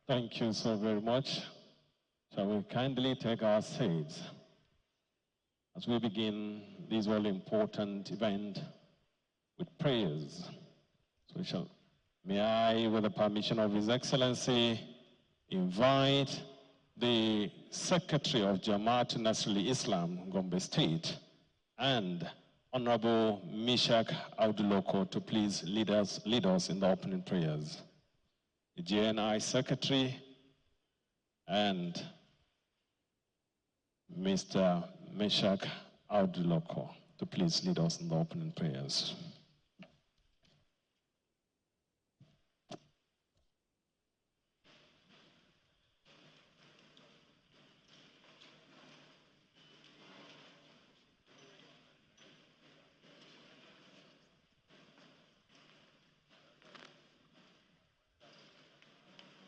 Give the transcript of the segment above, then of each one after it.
Thank you so very much. Shall we kindly take our seats as we begin this all-important event with prayers. So may I, with the permission of His Excellency, invite the Secretary of Jamaat Nasrul Islam, Gombe State, and Honorable Mishak Auduloko to please lead us in the opening prayers. The JNI Secretary and Mr. Meshak Auduloko to please lead us in the opening prayers.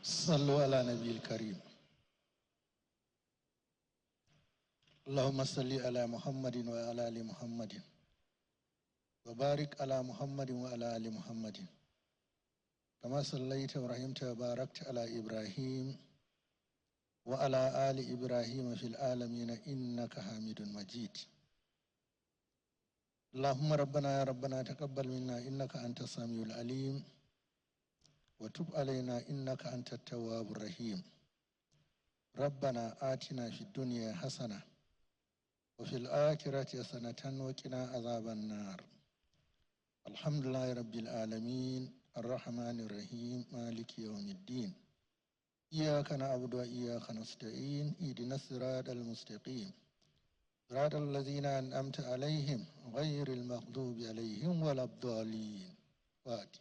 صلوا على نبي الكريم اللهم صل على محمد وعلى آل محمد وبارك على محمد وعلى آل محمد كما صليت ورحمت وباركت على إبراهيم وعلى آل إبراهيم في العالمين إنك حميد مجيد اللهم ربنا يا ربنا تقبل منا إنك أنت السميع العليم وتب علينا إنك أنت التواب الرحيم ربنا آتنا في الدنيا حسنة وفي الآخرة حسنة وقنا عذاب النار الحمد لله رب العالمين الرحمن الرحيم مالك يوم الدين إياك نعبد وإياك نستعين اهدنا الصراط المستقيم صراط الذين أنعمت عليهم غير المغضوب عليهم ولا الضالين فاتح.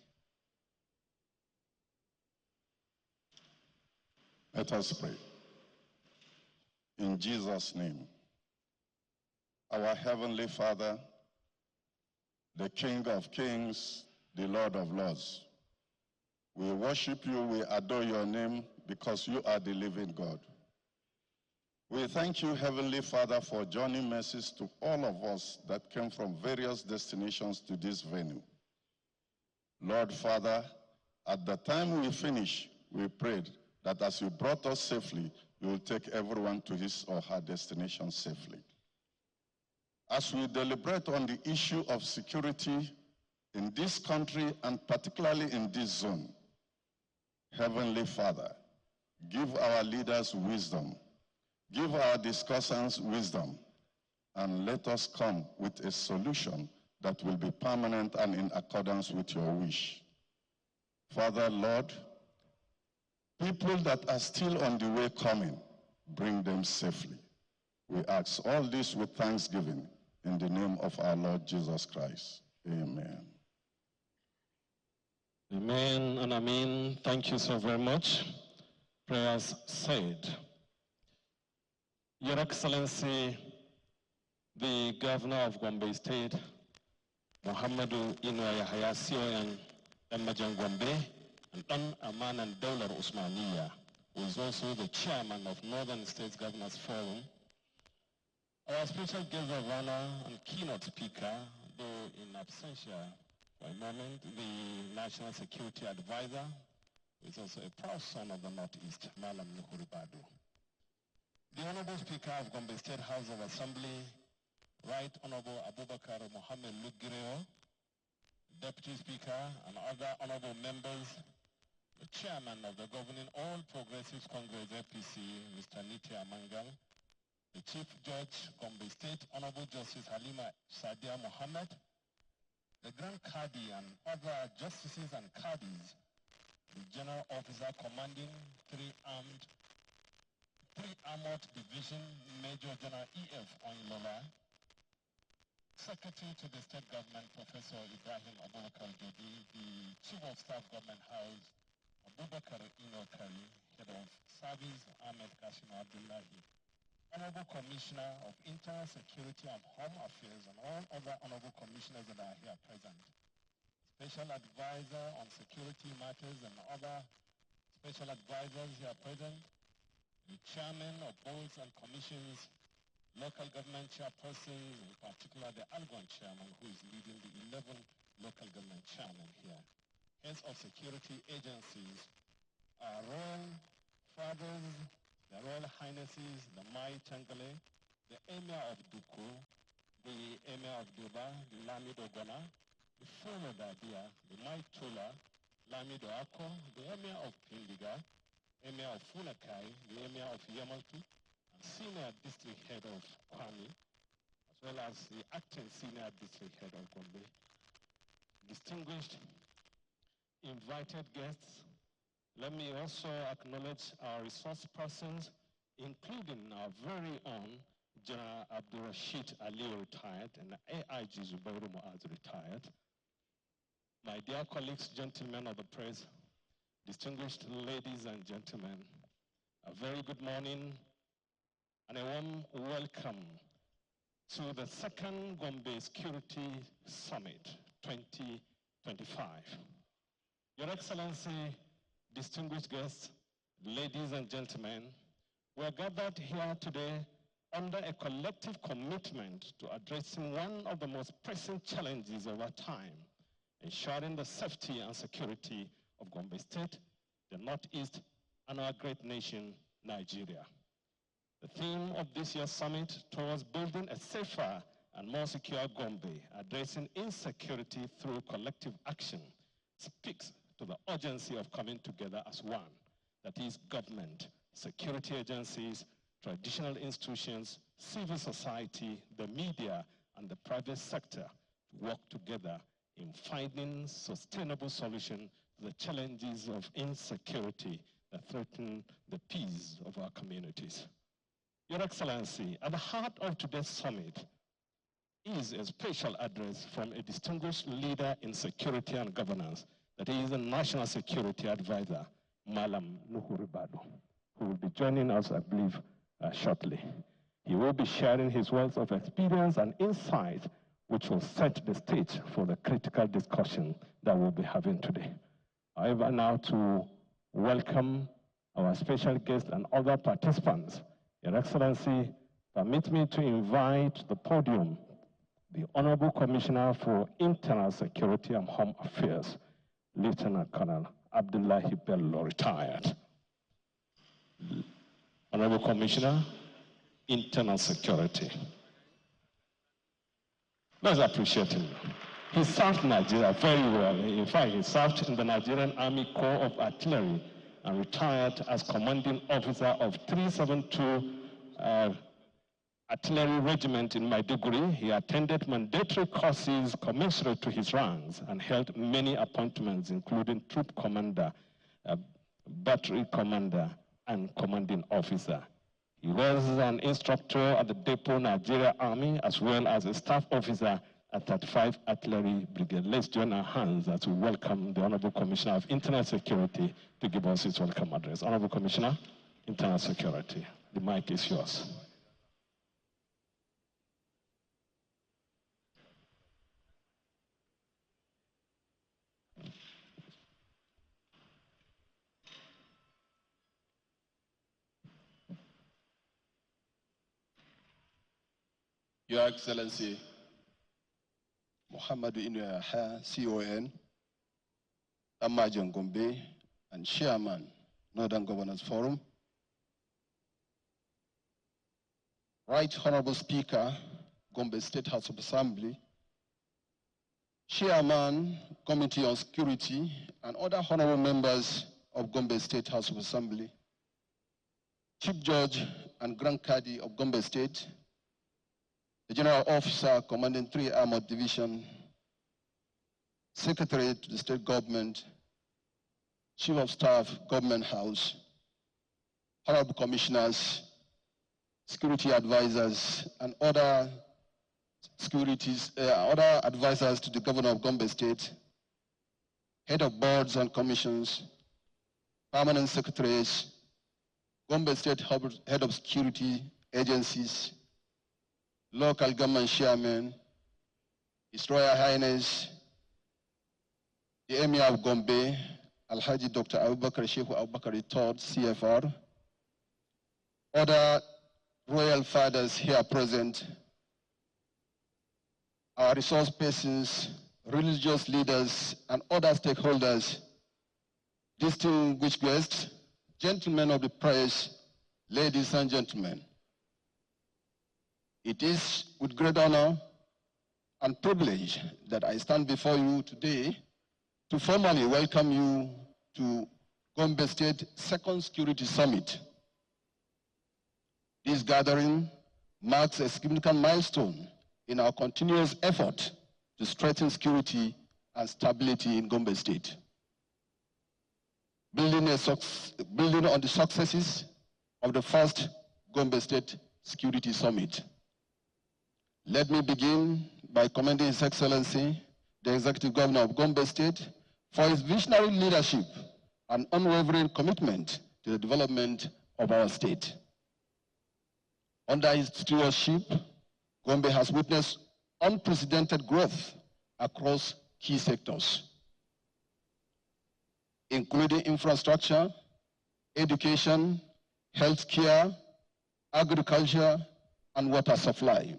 Let us pray. In Jesus' name, our Heavenly Father, the King of Kings, the Lord of Lords, we worship you, we adore your name because you are the living God. We thank you, Heavenly Father, for joining mercies to all of us that came from various destinations to this venue. Lord Father, at the time we finish, we prayed that as you brought us safely, you will take everyone to his or her destination safely. As we deliberate on the issue of security in this country and particularly in this zone, Heavenly Father, give our leaders wisdom, give our discussants wisdom, and let us come with a solution that will be permanent and in accordance with your wish. Father, Lord, people that are still on the way coming, bring them safely. We ask all this with thanksgiving in the name of our Lord Jesus Christ. Amen. Amen and amen. Thank you so very much. Prayers said. Your Excellency, the Governor of Gombe State, Muhammadu Inouye Hayassioyan Emajan Gombe, and Aman and Daular Usmaniya, who is also the chairman of Northern States Governors Forum. Our special guest of honor and keynote speaker, though in absentia for a moment, the National Security Advisor, who is also a proud son of the Northeast, Malam Nuhuri Badu. The Honorable Speaker of Gombe State House of Assembly, Right Honorable Abubakar Mohammed Lugireo, Deputy Speaker and other honorable members, the Chairman of the Governing All Progressives Congress APC, Mr. Niti Amangal, the Chief Judge, Gombe State, Honorable Justice Halima Sadia Mohammed, the Grand Qadi and other justices and Qadis, the General Officer commanding 3 Armored Division, Major General E.F. Oinlola, Secretary to the State Government, Professor Ibrahim Abubakar Jodi, the Chief of Staff Government House, Abubakar Inokari, Head of Service, Ahmed Kashim Abdullahi, Honorable Commissioner of Internal Security and Home Affairs, and all other honorable commissioners that are here present. Special Advisor on Security Matters and other special advisors here present, the Chairman of Boards and Commissions, local government chairpersons, in particular the Algon Chairman, who is leading the 11th local government chairman here, heads of security agencies, our Royal fathers, the Royal Highnesses, the Mai Changale, the Emir of Duku, the Emir of Duba, the Lamido Gona, the former Dadia, the Mai Chula, Lamido Ako, the Emir of Pindiga, Emir of Funakai, the Emir of Yamaltu, and Senior District Head of Kwami, as well as the acting Senior District Head of Gombe. Distinguished invited guests, let me also acknowledge our resource persons, including our very own General Abdul Rashid Ali retired and AIG Zubairu Muaz retired. My dear colleagues, gentlemen of the press, distinguished ladies and gentlemen, a very good morning and a warm welcome to the second Gombe Security Summit 2025. Your Excellency, distinguished guests, ladies and gentlemen, we are gathered here today under a collective commitment to addressing one of the most pressing challenges of our time, ensuring the safety and security of Gombe State, the Northeast, and our great nation, Nigeria. The theme of this year's summit towards building a safer and more secure Gombe, addressing insecurity through collective action, speaks to the urgency of coming together as one, that is government, security agencies, traditional institutions, civil society, the media, and the private sector to work together in finding sustainable solutions to the challenges of insecurity that threaten the peace of our communities. Your Excellency, at the heart of today's summit is a special address from a distinguished leader in security and governance, that is the National Security Advisor, Malam Nuhuribado, who will be joining us, I believe, shortly. He will be sharing his wealth of experience and insight, which will set the stage for the critical discussion that we'll be having today. However, now to welcome our special guests and other participants, Your Excellency, permit me to invite to the podium the Honorable Commissioner for Internal Security and Home Affairs, Lieutenant Colonel Abdullahi Bello, retired. Honorable Commissioner, Internal Security. Let's appreciate him. He served Nigeria very well. In fact, he served in the Nigerian Army Corps of Artillery and retired as commanding officer of 372 Artillery Regiment in Maiduguri. He attended mandatory courses commensurate to his ranks and held many appointments, including troop commander, battery commander, and commanding officer. He was an instructor at the Depot Nigeria Army, as well as a staff officer at 35 Artillery Brigade. Let's join our hands as we welcome the Honorable Commissioner of Internal Security to give us his welcome address. Honorable Commissioner, Internal Security, the mic is yours. Your Excellency, Muhammadu Inuyaha, CON, Amajan Gombe, and Chairman, Northern Governors Forum. Right Honorable Speaker, Gombe State House of Assembly, Chairman, Committee on Security, and other honorable members of Gombe State House of Assembly, Chief Judge and Grand Cadi of Gombe State, the General Officer commanding 3 Armored Division, Secretary to the State Government, Chief of Staff, Government House, Honorable Commissioners, Security Advisors, and other other advisors to the Governor of Gombe State, Head of Boards and Commissions, Permanent Secretaries, Gombe State Head of Security Agencies, Local Government Chairman, His Royal Highness, the Emir of Gombe, Alhaji Dr. Abubakar Sheikh Abubakar III, CFR, other royal fathers here present, our resource persons, religious leaders, and other stakeholders, distinguished guests, gentlemen of the press, ladies and gentlemen, it is with great honor and privilege that I stand before you today to formally welcome you to Gombe State Second Security Summit. This gathering marks a significant milestone in our continuous effort to strengthen security and stability in Gombe State. Building on the successes of the first Gombe State Security Summit. Let me begin by commending His Excellency, the Executive Governor of Gombe State, for his visionary leadership and unwavering commitment to the development of our state. Under his stewardship, Gombe has witnessed unprecedented growth across key sectors, including infrastructure, education, healthcare, agriculture, and water supply.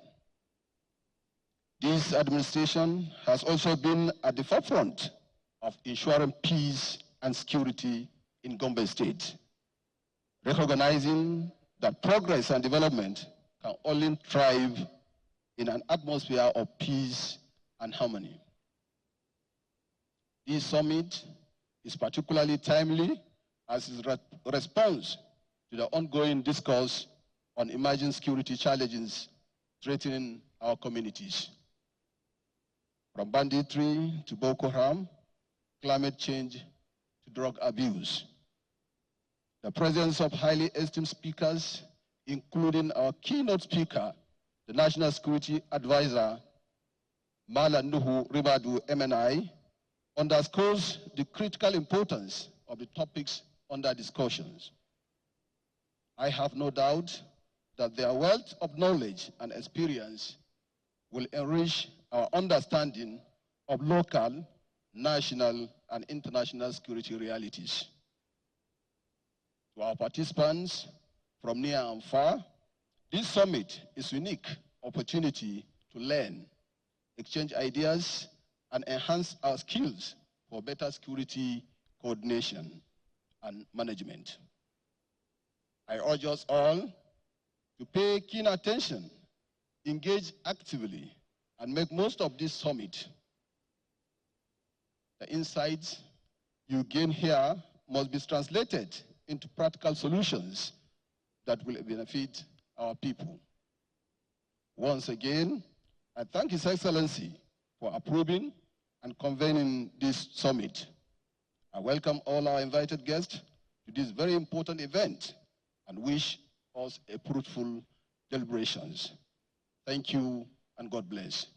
This administration has also been at the forefront of ensuring peace and security in Gombe State, recognizing that progress and development can only thrive in an atmosphere of peace and harmony. This summit is particularly timely as its response to the ongoing discourse on emerging security challenges threatening our communities. From banditry to Boko Haram, climate change to drug abuse. The presence of highly esteemed speakers, including our keynote speaker, the National Security Advisor, Mala Nuhu Ribadu MNI, underscores the critical importance of the topics under discussions. I have no doubt that their wealth of knowledge and experience will enrich our understanding of local, national, and international security realities. To our participants from near and far, this summit is a unique opportunity to learn, exchange ideas, and enhance our skills for better security coordination and management. I urge us all to pay keen attention, engage actively, and make most of this summit. The insights you gain here must be translated into practical solutions that will benefit our people. Once again, I thank His Excellency for approving and convening this summit. I welcome all our invited guests to this very important event and wish us a fruitful deliberations. Thank you and God bless.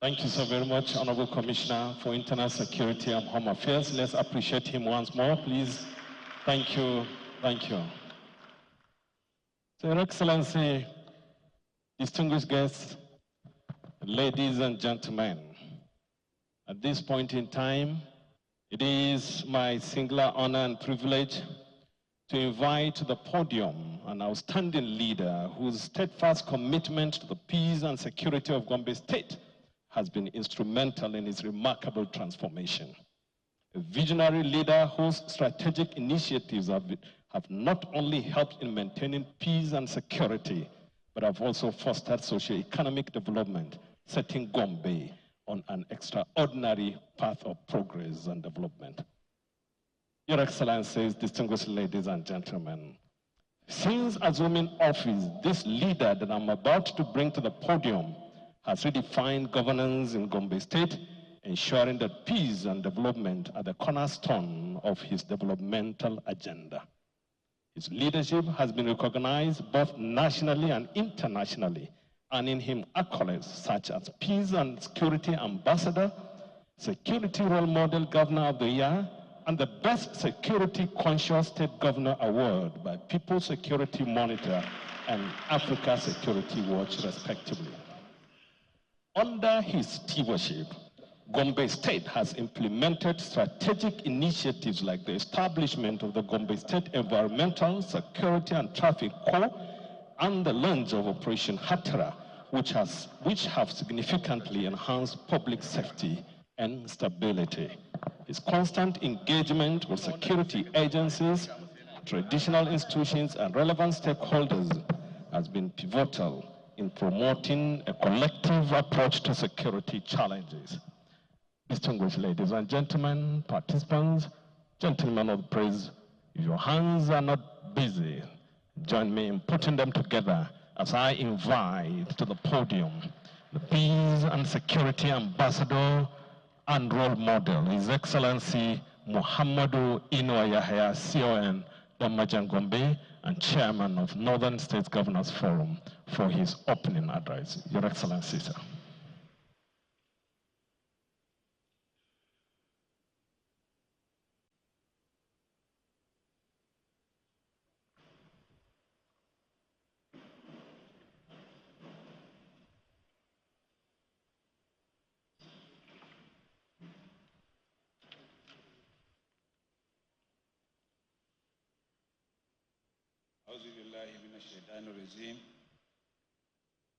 Thank you so very much, Honorable Commissioner for Internal Security and Home Affairs. Let's appreciate him once more, please. Thank you, thank you. So, Your Excellency, distinguished guests, ladies and gentlemen, at this point in time, it is my singular honor and privilege to invite to the podium an outstanding leader whose steadfast commitment to the peace and security of Gombe State has been instrumental in its remarkable transformation. A visionary leader whose strategic initiatives have not only helped in maintaining peace and security, but have also fostered socio-economic development, setting Gombe on an extraordinary path of progress and development. Your Excellencies, distinguished ladies and gentlemen, since assuming office, this leader that I'm about to bring to the podium has redefined governance in Gombe State, ensuring that peace and development are the cornerstone of his developmental agenda. His leadership has been recognized both nationally and internationally, earning him accolades such as Peace and Security Ambassador, Security Role Model Governor of the Year, and the Best Security Conscious State Governor Award by People's Security Monitor and Africa Security Watch, respectively. Under his stewardship, Gombe State has implemented strategic initiatives like the establishment of the Gombe State Environmental, Security and Traffic Corps and the launch of Operation Hatera, which have significantly enhanced public safety and stability. His constant engagement with security agencies, traditional institutions, and relevant stakeholders has been pivotal in promoting a collective approach to security challenges. Distinguished ladies and gentlemen, participants, gentlemen of the press, if your hands are not busy, join me in putting them together as I invite to the podium the Peace and Security Ambassador and role model, His Excellency Muhammadu Inua Yahya CON Damajan Gombe, and Chairman of Northern States Governors Forum, for his opening address. Your Excellency, sir.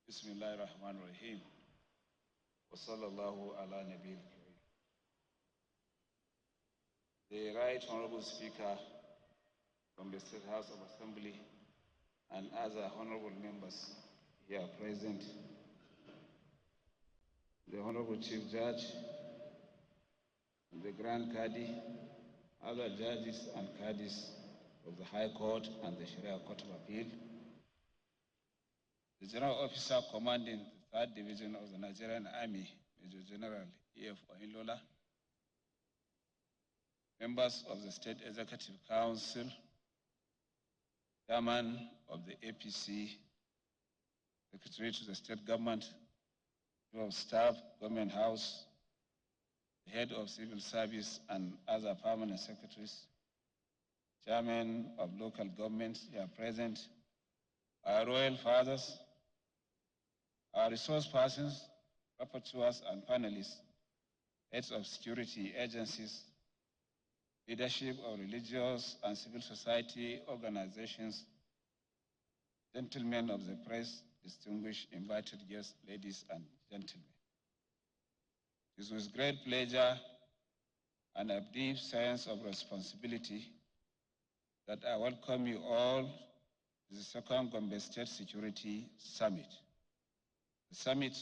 Bismillahirrahmanirrahim. Wa sallallahu ala nabiyil kareem. The Right Honorable Speaker from the State House of Assembly and other honorable members here present, the Honorable Chief Judge, the Grand Qadi, other judges and Qadis of the High Court and the Sharia Court of Appeal, the General Officer commanding the 3rd Division of the Nigerian Army, Major General E.F. Oinlola, members of the State Executive Council, Chairman of the APC, Secretary to the State Government, Chief of Staff, Government House, the Head of Civil Service and other permanent secretaries, Chairman of local governments here present, our royal fathers, our resource persons, rapporteurs and panelists, heads of security agencies, leadership of religious and civil society organizations, gentlemen of the press, distinguished invited guests, ladies and gentlemen. It is with great pleasure and a deep sense of responsibility that I welcome you all to the 2nd Gombe State Security Summit. The summit,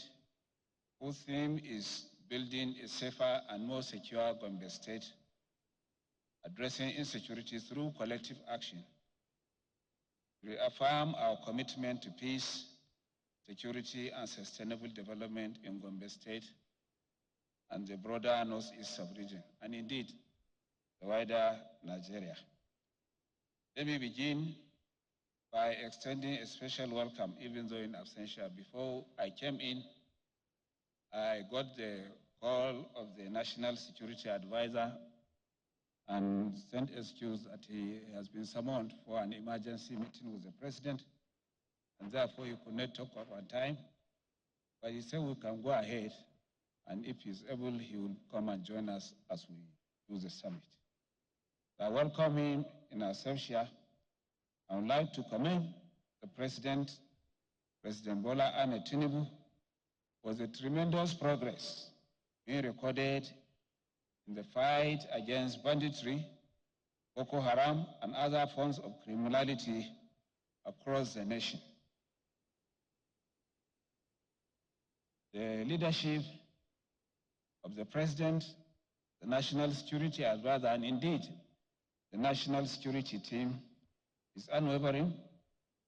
whose theme is building a safer and more secure Gombe State, addressing insecurity through collective action, reaffirm our commitment to peace, security, and sustainable development in Gombe State and the broader Northeast sub-region, and indeed, the wider Nigeria. Let me begin by extending a special welcome, even though in absentia. Before I came in, I got the call of the National Security Advisor and sent excuse that he has been summoned for an emergency meeting with the President, and therefore he could not talk at one time. But he said we can go ahead, and if he's able, he will come and join us as we do the summit. I welcome him in absentia. I would like to commend the President, President Bola Ahmed Tinubu, for the tremendous progress being recorded in the fight against banditry, Boko Haram, and other forms of criminality across the nation. The leadership of the President, the National Security Advisor, and indeed the National Security Team is unwavering,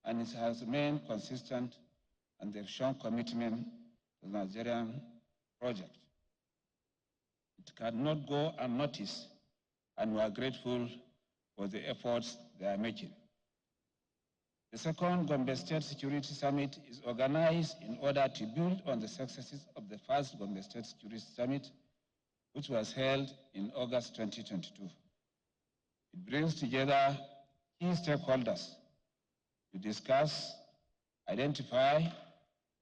and it has remained consistent, and they've shown commitment to the Nigerian project. It cannot go unnoticed, and we are grateful for the efforts they are making. The 2nd Gombe State Security Summit is organized in order to build on the successes of the 1st Gombe State Security Summit, which was held in August 2022. It brings together key stakeholders to discuss, identify,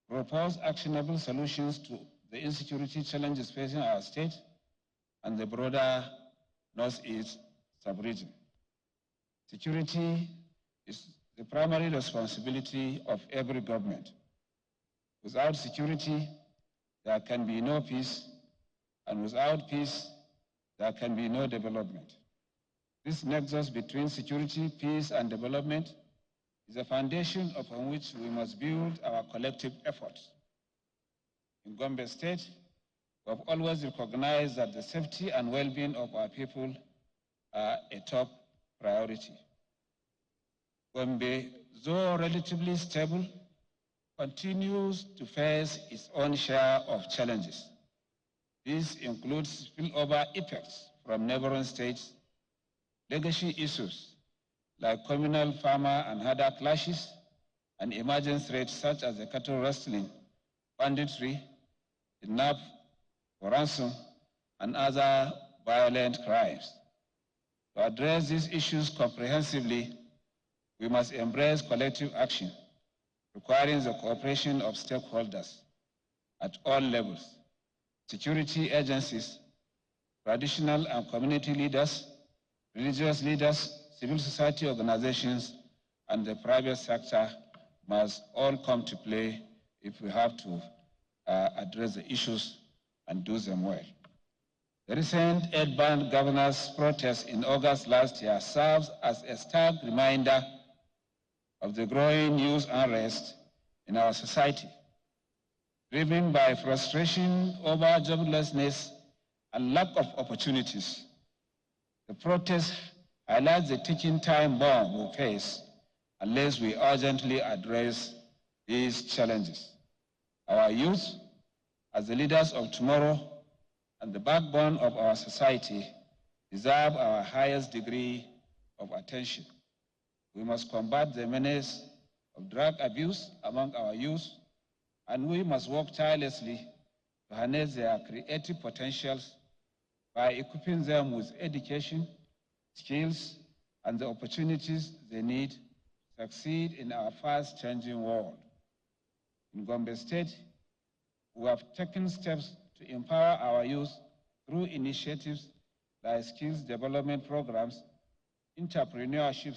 propose actionable solutions to the insecurity challenges facing our state and the broader Northeast sub-region. Security is the primary responsibility of every government. Without security, there can be no peace, and without peace, there can be no development. This nexus between security, peace, and development is a foundation upon which we must build our collective efforts. In Gombe State, we have always recognized that the safety and well-being of our people are a top priority. Gombe, though relatively stable, continues to face its own share of challenges. This includes spillover effects from neighboring states, legacy issues like communal farmer and herder clashes, and emerging threats such as the cattle rustling, banditry, kidnap, for ransom, and other violent crimes. To address these issues comprehensively, we must embrace collective action, requiring the cooperation of stakeholders at all levels: security agencies, traditional and community leaders, religious leaders, civil society organizations, and the private sector must all come to play if we have to address the issues and do them well. The recent Ed-Band governors' protest in August last year serves as a stark reminder of the growing youth unrest in our society, driven by frustration over joblessness and lack of opportunities. The protest highlights the ticking time bomb we face unless we urgently address these challenges. Our youth, as the leaders of tomorrow and the backbone of our society, deserve our highest degree of attention. We must combat the menace of drug abuse among our youth, and we must work tirelessly to harness their creative potentials by equipping them with education, skills, and the opportunities they need to succeed in our fast-changing world. In Gombe State, we have taken steps to empower our youth through initiatives like skills development programs, entrepreneurship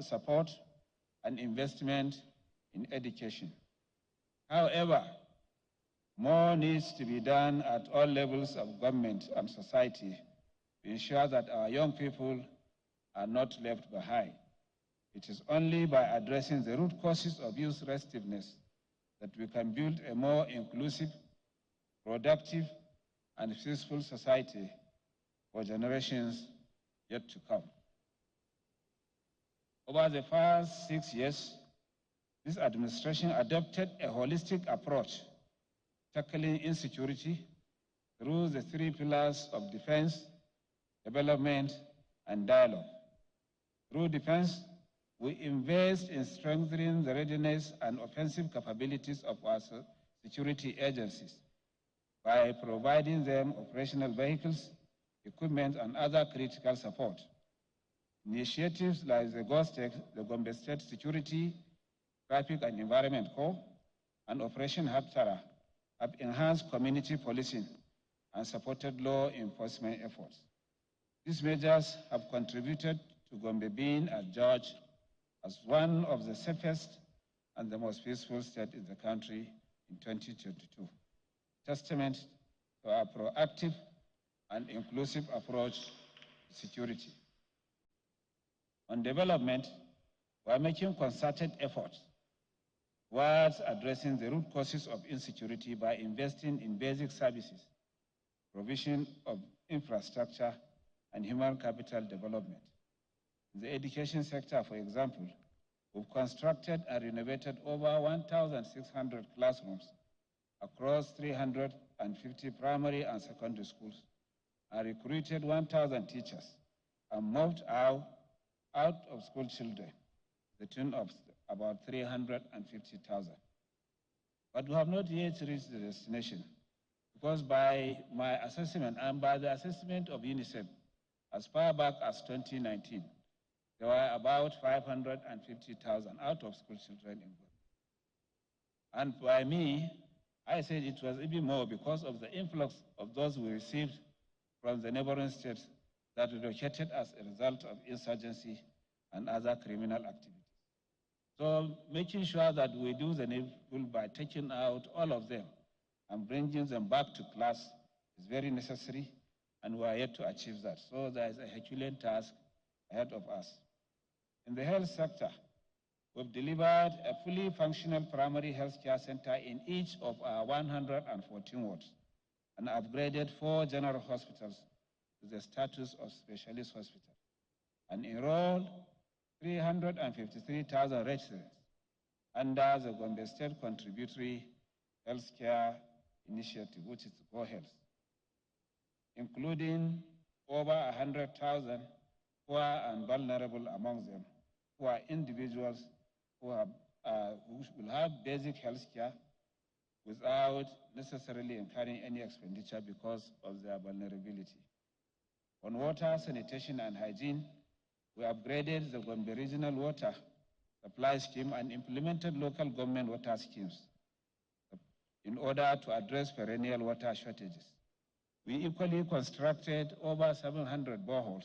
support, and investment in education. However, more needs to be done at all levels of government and society to ensure that our young people are not left behind. It is only by addressing the root causes of youth restiveness that we can build a more inclusive, productive, and peaceful society for generations yet to come. Over the past 6 years, this administration adopted a holistic approach tackling insecurity through the 3 pillars of defense, development, and dialogue. Through defense, we invest in strengthening the readiness and offensive capabilities of our security agencies by providing them operational vehicles, equipment, and other critical support. Initiatives like the GOSTEC, the Gombe State Security, Traffic and Environment Corps, and Operation Haptara have enhanced community policing and supported law enforcement efforts. These measures have contributed to Gombe being adjudged as one of the safest and the most peaceful states in the country in 2022, testament to our proactive and inclusive approach to security. On development, we are making concerted efforts towards addressing the root causes of insecurity by investing in basic services, provision of infrastructure, and human capital development. In the education sector, for example, we've constructed and renovated over 1,600 classrooms across 350 primary and secondary schools, and recruited 1,000 teachers, and moved out of school children, the tune of about 350,000. But we have not yet reached the destination, because by my assessment and by the assessment of UNICEF, as far back as 2019, there were about 550,000 out of school children in Gombe. And by me, I said it was even more because of the influx of those we received from the neighboring states that relocated as a result of insurgency and other criminal activities. So making sure that we do the needful by taking out all of them and bringing them back to class is very necessary, and we are yet to achieve that. So there is a Herculean task ahead of us. In the health sector, we've delivered a fully functional primary health care center in each of our 114 wards and upgraded 4 general hospitals to the status of specialist hospital and enrolled 353,000 residents under the Gombe State Contributory Healthcare Initiative, which is Go Health, including over 100,000 poor and vulnerable among them, who are individuals who will have basic health care without necessarily incurring any expenditure because of their vulnerability. On water, sanitation, and hygiene, we upgraded the Gombe Regional Water Supply Scheme and implemented local government water schemes in order to address perennial water shortages. We equally constructed over 700 boreholes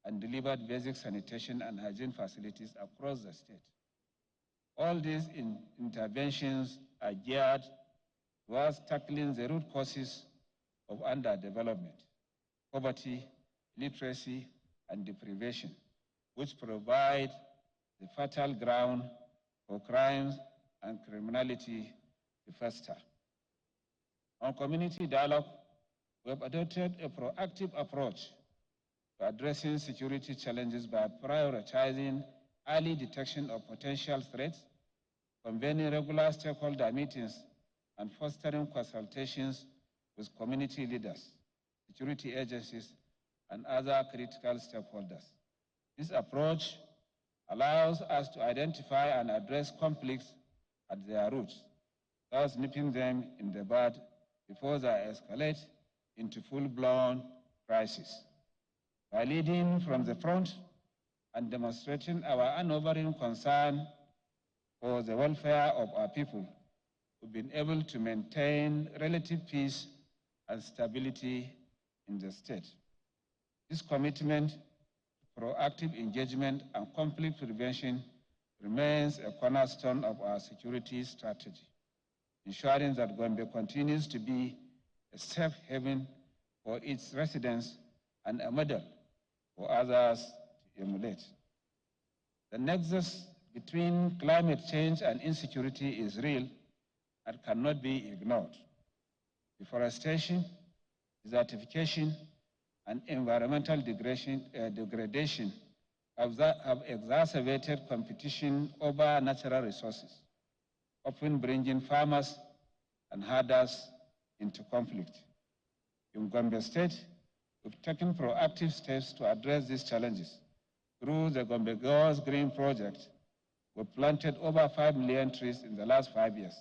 and delivered basic sanitation and hygiene facilities across the state. All these interventions are geared towards tackling the root causes of underdevelopment, poverty, literacy, and deprivation, which provide the fertile ground for crimes and criminality to fester. On community dialogue, we have adopted a proactive approach to addressing security challenges by prioritizing early detection of potential threats, convening regular stakeholder meetings, and fostering consultations with community leaders, security agencies, and other critical stakeholders. This approach allows us to identify and address conflicts at their roots, thus nipping them in the bud before they escalate into full-blown crisis. By leading from the front and demonstrating our unwavering concern for the welfare of our people, we've been able to maintain relative peace and stability in the state. This commitment to proactive engagement and conflict prevention remains a cornerstone of our security strategy, ensuring that Gombe continues to be a safe haven for its residents and a model for others to emulate. The nexus between climate change and insecurity is real and cannot be ignored. Deforestation, desertification, and environmental degradation have exacerbated competition over natural resources, often bringing farmers and herders into conflict. In Gombe State, we've taken proactive steps to address these challenges. Through the Gombe Girls Green Project, we've planted over 5 million trees in the last 5 years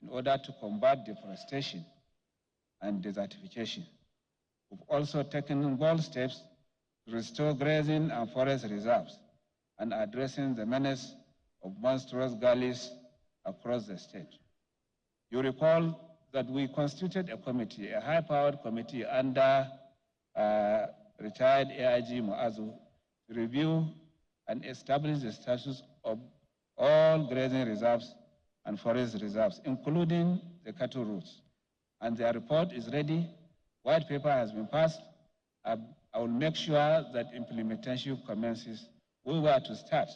in order to combat deforestation and desertification. We've also taken bold steps to restore grazing and forest reserves and addressing the menace of monstrous gullies across the state. You recall that we constituted a committee, a high-powered committee under retired AIG Muazu, to review and establish the status of all grazing reserves and forest reserves, including the cattle routes. And their report is ready. White paper has been passed. I will make sure that implementation commences. We were to start,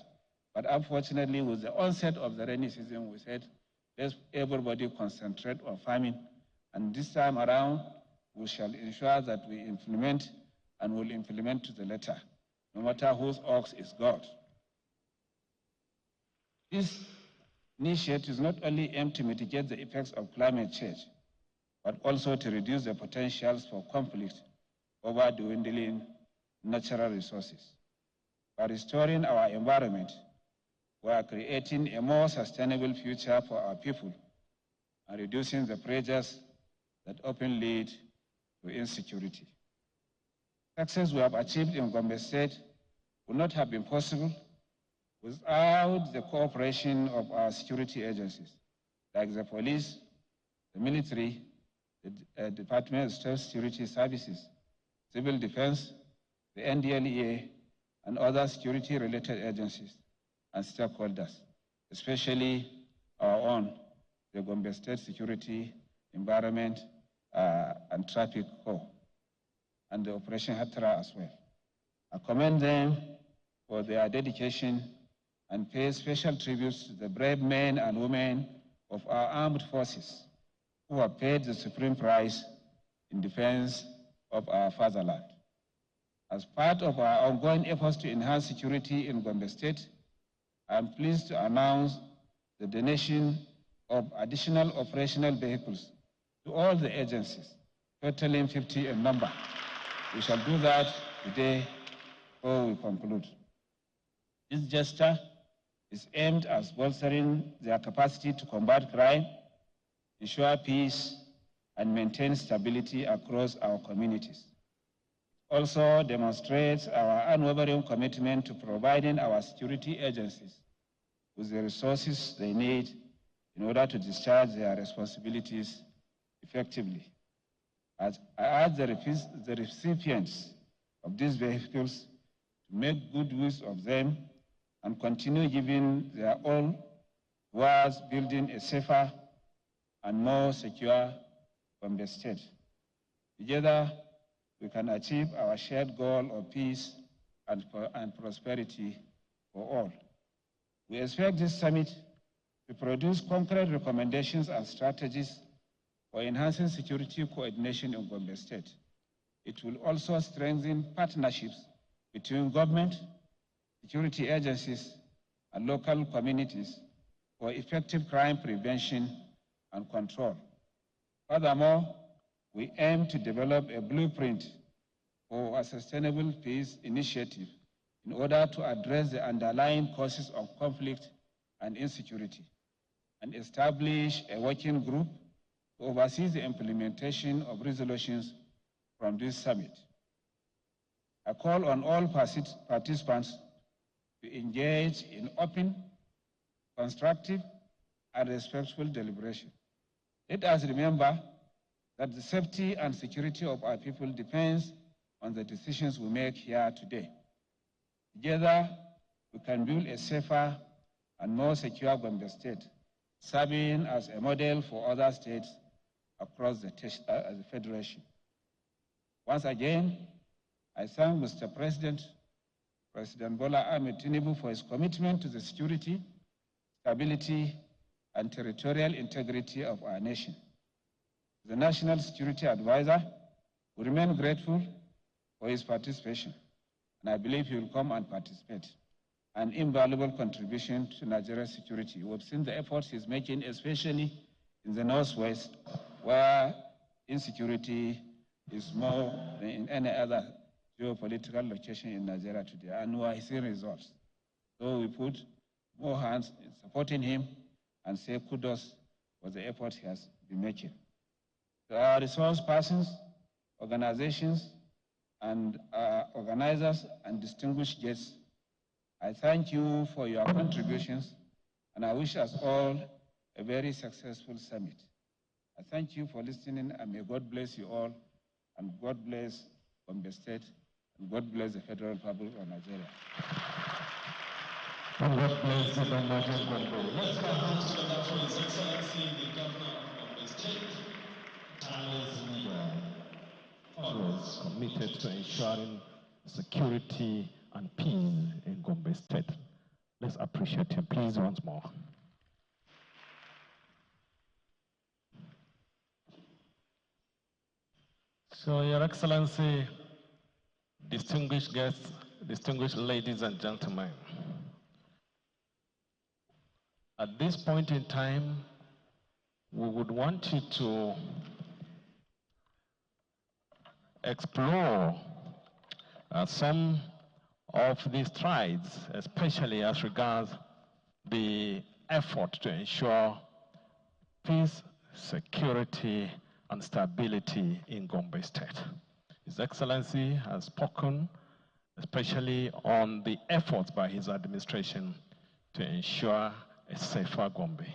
but unfortunately, with the onset of the rainy season, we said, let's everybody concentrate on farming. And this time around, we shall ensure that we implement and will implement to the letter, no matter whose ox is God. This initiative not only aimed to mitigate the effects of climate change, but also to reduce the potentials for conflict over dwindling natural resources. By restoring our environment, we are creating a more sustainable future for our people and reducing the pressures that often lead to insecurity. Success we have achieved in Gombe State would not have been possible without the cooperation of our security agencies, like the police, the military, the Department of State Security Services, Civil Defense, the NDLEA, and other security-related agencies and stakeholders, especially our own, the Gombe State Security, Environment, and Traffic Corps, and the Operation Hatra as well. I commend them for their dedication and pay special tributes to the brave men and women of our armed forces who have paid the supreme price in defense of our fatherland. As part of our ongoing efforts to enhance security in Gombe State, I am pleased to announce the donation of additional operational vehicles to all the agencies, totaling 50 in number. We shall do that today before we conclude. This gesture is aimed at bolstering their capacity to combat crime, ensure peace, and maintain stability across our communities. Also demonstrates our unwavering commitment to providing our security agencies with the resources they need in order to discharge their responsibilities effectively. As I urge the recipients of these vehicles to make good use of them and continue giving their all towards building a safer and more secure Gombe State. Together, we can achieve our shared goal of peace and prosperity for all. We expect this summit to produce concrete recommendations and strategies for enhancing security coordination in Gombe State. It will also strengthen partnerships between government, security agencies, and local communities for effective crime prevention and control. Furthermore, we aim to develop a blueprint for a sustainable peace initiative in order to address the underlying causes of conflict and insecurity, and establish a working group to oversee the implementation of resolutions from this summit. I call on all participants to engage in open, constructive, and respectful deliberation. Let us remember that the safety and security of our people depends on the decisions we make here today. Together, we can build a safer and more secure Gombe State, serving as a model for other states across the Federation. Once again, I thank Mr. President Bola Ahmed Tinubu for his commitment to the security, stability, and territorial integrity of our nation. The National Security Advisor will remain grateful for his participation, and I believe he will come and participate. An invaluable contribution to Nigeria's security. We've seen the efforts he's making, especially in the Northwest, where insecurity is more than in any other geopolitical location in Nigeria today, and we are seeing results. So we put more hands in supporting him and say kudos for the effort he has been making. To our resource persons, organizations, and organizers and distinguished guests, I thank you for your contributions, and I wish us all a very successful summit. I thank you for listening, and may God bless you all, and God bless Gombe State, and God bless the Federal Republic of Nigeria. And God bless the governor of Gombe. Let's go ahead together for His Excellency, the Governor of Gombe State, tireless leader, always committed to ensuring security and peace in Gombe State. Let's appreciate him, please, once more. So, Your Excellency, distinguished guests, distinguished ladies and gentlemen, at this point in time, we would want you to explore some of these strides, especially as regards the effort to ensure peace, security, and stability in Gombe State. His Excellency has spoken especially on the efforts by his administration to ensure a safer Gombe.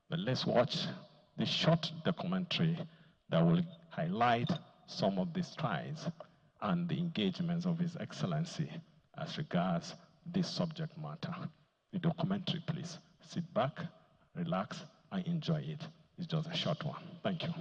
But let's watch the short documentary that will highlight some of the strides and the engagements of His Excellency as regards this subject matter. The documentary, please. Sit back, relax, and enjoy it. It's just a short one. Thank you.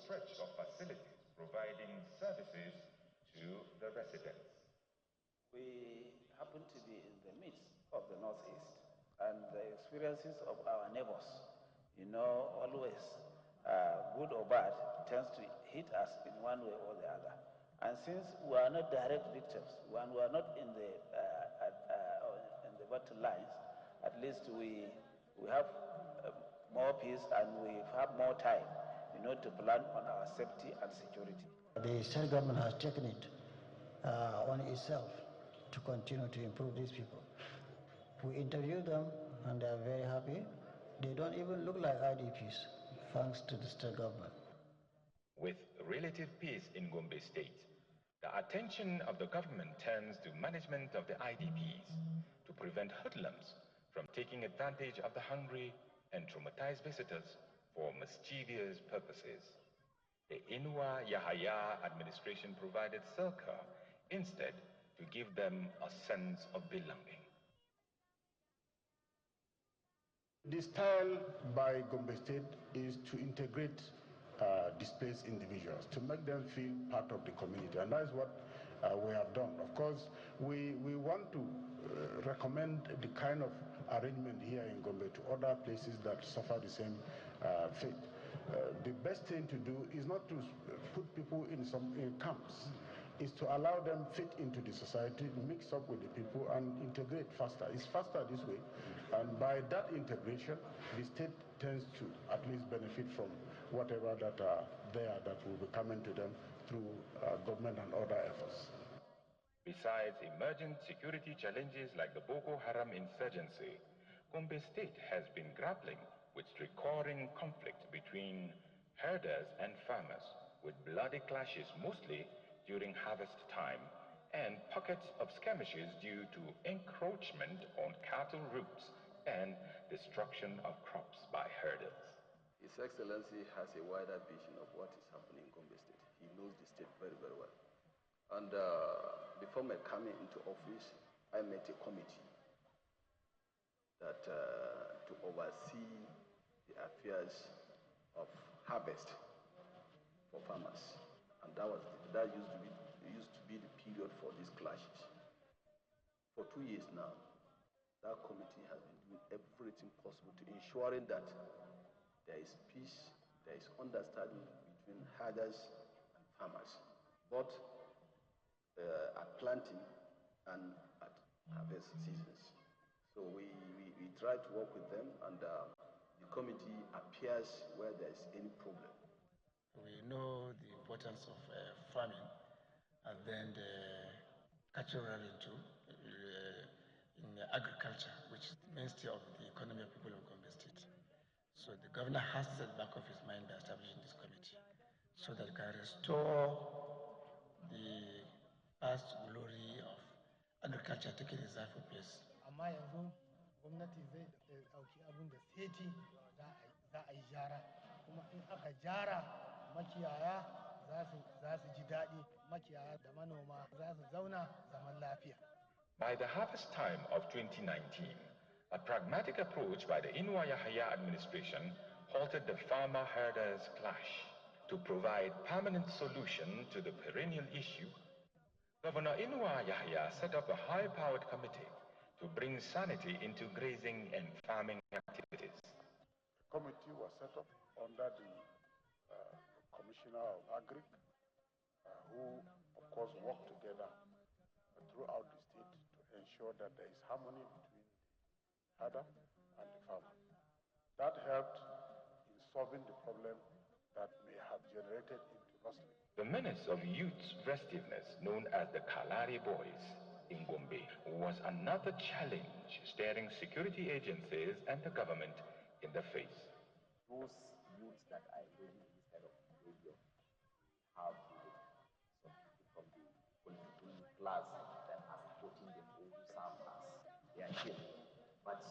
stretch of facilities providing services to the residents. We happen to be in the midst of the Northeast, and the experiences of our neighbors, always good or bad, tends to hit us in one way or the other. And since we are not direct victims, and we are not in the battle lines, at least we have more peace and we have more time, to plan on our safety and security. The state government has taken it on itself to continue to improve these people. We interviewed them and they are very happy. They don't even look like IDPs, thanks to the state government. With relative peace in Gombe State, the attention of the government turns to management of the IDPs to prevent hoodlums from taking advantage of the hungry and traumatized visitors for mischievous purposes. The Inua Yahaya administration provided succor instead to give them a sense of belonging. The style by Gombe State is to integrate displaced individuals, to make them feel part of the community, and that is what we have done. Of course, we want to recommend the kind of arrangement here in Gombe to other places that suffer the same fate. The best thing to do is not to put people in camps, is to allow them fit into the society, mix up with the people and integrate faster. It's faster this way, and by that integration, the state tends to at least benefit from whatever that are there that will be coming to them through government and other efforts. Besides emergent security challenges like the Boko Haram insurgency, Gombe State has been grappling with recurring conflict between herders and farmers, with bloody clashes mostly during harvest time and pockets of skirmishes due to encroachment on cattle routes and destruction of crops by herders. His Excellency has a wider vision of what is happening in Gombe State. He knows the state very, very well. And before my coming into office, I met a committee that to oversee the affairs of harvest for farmers, and that used to be the period for these clashes. For 2 years now, that committee has been doing everything possible to ensuring that there is peace, there is understanding between herders and farmers, both at planting and at harvest seasons. So we try to work with them, and the committee appears where there is any problem. We know the importance of farming, and then the cultural too, in agriculture, which is the mainstay of the economy of people of Gombe State. So the governor has set the back of his mind by establishing this committee, so that it can restore the past glory of agriculture taking its rightful place. Amma yanzu gwamnati zai dauki abun da seti za a yi jara, kuma in aka jara makiyaya za su ji daɗi, makiyaya da manoma za su zauna zaman lafiya. By the harvest time of 2019, a pragmatic approach by the Inua Yahaya administration halted the farmer-herders clash. To provide permanent solution to the perennial issue, Governor Inua Yahaya set up a high-powered committee to bring sanity into grazing and farming activities. A committee was set up under the Commissioner of Agric, who, of course, work together throughout the state to ensure that there is harmony between the herder and the farmer. That helped in solving the problem that may have generated into rustling. The menace of youth restiveness, known as the Kalari Boys in Gombe, was another challenge staring security agencies and the government in the face. Those youths that are engaging in this kind of behavior have some people from the political class that are supporting them or who serve as their shield. But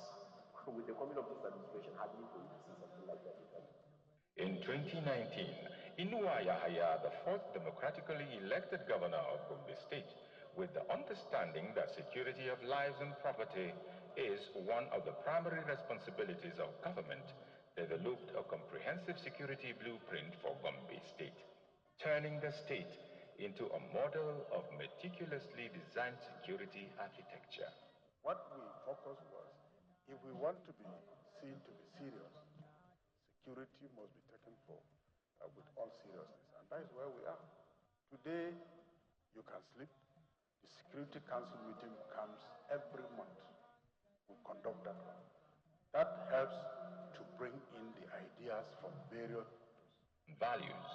with the coming of this administration, how do you see something like that? In 2019, Inua Yahaya, the fourth democratically elected governor of Gombe State, with the understanding that security of lives and property is one of the primary responsibilities of government, developed a comprehensive security blueprint for Gombe State, turning the state into a model of meticulously designed security architecture. What we focused was, if we want to be seen to be serious, security must be taken with all seriousness, and that is where we are. Today, you can sleep. The Security Council meeting comes every month. We conduct that one. That helps to bring in the ideas from various values.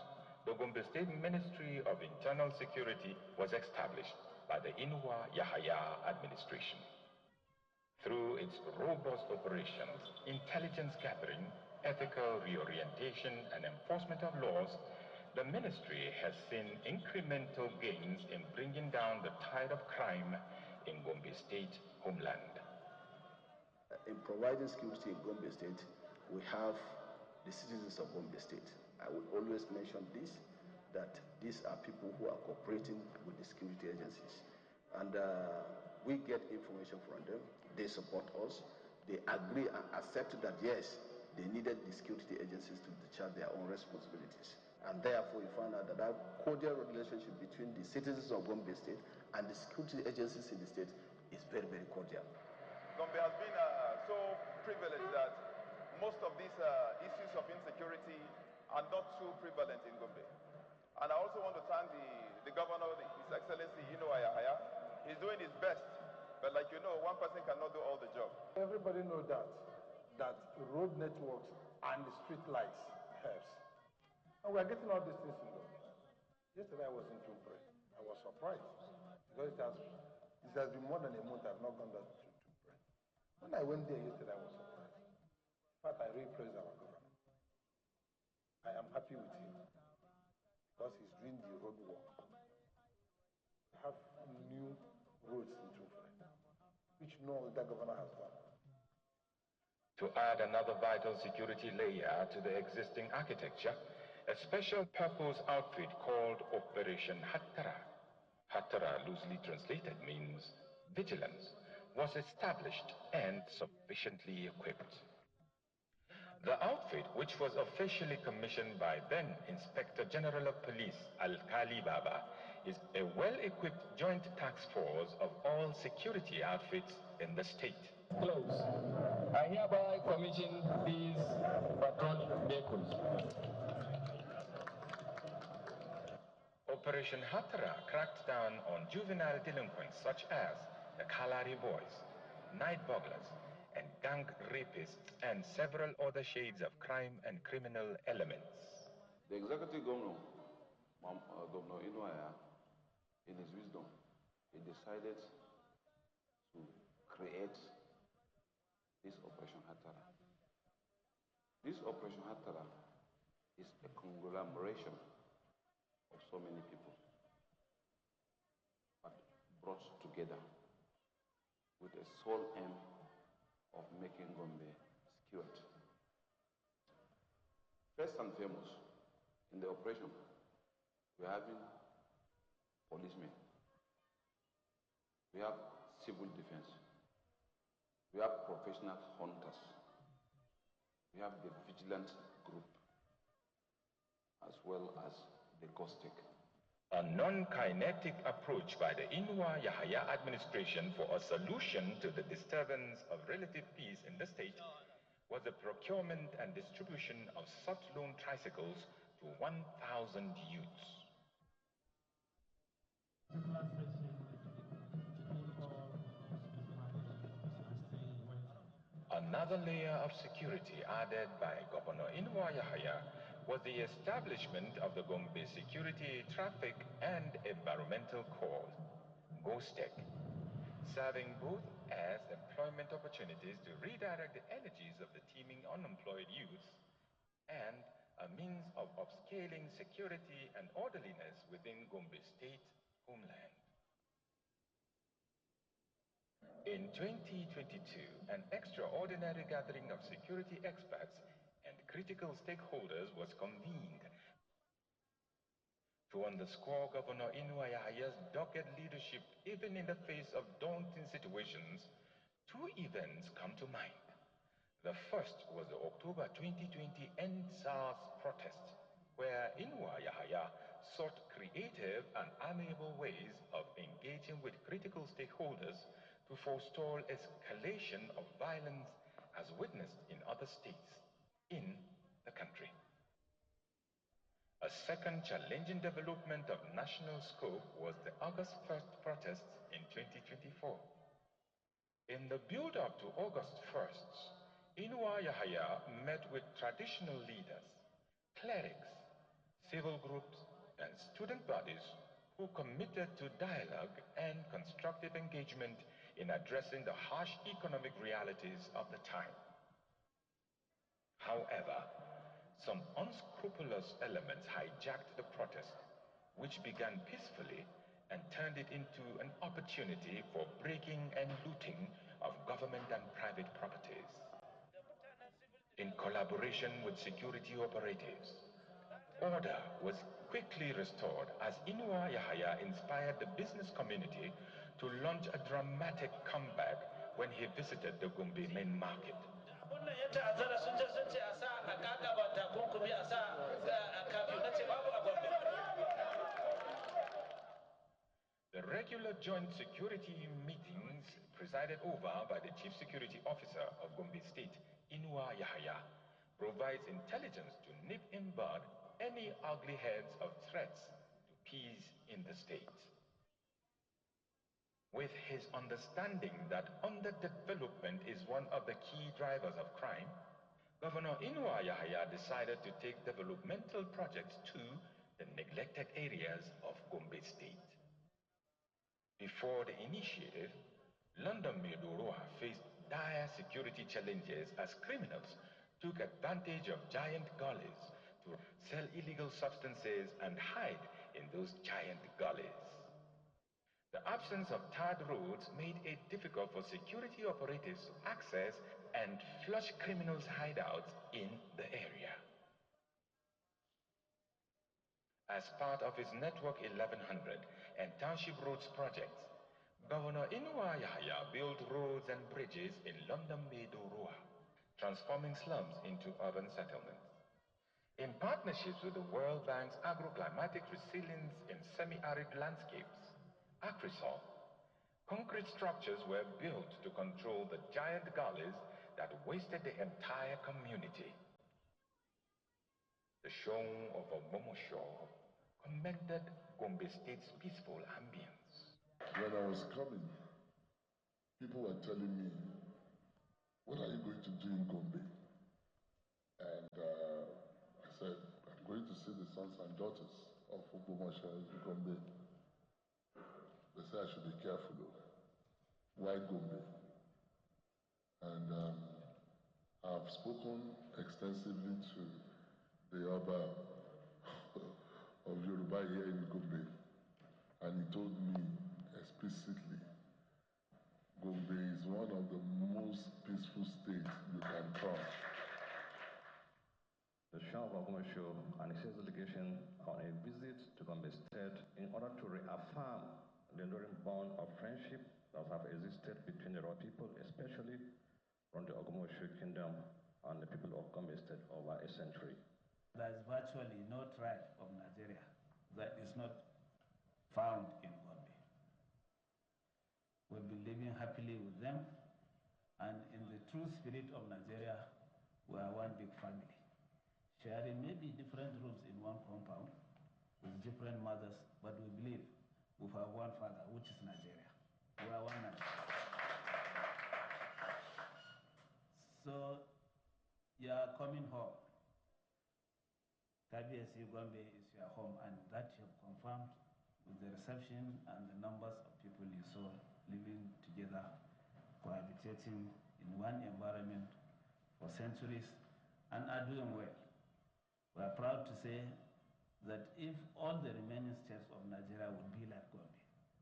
The Gombe State Ministry of Internal Security was established by the Inua Yahaya administration. Through its robust operations, intelligence gathering, ethical reorientation, and enforcement of laws, the ministry has seen incremental gains in bringing down the tide of crime in Gombe State homeland. In providing security in Gombe State, we have the citizens of Gombe State. I would always mention this, that these are people who are cooperating with the security agencies. And we get information from them. They support us. They agree and accept that, yes, they needed the security agencies to discharge their own responsibilities. And therefore, you find out that that cordial relationship between the citizens of Gombe State and the security agencies in the state is very, very cordial. Gombe has been so privileged that most of these issues of insecurity are not too prevalent in Gombe. And I also want to thank the governor, His Excellency Inua Yahaya. He's doing his best, but like you know, one person cannot do all the job. Everybody knows that road networks and the street lights helps. And we are getting all these things in Gombe. Yesterday I was in Tumbre. I was surprised because it has been more than a month I've not gone down to Tumbre. When I went there yesterday, I was surprised. In fact, I really praise our governor. I am happy with him because he's doing the road work. We have new roads in Tumbre, which no other governor has done. To add another vital security layer to the existing architecture, a special purpose outfit called Operation Hattara, Hattara loosely translated means vigilance, was established and sufficiently equipped. The outfit, which was officially commissioned by then Inspector General of Police Al-Kali Baba, is a well-equipped joint task force of all security outfits in the state. Close. I hereby commission these patrol vehicles. Operation Hattara cracked down on juvenile delinquents such as the Kalari boys, night burglars, and gang rapists, and several other shades of crime and criminal elements. The executive governor, Governor Inuaya, in his wisdom, he decided to create this Operation Hattara. This Operation Hattara is a conglomeration of so many people, but brought together with a sole aim of making Gombe secured. First and foremost, in the operation, we are having policemen, we have civil defense, we have professional hunters, we have the vigilant group, as well as the caustic. A non-kinetic approach by the Inua Yahaya administration for a solution to the disturbance of relative peace in the state was the procurement and distribution of soft loan tricycles to 1,000 youths. Another layer of security added by Governor Inua Yahaya was the establishment of the Gombe Security, Traffic and Environmental Corps, GOSTEC, serving both as employment opportunities to redirect the energies of the teeming unemployed youth and a means of upscaling security and orderliness within Gombe State homeland. In 2022, an extraordinary gathering of security experts and critical stakeholders was convened to underscore Governor Inua Yahaya's dogged leadership even in the face of daunting situations. Two events come to mind. The first was the October 2020 End SARS protest, where Inwa Yahaya sought creative and amiable ways of engaging with critical stakeholders to forestall escalation of violence as witnessed in other states in the country. A second challenging development of national scope was the August 1st protests in 2024. In the build-up to August 1st, Inua Yahaya met with traditional leaders, clerics, civil groups, and student bodies who committed to dialogue and constructive engagement in addressing the harsh economic realities of the time. However, some unscrupulous elements hijacked the protest, which began peacefully and turned it into an opportunity for breaking and looting of government and private properties. In collaboration with security operatives, order was quickly restored as Inua Yahaya inspired the business community to launch a dramatic comeback when he visited the Gombe main market. The regular joint security meetings presided over by the Chief Security Officer of Gombe State, Inua Yahaya, provides intelligence to nip in bud any ugly heads of threats to peace in the state. With his understanding that underdevelopment is one of the key drivers of crime, Governor Inua Yahaya decided to take developmental projects to the neglected areas of Gombe State. Before the initiative, London Medoroa faced dire security challenges as criminals took advantage of giant gullies to sell illegal substances and hide in those giant gullies. The absence of tarred roads made it difficult for security operatives to access and flush criminals' hideouts in the area. As part of his Network 1100 and Township Roads projects, Governor Inua Yahaya built roads and bridges in London Medoroa, transforming slums into urban settlements. In partnerships with the World Bank's Agroclimatic Resilience in Semi-Arid Landscapes, ACRISOL, concrete structures were built to control the giant gullies that wasted the entire community. The show of Ogbomoso commended Gombe State's peaceful ambience. When I was coming, people were telling me, what are you going to do in Gombe? And I said, I'm going to see the sons and daughters of Ogbomoso in Gombe. They said I should be careful though. Why Gombe? And I've spoken extensively to the Oba of Yoruba here in Gombe, and he told me explicitly, Gombe is one of the most peaceful states you can come. The Shah of Ogbomoso and his delegation on a visit to Gombe State in order to reaffirm the enduring bond of friendship that have existed between the Raw people, especially from the Ogbomoso Kingdom and the people of Gombe State over a century. There is virtually no tribe of Nigeria that is not found in Gombe. We've been living happily with them, and in the true spirit of Nigeria, we are one big family, sharing maybe different rooms in one compound with different mothers, but we believe we have one father, which is Nigeria. We are one Nigeria. So you are coming home. KBSC Gombe is your home, and that you have confirmed with the reception and the numbers of people you saw living together, cohabitating in one environment for centuries, and are doing well. We are proud to say that if all the remaining states of Nigeria would be like Gombe,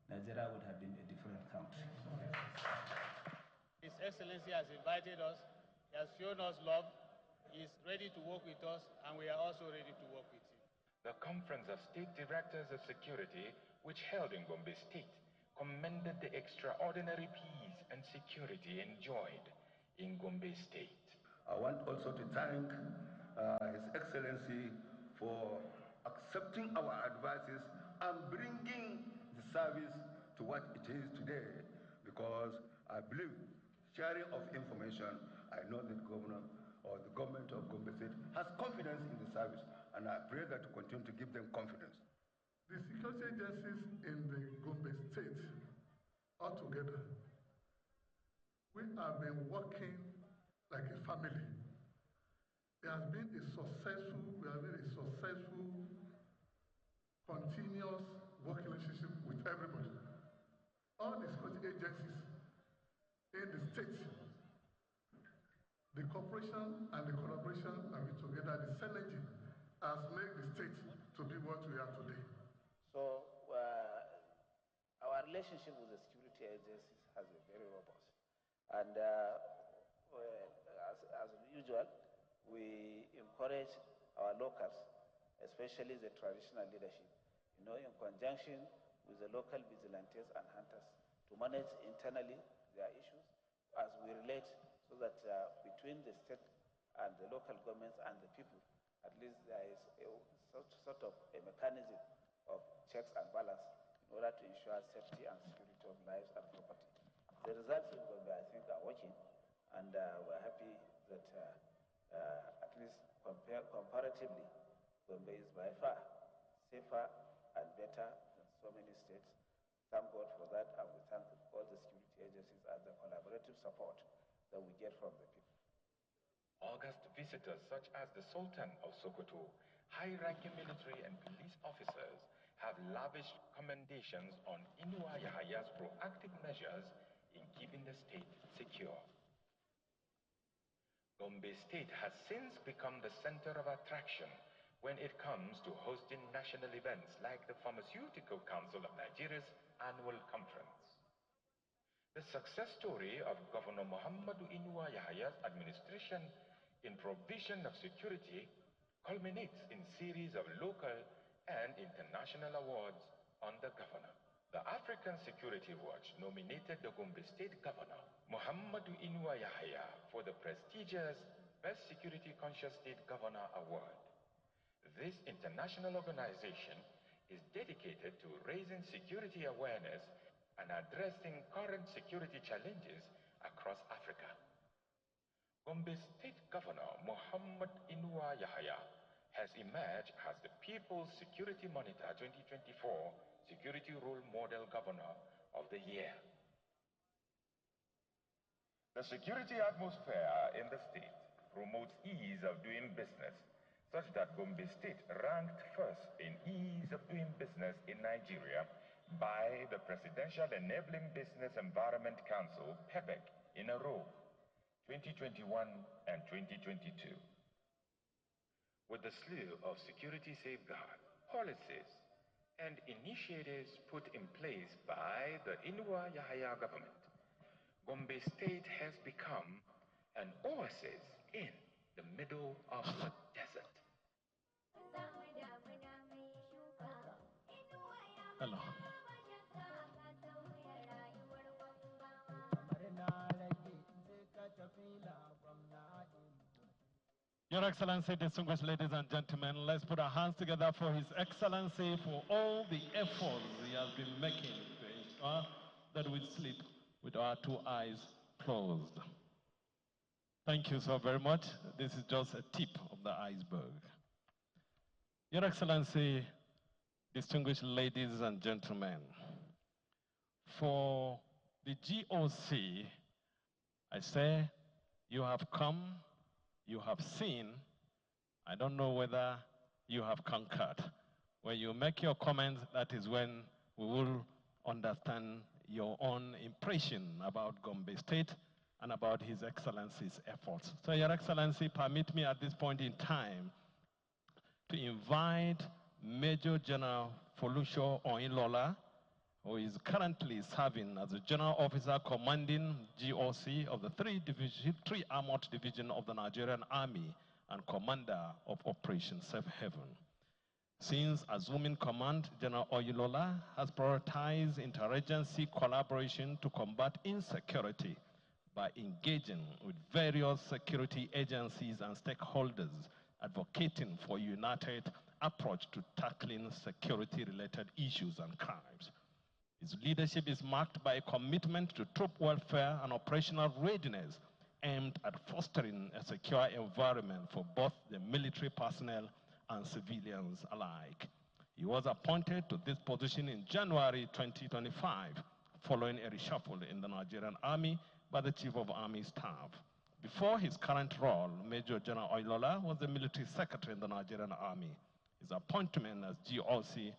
Nigeria would have been a different country. His Excellency has invited us, he has shown us love, he is ready to work with us, and we are also ready to work with him. The Conference of State Directors of Security, which held in Gombe State, commended the extraordinary peace and security enjoyed in Gombe State. I want also to thank His Excellency for accepting our advices and bringing the service to what it is today, because I believe sharing of information, I know that governor or the government of Gombe State has confidence in the service, and I pray that to continue to give them confidence. The security agencies in the Gombe State altogether, we have been working like a family. There has been a successful, continuous working relationship with everybody. All the security agencies in the state, the cooperation and the collaboration are together, the synergy has made the state to be what we are today. So our relationship with the security agencies has been very robust. And as usual, we encourage our locals, especially the traditional leadership, in conjunction with the local vigilantes and hunters, to manage internally their issues as we relate, so that between the state and the local governments and the people, at least there is a sort of a mechanism of checks and balance in order to ensure safety and security of lives and property. The results in Gombe, I think, are working, and we're happy that at least comparatively, Gombe is by far safer and better than so many states. Thank God for that, and we thank all the security agencies and the collaborative support that we get from the people. August visitors such as the Sultan of Sokoto, high-ranking military and police officers have lavished commendations on Inuwa Yahaya's proactive measures in keeping the state secure. Gombe State has since become the center of attraction when it comes to hosting national events like the Pharmaceutical Council of Nigeria's annual conference. The success story of Governor Muhammadu Inuwa Yahaya's administration in provision of security culminates in a series of local and international awards on the governor. The African Security Watch nominated the Gombe State Governor, Muhammadu Inuwa Yahaya, for the prestigious Best Security Conscious State Governor Award. This international organization is dedicated to raising security awareness and addressing current security challenges across Africa. Gombe State Governor Muhammad Inuwa Yahaya has emerged as the People's Security Monitor 2024 Security Role Model Governor of the Year. The security atmosphere in the state promotes ease of doing business, such that Gombe State ranked first in ease of doing business in Nigeria by the Presidential Enabling Business Environment Council, PEBEC, in a row, 2021 and 2022. With the slew of security safeguard policies and initiatives put in place by the Inuwa Yahaya government, Gombe State has become an oasis in the middle of the desert. Hello. Your Excellency, distinguished ladies and gentlemen, let's put our hands together for His Excellency for all the efforts he has been making to ensure that we sleep with our two eyes closed. Thank you so very much. This is just a tip of the iceberg. Your Excellency, distinguished ladies and gentlemen, for the GOC, I say you have come, you have seen. I don't know whether you have conquered. When you make your comments, that is when we will understand your own impression about Gombe State and about His Excellency's efforts. So, Your Excellency, permit me at this point in time to invite Major General Folusho Oinlola, who is currently serving as the General Officer commanding GOC of the 3 Armored Division of the Nigerian Army and Commander of Operation Safe Haven. Since assuming command, General Oyilola has prioritized interagency collaboration to combat insecurity, by engaging with various security agencies and stakeholders, advocating for a united approach to tackling security-related issues and crimes. His leadership is marked by a commitment to troop welfare and operational readiness aimed at fostering a secure environment for both the military personnel and civilians alike. He was appointed to this position in January 2025, following a reshuffle in the Nigerian Army by the Chief of Army Staff. Before his current role, Major General Oilola was the military secretary in the Nigerian Army. His appointment as GOC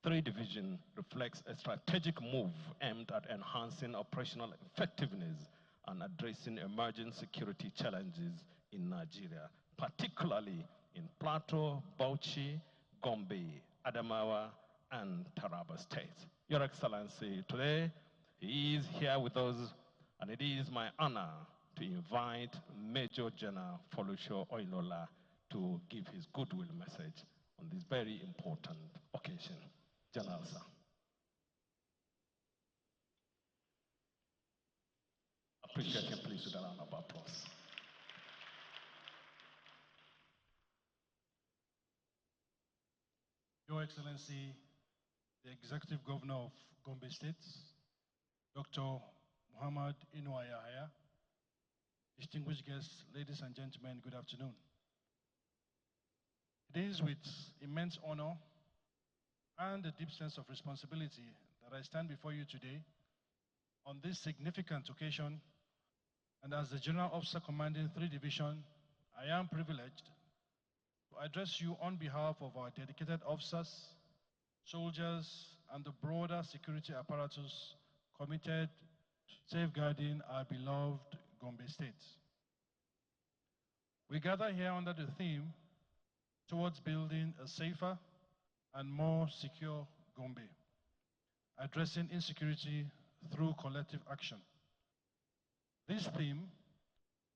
3 Division reflects a strategic move aimed at enhancing operational effectiveness and addressing emerging security challenges in Nigeria, particularly in Plateau, Bauchi, Gombe, Adamawa, and Taraba states. Your Excellency, today he is here with us, and it is my honor to invite Major General Folusho Oilola to give his goodwill message on this very important occasion. General, sir. Appreciate it, please, with a round of applause. Your Excellency, the Executive Governor of Gombe State, Dr. Muhammad Inuwa Yahaya, distinguished guests, ladies and gentlemen, good afternoon. It is with immense honor and a deep sense of responsibility that I stand before you today on this significant occasion, and as the General Officer commanding 3 Division, I am privileged to address you on behalf of our dedicated officers, soldiers, and the broader security apparatus committed to safeguarding our beloved Gombe State. We gather here under the theme towards building a safer and more secure Gombe, addressing insecurity through collective action. This theme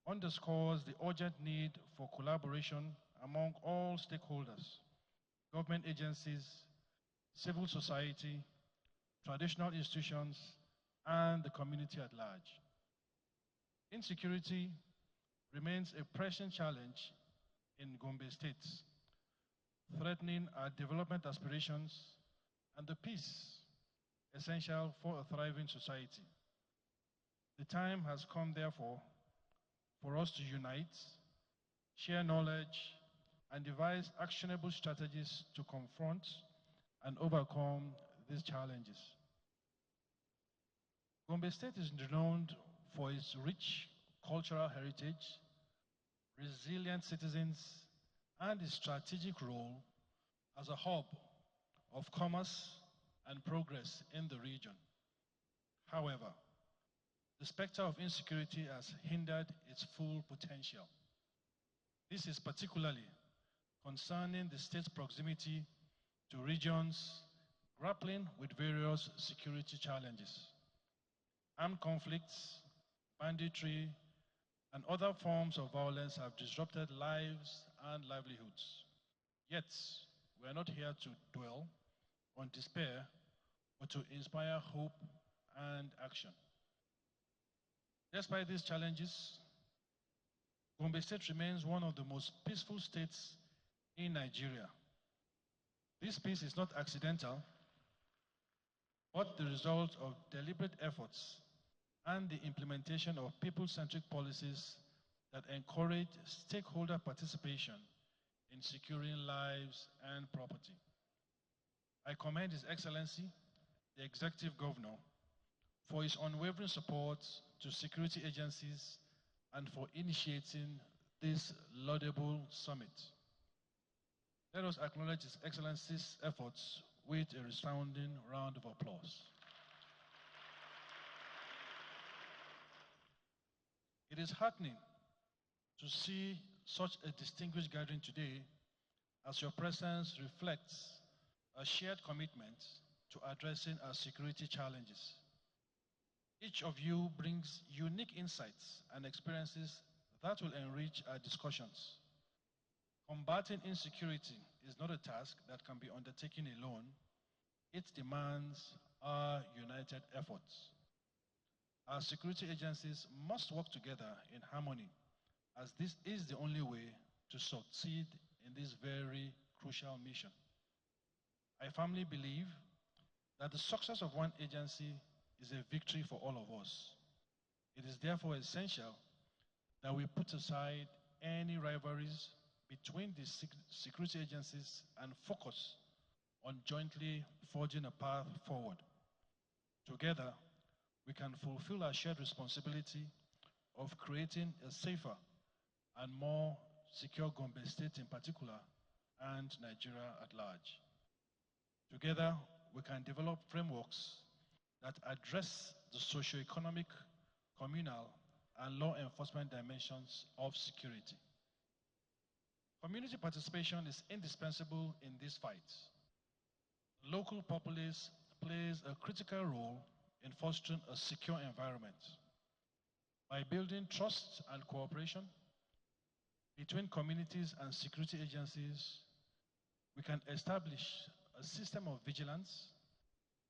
underscores the urgent need for collaboration among all stakeholders, government agencies, civil society, traditional institutions, and the community at large. Insecurity remains a pressing challenge in Gombe State, threatening our development aspirations and the peace essential for a thriving society. The time has come, therefore, for us to unite, share knowledge, and devise actionable strategies to confront and overcome these challenges. Gombe State is renowned for its rich cultural heritage, resilient citizens, and its strategic role as a hub of commerce and progress in the region. However, the specter of insecurity has hindered its full potential. This is particularly concerning the state's proximity to regions grappling with various security challenges. Armed conflicts, banditry, and other forms of violence have disrupted lives and livelihoods. Yet, we are not here to dwell on despair, but to inspire hope and action. Despite these challenges, Gombe State remains one of the most peaceful states in Nigeria. This peace is not accidental, but the result of deliberate efforts and the implementation of people-centric policies that encourage stakeholder participation in securing lives and property. I commend His Excellency, the Executive Governor, for his unwavering support to security agencies and for initiating this laudable summit. Let us acknowledge His Excellency's efforts with a resounding round of applause. It is heartening to see such a distinguished gathering today, as your presence reflects a shared commitment to addressing our security challenges. Each of you brings unique insights and experiences that will enrich our discussions. Combating insecurity is not a task that can be undertaken alone. It demands our united efforts. our security agencies must work together in harmony, as this is the only way to succeed in this very crucial mission. I firmly believe that the success of one agency is a victory for all of us. It is therefore essential that we put aside any rivalries between the security agencies and focus on jointly forging a path forward. Together, we can fulfill our shared responsibility of creating a safer and more secure Gombe State in particular, and Nigeria at large. Together, we can develop frameworks that address the socio-economic, communal, and law enforcement dimensions of security. Community participation is indispensable in this fight. The local populace plays a critical role in fostering a secure environment. By building trust and cooperation between communities and security agencies, we can establish a system of vigilance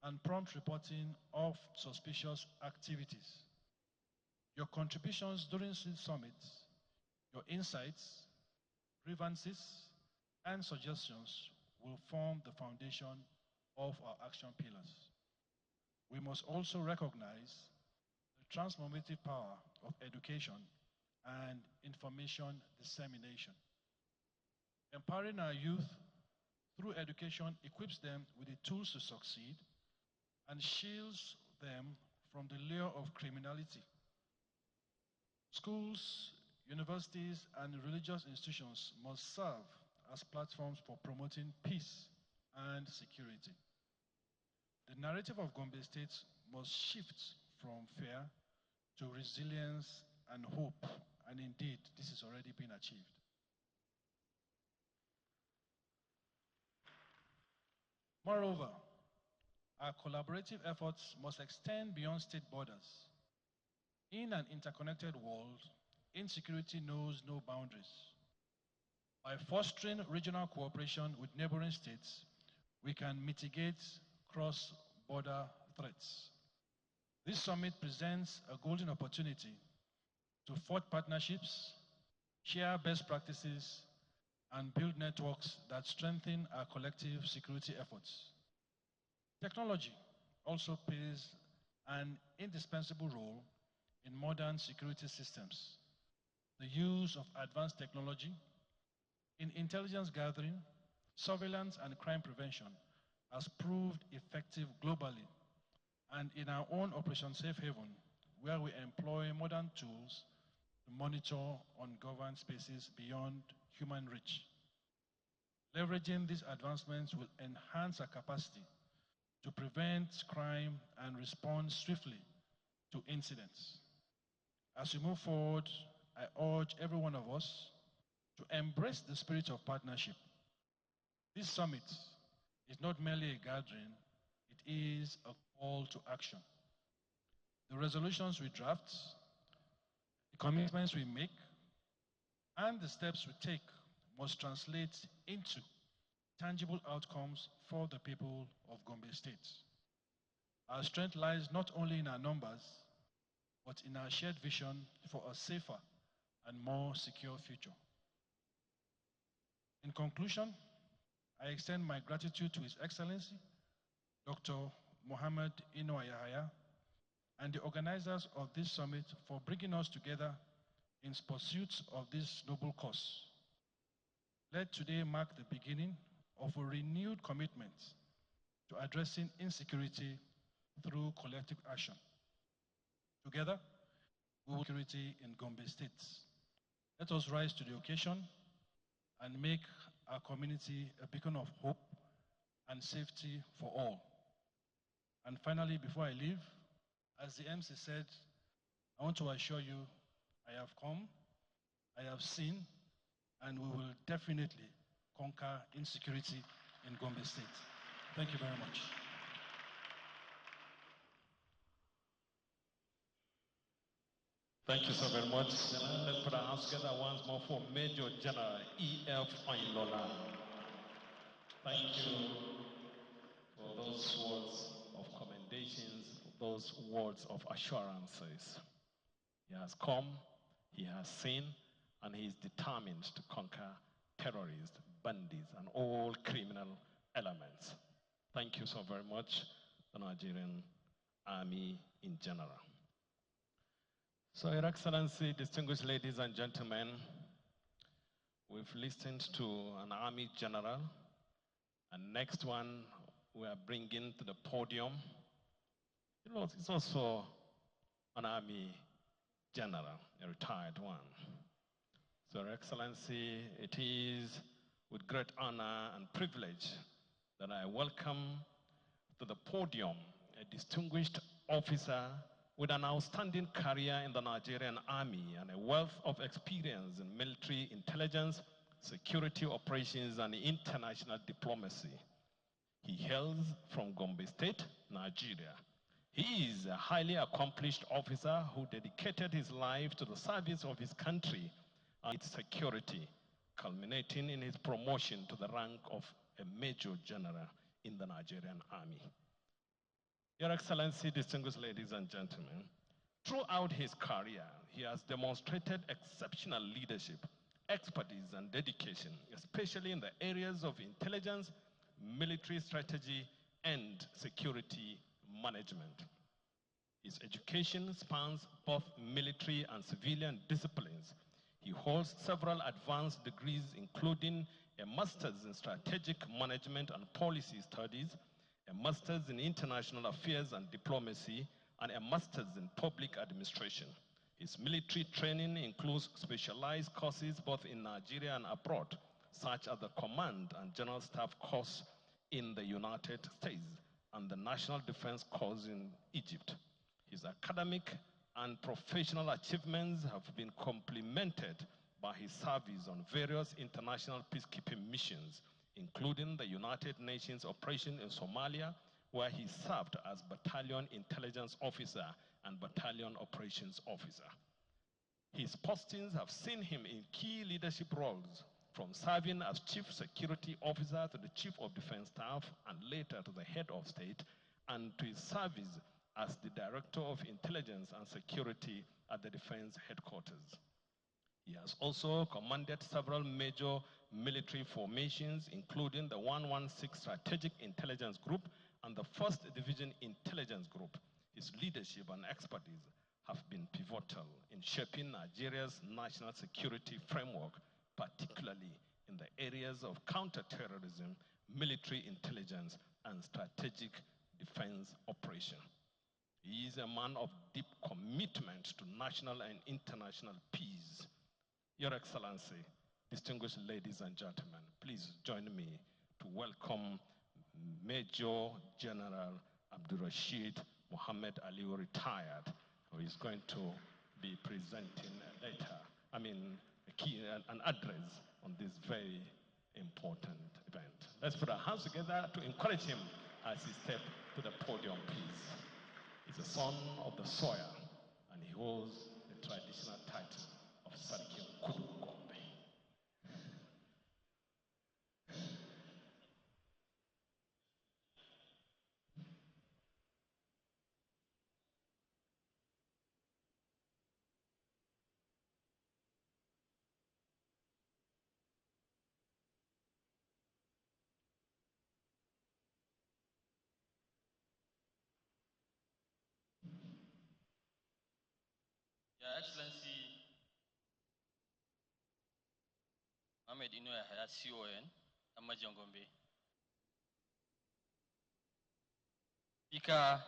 and prompt reporting of suspicious activities. Your contributions during this summit, your insights, grievances, and suggestions will form the foundation of our action pillars. We must also recognize the transformative power of education and information dissemination. Empowering our youth through education equips them with the tools to succeed and shields them from the lure of criminality. Schools, universities, and religious institutions must serve as platforms for promoting peace and security. The narrative of Gombe State must shift from fear to resilience and hope, and indeed, this is already being achieved. Moreover, our collaborative efforts must extend beyond state borders. In an interconnected world, insecurity knows no boundaries. By fostering regional cooperation with neighboring states, we can mitigate cross-border threats. This summit presents a golden opportunity to forge partnerships, share best practices, and build networks that strengthen our collective security efforts. Technology also plays an indispensable role in modern security systems. The use of advanced technology in intelligence gathering, surveillance, and crime prevention has proved effective globally, and in our own Operation Safe Haven, where we employ modern tools to monitor ungoverned spaces beyond human reach. Leveraging these advancements will enhance our capacity to prevent crime and respond swiftly to incidents. As we move forward, I urge every one of us to embrace the spirit of partnership. This summit is not merely a gathering, it is a call to action. The resolutions we draft, the commitments we make, and the steps we take must translate into tangible outcomes for the people of Gombe State. Our strength lies not only in our numbers, but in our shared vision for a safer and more secure future. In conclusion, I extend my gratitude to His Excellency, Dr. Mohammed Inoa Yahaya, and the organizers of this summit for bringing us together in pursuit of this noble cause. Let today mark the beginning of a renewed commitment to addressing insecurity through collective action. Together, we will security in Gombe State. Let us rise to the occasion and make our community a beacon of hope and safety for all. And finally, before I leave, as the MC said, I want to assure you, I have come, I have seen, and we will definitely conquer insecurity in Gombe State. Thank you very much. Thank you so very much. Let's put our hands together once more for Major General E.F. Oinlola. Thank you for those words of commendations, those words of assurances. He has come, he has seen, and he is determined to conquer terrorists, bandits, and all criminal elements. Thank you so very much, the Nigerian Army in general. So, Your Excellency, distinguished ladies and gentlemen, we've listened to an Army general, and next one we are bringing to the podium. It's also an Army general, a retired one. So, Your Excellency, it is with great honor and privilege that I welcome to the podium a distinguished officer with an outstanding career in the Nigerian Army and a wealth of experience in military intelligence, security operations, and international diplomacy. He hails from Gombe State, Nigeria. He is a highly accomplished officer who dedicated his life to the service of his country and its security, culminating in his promotion to the rank of a Major General in the Nigerian Army. Your Excellency, distinguished ladies and gentlemen, throughout his career, he has demonstrated exceptional leadership, expertise, and dedication, especially in the areas of intelligence, military strategy, and security management. His education spans both military and civilian disciplines. He holds several advanced degrees, including a master's in strategic management and policy studies, a master's in international affairs and diplomacy, and a master's in public administration. His military training includes specialized courses both in Nigeria and abroad, such as the Command and General Staff course in the United States and the National Defense course in Egypt. His academic and professional achievements have been complemented by his service on various international peacekeeping missions, including the United Nations operation in Somalia, where he served as Battalion Intelligence Officer and Battalion Operations Officer. His postings have seen him in key leadership roles, from serving as Chief Security Officer to the Chief of Defense Staff and later to the Head of State, and to his service as the Director of Intelligence and Security at the Defense Headquarters. He has also commanded several major military formations, including the 116 Strategic Intelligence Group and the 1st Division Intelligence Group. His leadership and expertise have been pivotal in shaping Nigeria's national security framework, particularly in the areas of counterterrorism, military intelligence, and strategic defense operation. He is a man of deep commitment to national and international peace. Your Excellency, distinguished ladies and gentlemen, please join me to welcome Major General Abdurrashid Mohammed Ali, retired, who is going to be presenting an address on this very important event. Let's put our hands together to encourage him as he steps to the podium, please. He's a son of the soil, and he holds the traditional title of Sarki Kudu Gombe. Your Excellency Ahmed Ino Yahya, CON, Amajan Gombe. Speaker,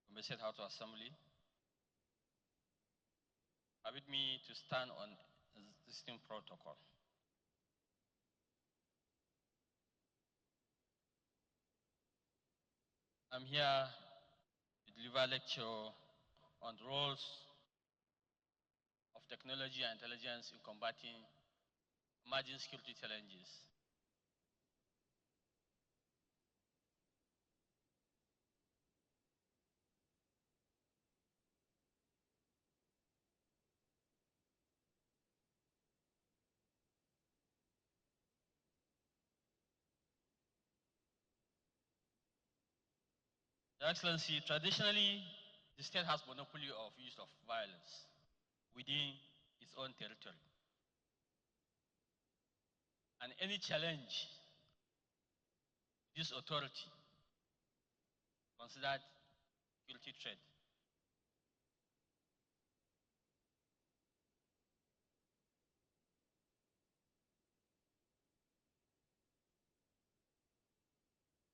Gombe State House of Assembly, permit me to stand on existing protocol. I'm here to deliver a lecture on the roles of technology and intelligence in combating emerging security challenges. Your Excellency, traditionally, the state has monopoly of use of violence within its own territory. And any challenge this authority considered security threat.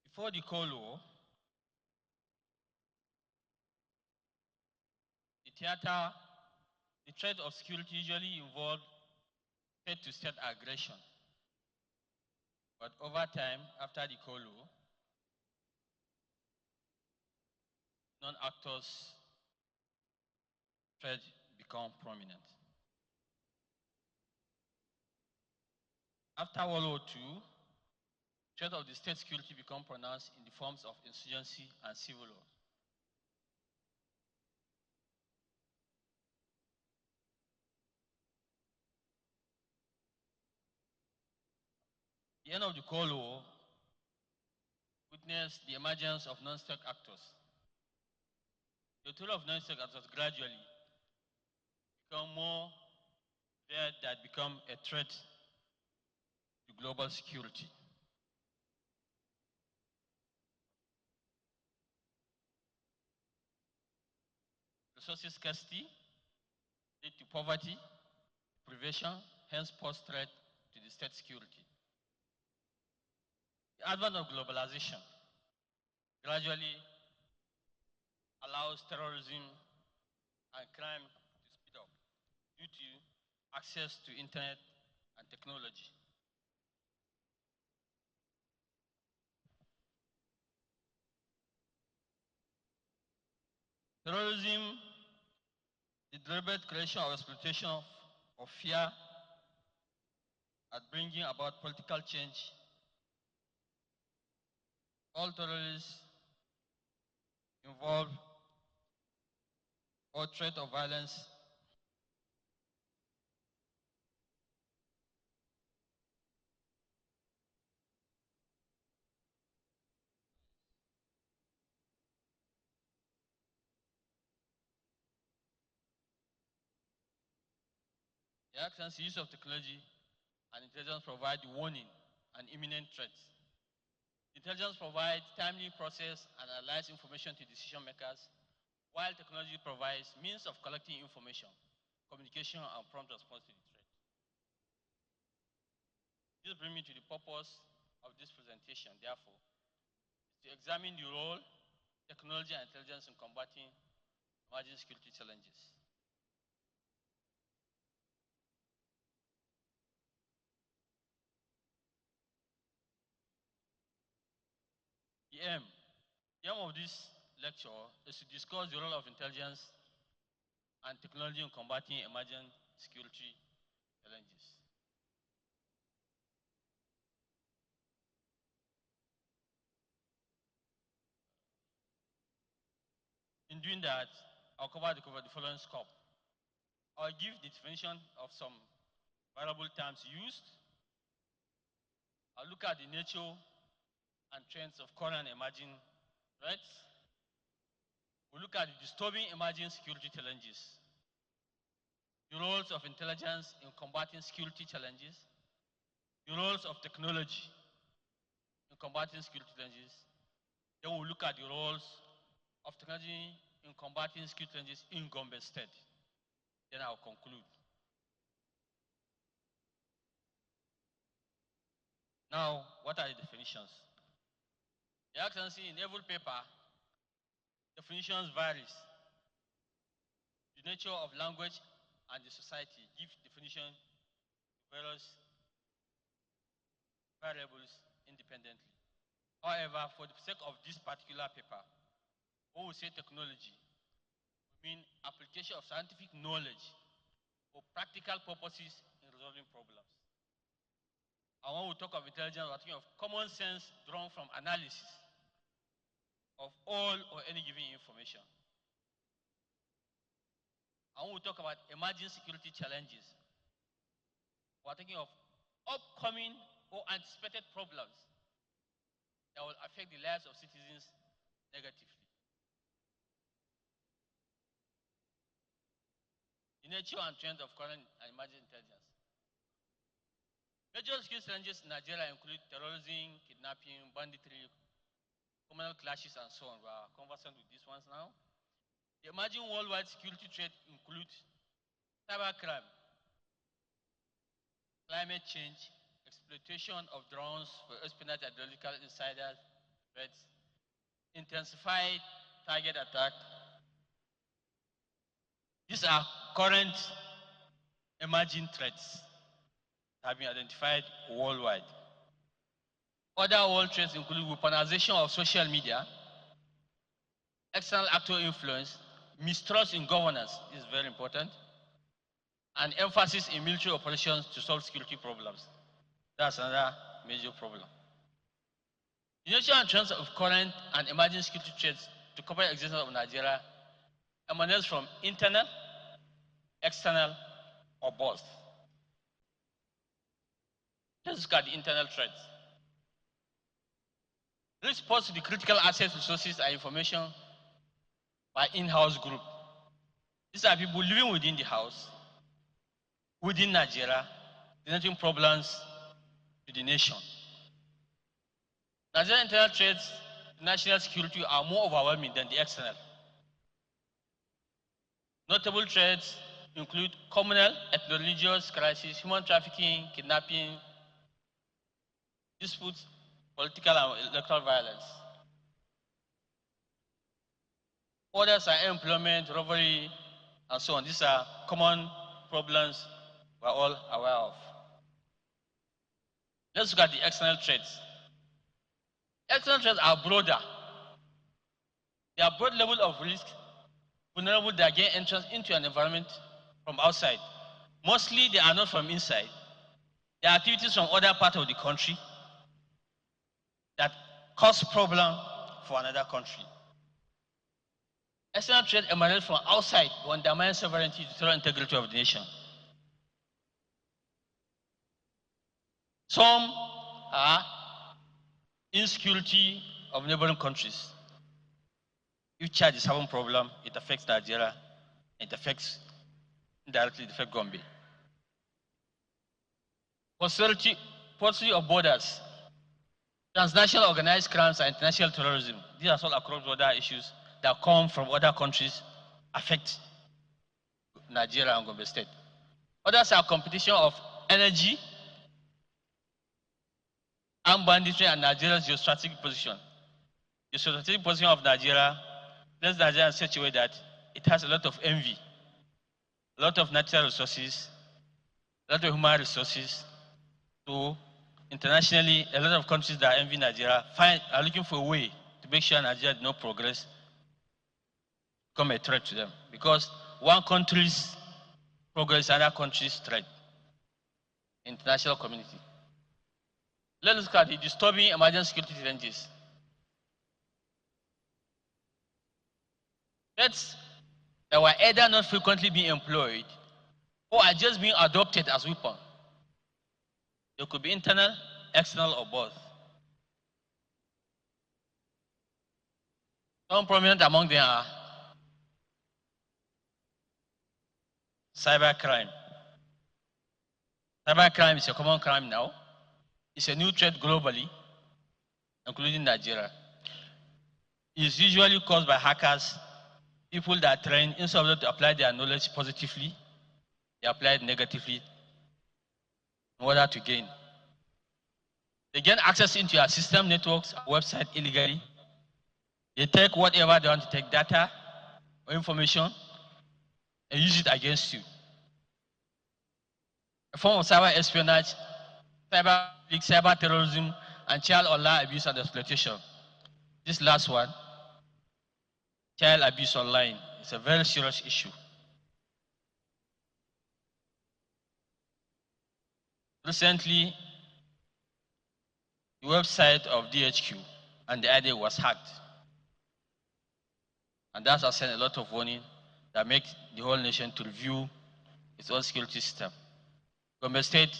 Before the Cold War, the threat of security usually involved state-to-state aggression. But over time, after the Cold War, non-actors' threat become prominent. After World War II, threat of the state security become pronounced in the forms of insurgency and civil war. The end of the Cold War witnessed the emergence of non-state actors. The tool of non-state actors gradually become more rare that become a threat to global security. Resources scarcity lead to poverty, privation, hence pose threat to the state security. The advent of globalization gradually allows terrorism and crime to speed up due to access to internet and technology. Terrorism, the deliberate creation or exploitation of fear at bringing about political change. All terrorists involved or threat of violence the actions use of technology and intelligence provide warning and imminent threats. Intelligence provides timely process and analyze information to decision makers, while technology provides means of collecting information, communication, and prompt response to the threat. This brings me to the purpose of this presentation, therefore, is to examine the role technology and intelligence in combating emerging security challenges. The aim of this lecture is to discuss the role of intelligence and technology in combating emerging security challenges. In doing that, I'll cover the following scope. I'll give the definition of some variable terms used. I'll look at the nature and trends of current emerging threats. We'll look at the disturbing emerging security challenges, the roles of intelligence in combating security challenges, the roles of technology in combating security challenges. Then we'll look at the roles of technology in combating security challenges in Gombe State. Then I'll conclude. Now, what are the definitions? Your Excellency, in every paper, definitions varies. The nature of language and the society give definition to various variables independently. However, for the sake of this particular paper, when we say technology, we mean application of scientific knowledge for practical purposes in resolving problems. And when we talk of intelligence, we're talking of common sense drawn from analysis of all or any given information. And when we talk about emerging security challenges, we're talking of upcoming or anticipated problems that will affect the lives of citizens negatively. the nature and trend of current and emerging intelligence. Major security challenges in Nigeria include terrorism, kidnapping, banditry, communal clashes, and so on. We are conversant with these ones now. The emerging worldwide security threats include cybercrime, climate change, exploitation of drones for espionage, ideological insider threats, intensified target attack. These are current emerging threats that have been identified worldwide. Other world threats include weaponization of social media, external actor influence, mistrust in governance is very important, and emphasis in military operations to solve security problems. That's another major problem. The nature and trends of current and emerging security threats to cover the existence of Nigeria emanates from internal, external, or both. Let's look at the internal threats. Risk posed to the critical access to resources and information by in-house group. These are people living within the house, within Nigeria, presenting problems to the nation. Nigerian internal threats to national security are more overwhelming than the external. Notable threats include communal, ethno-religious crises, human trafficking, kidnapping, disputes, political and electoral violence. Others are unemployment, robbery, and so on. These are common problems we're all aware of. Let's look at the external threats. External threats are broader. They are broad level of risk, vulnerable that gain entrance into an environment from outside. Mostly they are not from inside. They are activities from other parts of the country that cause problem for another country. External threat emanates from outside to undermine sovereignty, territorial integrity of the nation. Some are insecurity of neighboring countries. If Chad is having a problem, it affects Nigeria, it affects indirectly, it affects Gombe. Possibility of borders, transnational organized crimes and international terrorism. These are all across border issues that come from other countries, affect Nigeria and Gombe State. Others are competition of energy, armed banditry, and Nigeria's geostrategic position. The geostrategic position of Nigeria places Nigeria in such a way that it has a lot of envy, a lot of natural resources, a lot of human resources. So internationally, a lot of countries that envy Nigeria are looking for a way to make sure Nigeria does not progress, become a threat to them. Because one country's progress is another country's threat. International community. Let's look at the disturbing emerging security challenges. Threats that were either not frequently being employed or are just being adopted as weapons. They could be internal, external, or both. Some prominent among them are cybercrime. Cybercrime is a common crime now. It's a new threat globally, including Nigeria. It's usually caused by hackers, people that are trained, instead of to apply their knowledge positively, they apply it negatively in order to gain. They gain access into your system, networks, website illegally. They take whatever they want to take, data or information, and use it against you. A form of cyber espionage, cyber terrorism, and child online abuse and exploitation. This last one, child abuse online, is a very serious issue. Recently, the website of DHQ and the ID was hacked. And that has sent a lot of warning that makes the whole nation to review its own security system. Gombe State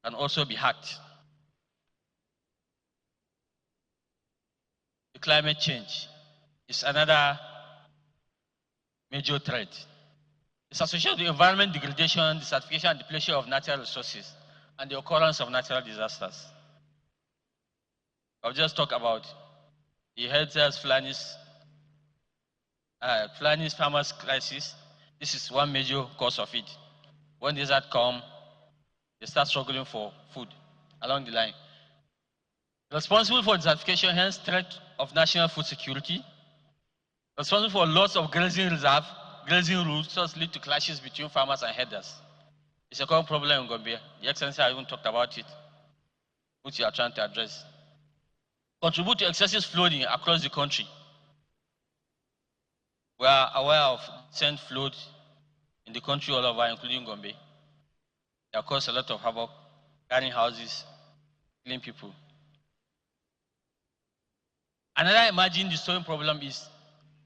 can also be hacked. The climate change is another major threat. It's associated with environment degradation, desertification, and depletion of natural resources, and the occurrence of natural disasters. I'll just talk about the herders, Fulani's farmers crisis. This is one major cause of it. When desert come, they start struggling for food along the line. Responsible for desertification, hence threat of national food security. Responsible for loss of grazing reserve, grazing routes lead to clashes between farmers and herders. It's a common problem in Gombe. The Excellency I even talked about it, which you are trying to address. Contribute to excessive flooding across the country. We are aware of recent flood in the country all over, including Gombe. They have caused a lot of havoc, carrying houses, killing people. Another emerging disturbing problem is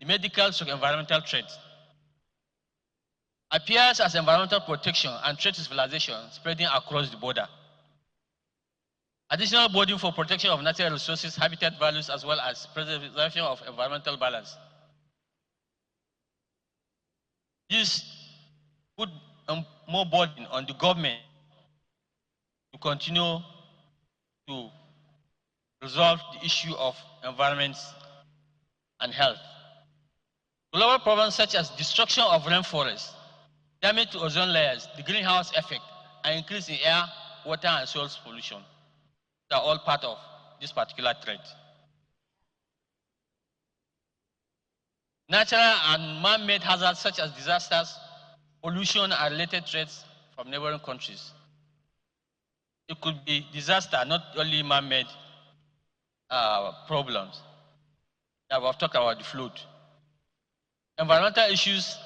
the medical/environmental threat. Appears as environmental protection and threat civilization spreading across the border. Additional burden for protection of natural resources, habitat values, as well as preservation of environmental balance. This put more burden on the government to continue to resolve the issue of environment and health. Global problems such as destruction of rainforests, damage to ozone layers, the greenhouse effect, and increase in air, water, and soil pollution are all part of this particular threat. Natural and man-made hazards such as disasters, pollution, and related threats from neighboring countries. It could be disaster, not only man-made problems. Now we've talked about the flood. Environmental issues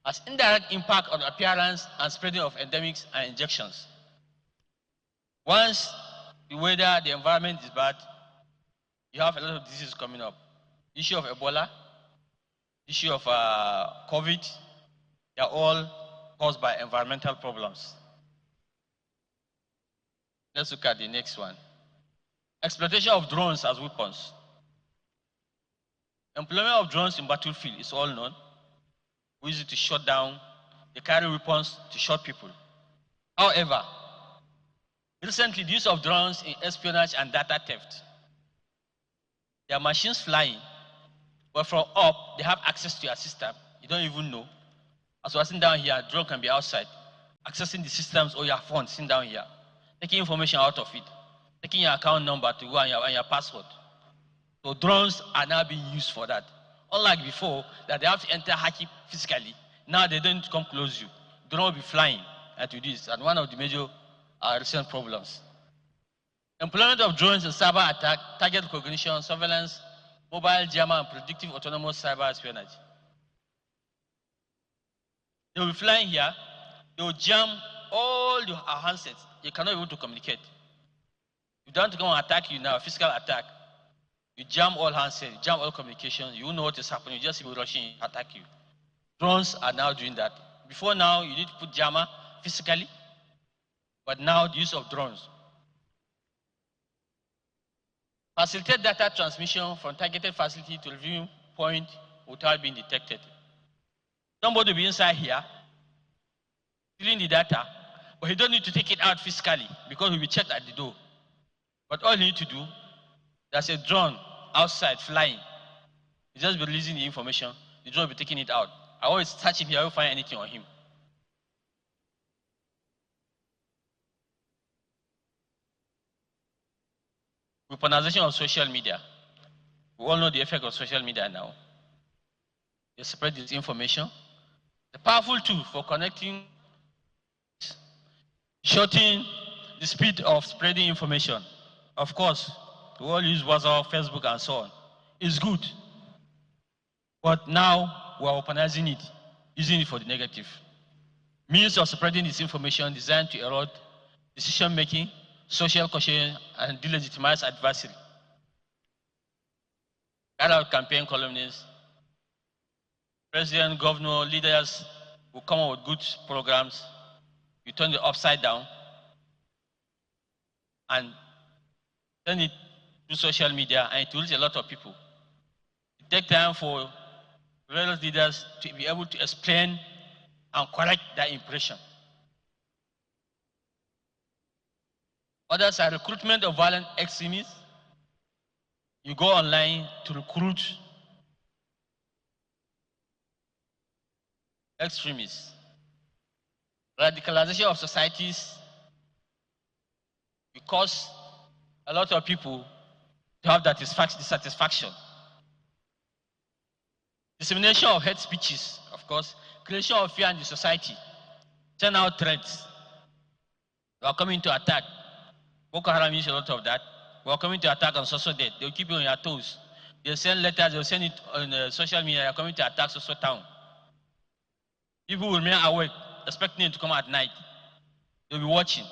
has indirect impact on appearance and spreading of endemics and injections. Once the weather, the environment is bad, you have a lot of diseases coming up. Issue of Ebola, issue of COVID, they are all caused by environmental problems. Let's look at the next one. Exploitation of drones as weapons. Employment of drones in battlefield is all known. We use it to shut down, they carry weapons to shoot people. However, recently the use of drones in espionage and data theft. There are machines flying, but from up, they have access to your system. You don't even know. As we're sitting down here, a drone can be outside, accessing the systems or your phone sitting down here, taking information out of it, taking your account number to go and your password. So drones are now being used for that. Unlike before, that they have to enter hacking physically, now they don't come close to you. Drone will be flying to this, and one of the major recent problems. Employment of drones in cyber attack, target recognition, surveillance, mobile jammer, and predictive autonomous cyber espionage. They will be flying here, they will jam all our handsets. You cannot be able to communicate. If they want to come and attack you now, a physical attack, you jam all handsets, you jam all communications, you won't know what is happening, you just be rushing to attack you. Drones are now doing that. Before now, you need to put jammer physically, but now the use of drones. Facilitate data transmission from targeted facility to reviewing point without being detected. Somebody will be inside here, stealing the data, but he don't need to take it out physically because he'll be checked at the door. But all you need to do, there's a drone outside flying. You just be releasing the information, the drone will be taking it out. I always search if I will find anything on him. Weaponization of social media. We all know the effect of social media now. They spread this information. A powerful tool for connecting, shortening the speed of spreading information. Of course, we all use WhatsApp, Facebook, and so on. It's good. But now we are weaponizing it, using it for the negative. Means of spreading this information designed to erode decision-making, social cohesion, and delegitimize adversary. Carry out campaign columnists, president, governor, leaders will come up with good programs. You turn it upside down and send it to social media, and it will reach a lot of people. It takes time for various leaders to be able to explain and correct that impression. Others are recruitment of violent extremists. You go online to recruit extremists. Radicalization of societies, because a lot of people to have that dissatisfaction. Dissemination of hate speeches, of course, creation of fear in the society, turn out threats. We are coming to attack. Boko Haram use a lot of that. We are coming to attack on social death. They'll keep you on your toes. They'll send letters, they'll send it on social media, they are coming to attack social town. People will remain awake, expecting it to come at night. They'll be watching.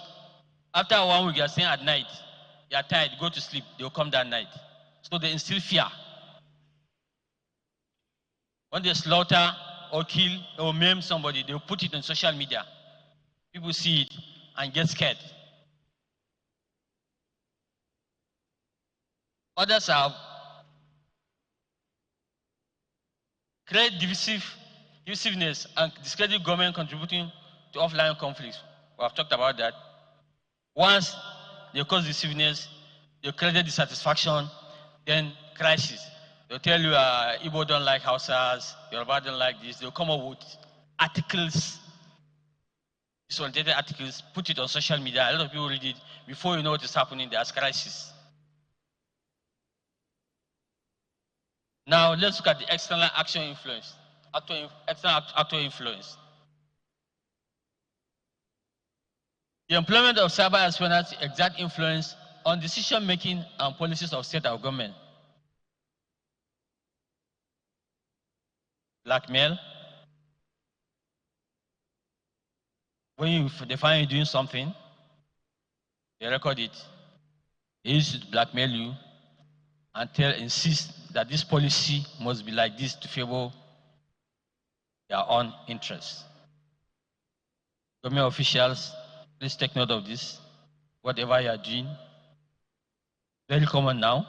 After 1 week, you're staying at night. You're tired, go to sleep. They'll come that night. So they instill fear. When they slaughter or kill or maim somebody, they'll put it on social media. People see it and get scared. Others have create divisiveness and discredit government contributing to offline conflicts. We have talked about that. Once they cause divisiveness, they create dissatisfaction, then crisis. They'll tell you Igbo don't like Hausas, Yoruba don't like this. They'll come up with articles, disorientated articles, put it on social media. A lot of people read it. Before you know what is happening, there's crisis. Now let's look at the external action influence, external actor influence. The employment of cyber espionage exert influence on decision making and policies of state or government. Blackmail. When they find you doing something, they record it. They use it to blackmail you and insist that this policy must be like this to favor their own interests. Government officials, please take note of this. Whatever you are doing, very common now.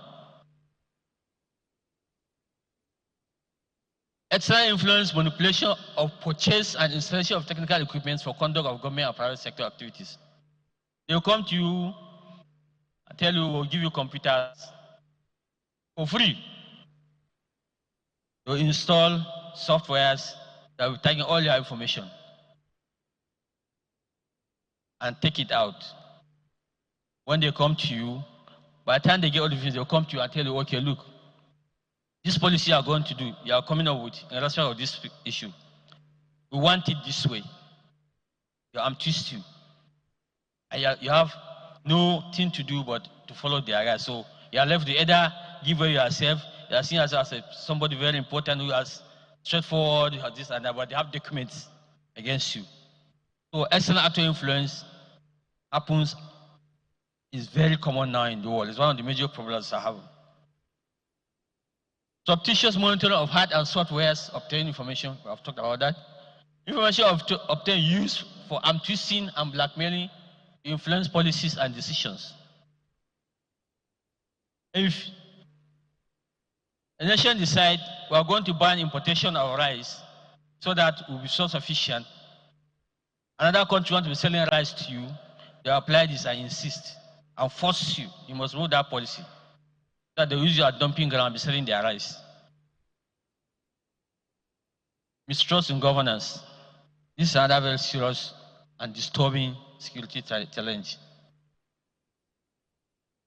External influence, manipulation of purchase and installation of technical equipment for conduct of government and private sector activities. They will come to you and tell you, we'll give you computers for free. They'll install softwares that will take all your information and take it out. When they come to you, by the time they get all the things, they'll come to you and tell you, okay, look, this policy you are going to do, you are coming up with in respect of this issue. We want it this way. I'm twist you. And you have no thing to do but to follow the guide. So you are left to either give away yourself, you are seen as somebody very important who has straightforward, who has this and that, but they have documents against you. So external actor influence happens, is very common now in the world. It's one of the major problems I have. Surreptitious monitoring of hard and soft ways obtaining information. We have talked about that. Information obtained used for arm twisting and blackmailing influence policies and decisions. If a nation decides we are going to ban importation of rice so that it will be self-sufficient, another country wants to be selling rice to you, they apply this and insist and force you. You must move that policy. That they use your dumping ground and be selling their rice. Mistrust in governance. This is another very serious and disturbing security challenge.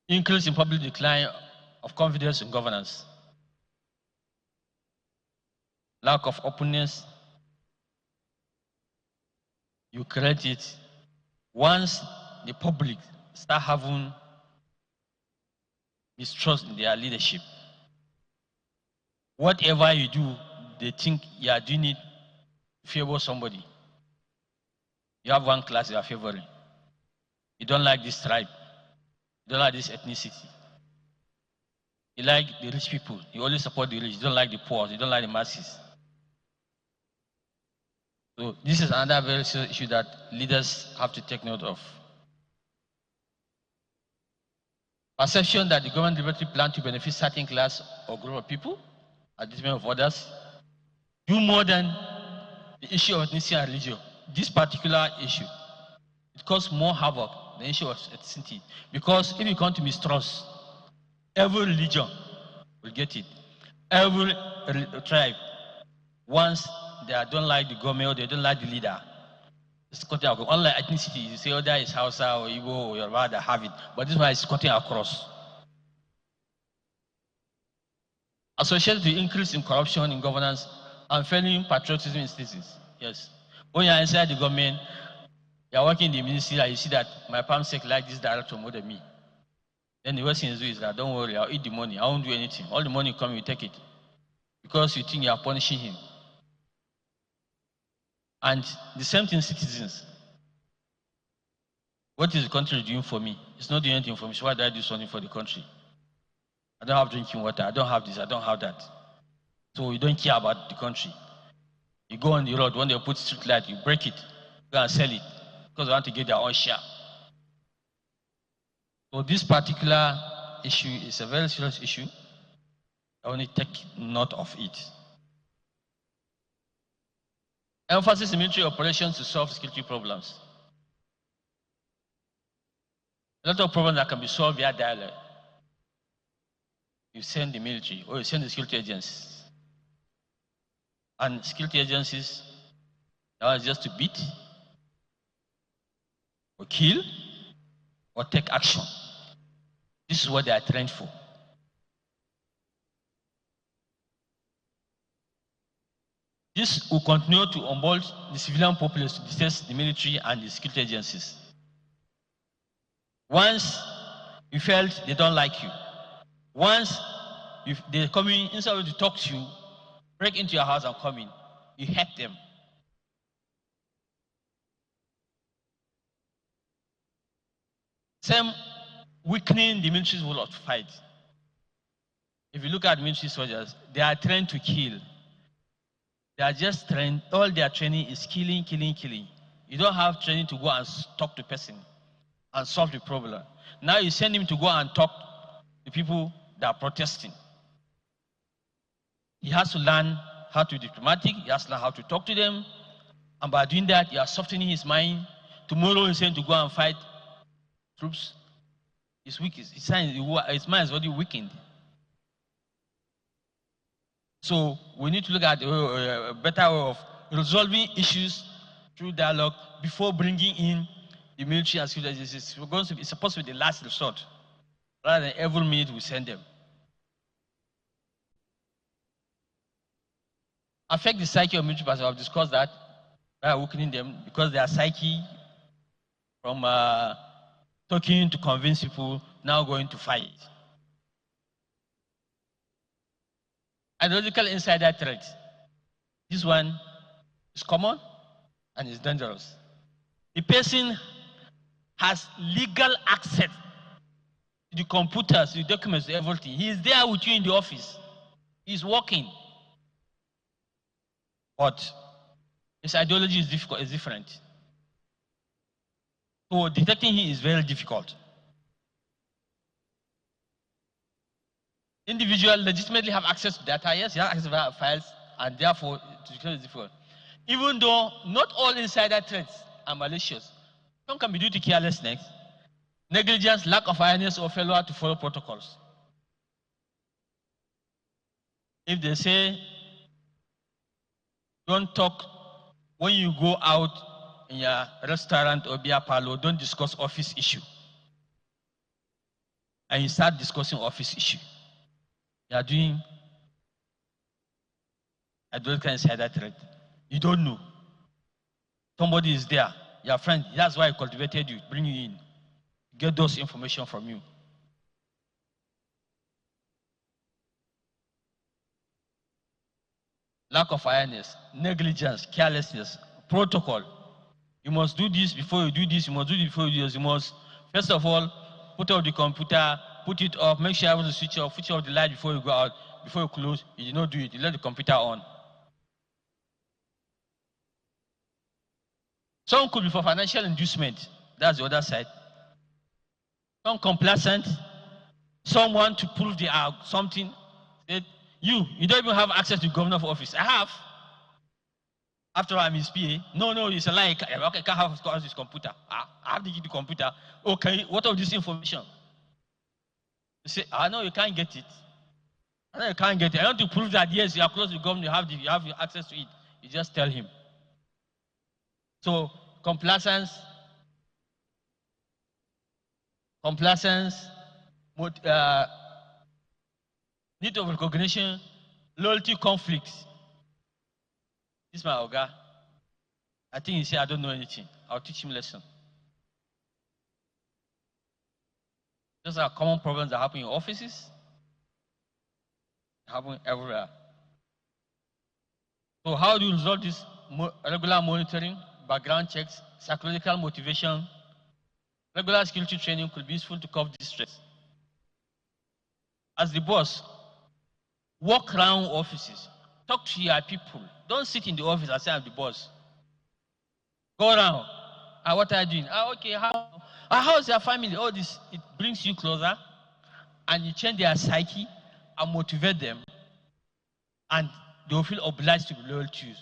Increase in public decline of confidence in governance. Lack of openness. You create it. Once the public start having mistrust in their leadership, whatever you do, they think you are doing it to favor somebody. You have one class you are favoring. You don't like this tribe. You don't like this ethnicity. You like the rich people. You only support the rich. You don't like the poor. You don't like the masses. So this is another very serious issue that leaders have to take note of. Perception that the government deliberately plans to benefit certain class or group of people at the detriment of others. Do more than the issue of ethnicity and religion, this particular issue, it causes more havoc than the issue of ethnicity. Because if you come to mistrust, every religion will get it. Every tribe, once they don't like the government or they don't like the leader, it's cutting across. Unlike ethnicity, you say, oh, that is Hausa or Igbo or Yoruba that have it. But this one is cutting across. Associated with increase in corruption in governance and failing patriotism in citizens. Yes. When you're inside the government, you're working in the ministry, and you see that my palm sec like this director more than me. Then the worst thing to do is that, don't worry, I'll eat the money. I won't do anything. All the money come, you take it. Because you think you are punishing him. And the same thing, citizens. What is the country doing for me? It's not doing anything for me. So why do I do something for the country? I don't have drinking water. I don't have this. I don't have that. So you don't care about the country. You go on the road, when they put street light, you break it, go and sell it, because they want to get their own share. So this particular issue is a very serious issue. I only take note of it. Emphasis in military operations to solve security problems. A lot of problems that can be solved via dialogue. You send the military or you send the security agencies. And security agencies, that is just to beat, or kill, or take action. This is what they are trained for. This will continue to onboard the civilian populace to detest the military and the security agencies. Once you felt they don't like you, once they're coming inside to talk to you, break into your house and come in, you help them. Same weakening the military's will of fight. If you look at military soldiers, they are trained to kill. They are just trained, all their training is killing, killing, killing. You don't have training to go and talk to a person and solve the problem. Now you send him to go and talk to people that are protesting. He has to learn how to be diplomatic, he has to learn how to talk to them, and by doing that, you are softening his mind. Tomorrow he's saying to go and fight troops. His mind is already weakened. So we need to look at a better way of resolving issues through dialogue before bringing in the military and civil agencies. It's supposed to be the last resort, rather than every minute we send them. Affect the psyche of military personnel. I've discussed that by weakening them because their psyche from talking to convince people now going to fight. Ideological insider threat. This one is common and is dangerous. The person has legal access to the computers, to the documents, to everything. He is there with you in the office. He's working. But his ideology is different. So detecting him is very difficult. Individuals legitimately have access to data, yes, they have access to files, and therefore to detect is difficult. Even though not all insider threats are malicious, some can be due to carelessness, negligence, lack of awareness, or failure to follow protocols. If they say, don't talk when you go out in your restaurant or beer parlor, don't discuss office issue. And you start discussing office issue. You are doing ideological insider threat. You don't know. Somebody is there, your friend, that's why he cultivated you, bring you in, get those information from you. Lack of awareness, negligence, carelessness, protocol. You must do this before you do this, you must do this before you do this. You must, first of all, put off the computer, put it off, make sure you have to switch off the light before you go out, before you close. You did not do it, you let the computer on. Some could be for financial inducement, that's the other side. Some complacent, some want to prove they are something. You don't even have access to the governor's office. I have. After I'm his PA. No, it's a lie. I can't have his computer. I have to give the computer. Okay, what of this information? You say, I know you can't get it. I know you can't get it. I want to prove that yes, you are close to government, you have access to it. You just tell him. So complacence, need of recognition, loyalty conflicts. This is my Oga. I think he said, I don't know anything. I'll teach him a lesson. Those are common problems that happen in offices, happen everywhere. So how do you resolve this? Regular monitoring, background checks, psychological motivation. Regular security training could be useful to curb this stress. As the boss, walk around offices, talk to your people. Don't sit in the office and say I'm the boss. Go around. What are you doing? Okay, how's your family? All this, it brings you closer and you change their psyche and motivate them, and they will feel obliged to be loyal to you.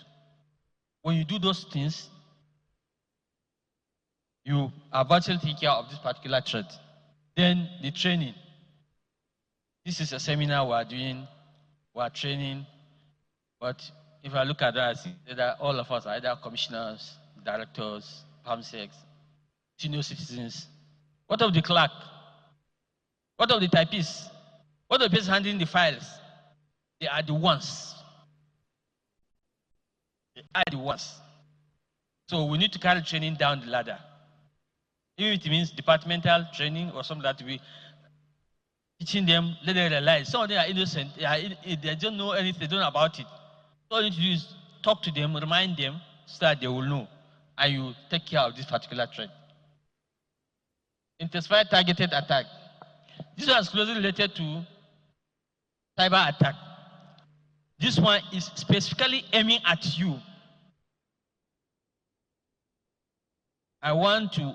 When you do those things, you are virtually taking care of this particular threat. Then the training. This is a seminar we are doing, we are training, but if I look at that, all of us are either commissioners, directors, PAMSECs, senior citizens. What of the clerk? What of the typists? What of the person handling the files? They are the ones. They are the ones. So we need to carry training down the ladder. Even if it means departmental training or something that we teaching them, let them realize some of them are innocent, they don't know anything, they don't know about it. All you need to do is talk to them, remind them, so that they will know, and you take care of this particular threat. Intensified targeted attack. This one is closely related to cyber attack. This one is specifically aiming at you. I want to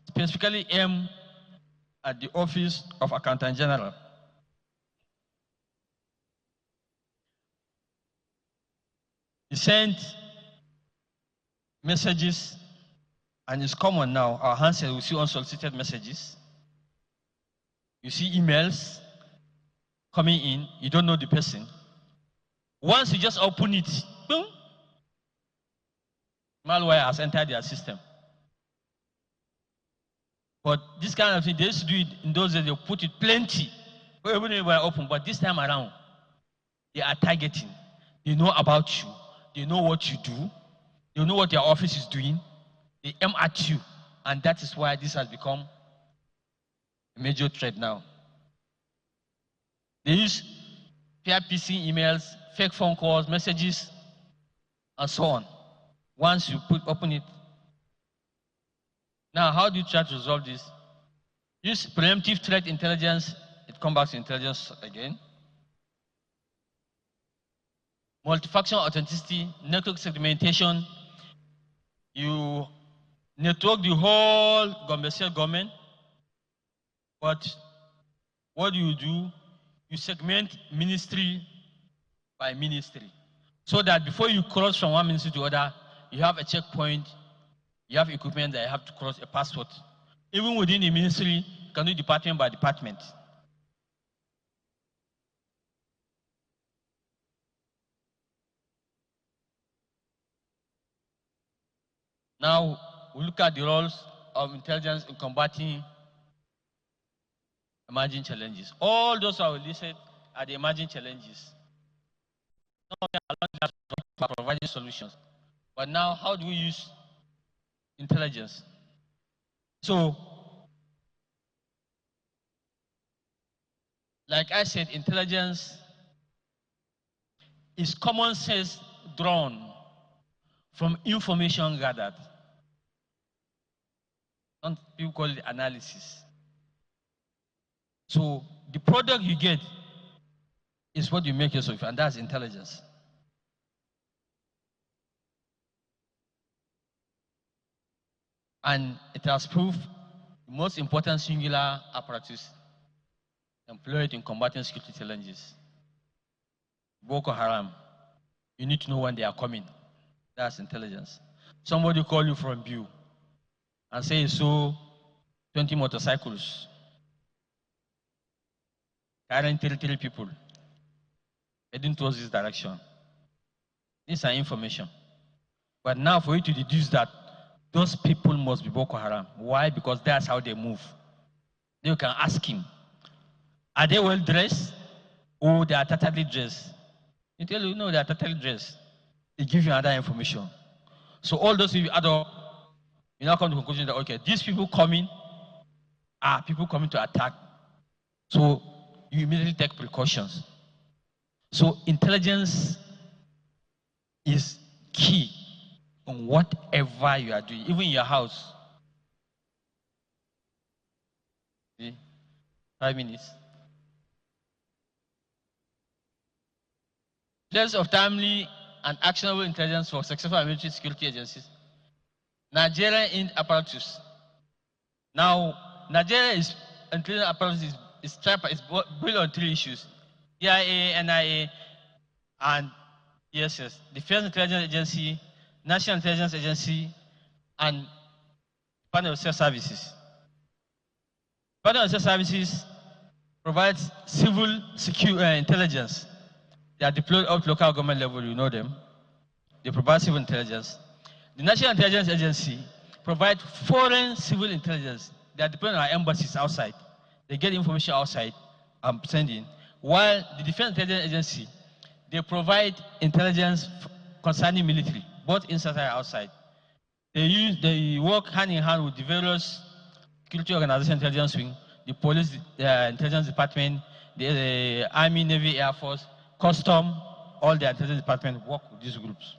specifically aim at the Office of Accountant General. He sent messages, and it's common now. Our handset will see unsolicited messages. You see emails coming in, you don't know the person. Once you just open it, boom, malware has entered their system. But this kind of thing, they used to do it in those days, they put it plenty. Even if we're open, but this time around, they are targeting. They know about you. They know what you do. They know what your office is doing. They aim at you. And that is why this has become a major threat now. They use peer phishing emails, fake phone calls, messages, and so on. Once you open it. Now, how do you try to resolve this? Use preemptive threat intelligence. It comes back to intelligence again. Multi-factor authenticity, network segmentation. You network the whole Gombe State government, but what do? You segment ministry by ministry, so that before you cross from one ministry to other, you have a checkpoint, you have equipment that you have to cross, a passport. Even within the ministry, you can do department by department. Now, we look at the roles of intelligence in combating emerging challenges. All those are listed are the emerging challenges. Some of them are not providing solutions. But now, how do we use intelligence? So, like I said, intelligence is common sense drawn from information gathered. Some people call it analysis. So the product you get is what you make use of, and that's intelligence. And it has proved the most important singular apparatus employed in combating security challenges. Boko Haram, you need to know when they are coming. That's intelligence. Somebody call you from View and say he saw 20 motorcycles carrying 33 people heading towards this direction. These are information. But now for you to deduce that those people must be Boko Haram. Why? Because that's how they move. Then you can ask him, are they well dressed or they are totally dressed? He tell you, no, they are totally dressed. He gives you other information. So all those you add up, you now come to the conclusion that, okay, these people coming are people coming to attack. So you immediately take precautions. So intelligence is key on whatever you are doing, even in your house. See? 5 minutes. Place of timely and actionable intelligence for successful military security agencies. Nigerian apparatus. Now, Nigeria's intelligence apparatus is built on 3 issues: DIA, NIA, and DSS, Defense Intelligence Agency, National Intelligence Agency, and Department of State Services. Department of State Services provides civil secure intelligence. They are deployed up to local government level, you know them. They provide civil intelligence. The National Intelligence Agency provides foreign civil intelligence. They are deployed on our embassies outside. They get information outside and send in. While the Defense Intelligence Agency, they provide intelligence concerning military, both inside and outside. They work hand in hand with the various security organization intelligence wing, the police intelligence department, the Army, Navy, Air Force, Custom, all the intelligence department work with these groups.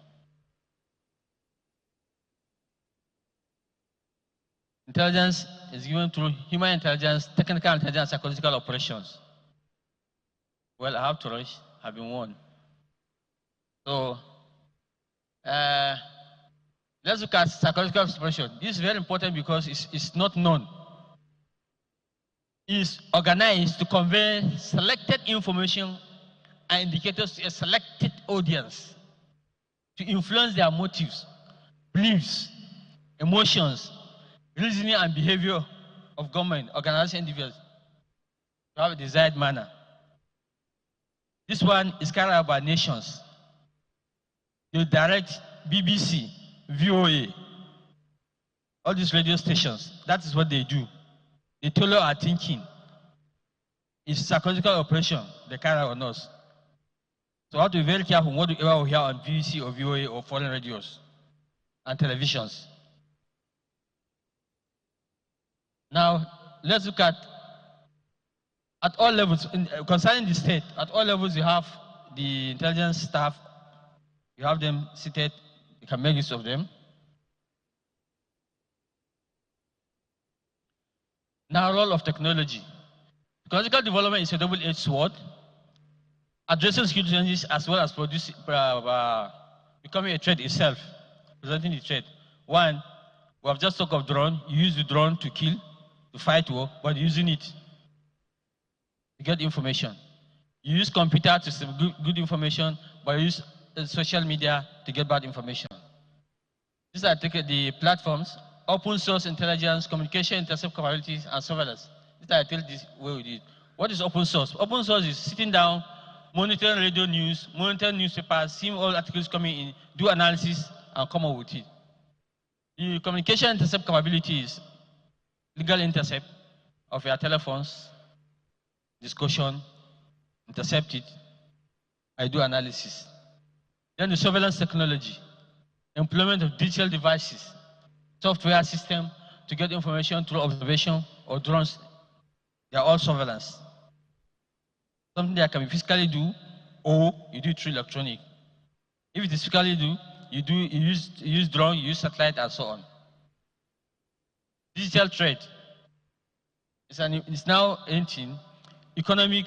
Intelligence is given through human intelligence, technical intelligence, psychological operations. Well, I have to rush. I've been warned. So, let's look at psychological operation. This is very important because it's not known. It's organized to convey selected information and indicators to a selected audience to influence their motives, beliefs, emotions, reasoning, and behavior of government, organization, individuals to have a desired manner. This one is carried out by nations. They direct BBC, VOA, all these radio stations. That is what they do. They tailor our thinking. It's psychological operation they carry out on us. So we have to be very careful whatever we hear on BBC or VOA or foreign radios and televisions. Now, let's look at all levels, concerning the state, at all levels you have the intelligence staff, you have them seated, you can make use of them. Now, role of technology. Technological development is a double-edged sword, addressing security challenges as well as becoming a threat itself, presenting the threat. One, we have just talked of drone. You use the drone to kill, to fight war, but using it to get information. You use computer to save good information, but you use social media to get bad information. These are the platforms: open source intelligence, communication, intercept capabilities, and surveillance. These are this way we did. What is open source? Open source is sitting down, monitoring radio news, monitoring newspapers, seeing all articles coming in, do analysis, and come up with it. The communication intercept capability is legal intercept of your telephones, discussion, intercept it, I do analysis. Then the surveillance technology, employment of digital devices, software system to get information through observation or drones. They are all surveillance. Something that can be physically do, or you do it through electronic. If it is physically do, you use drone, you use satellite, and so on. Digital trade is now entering economic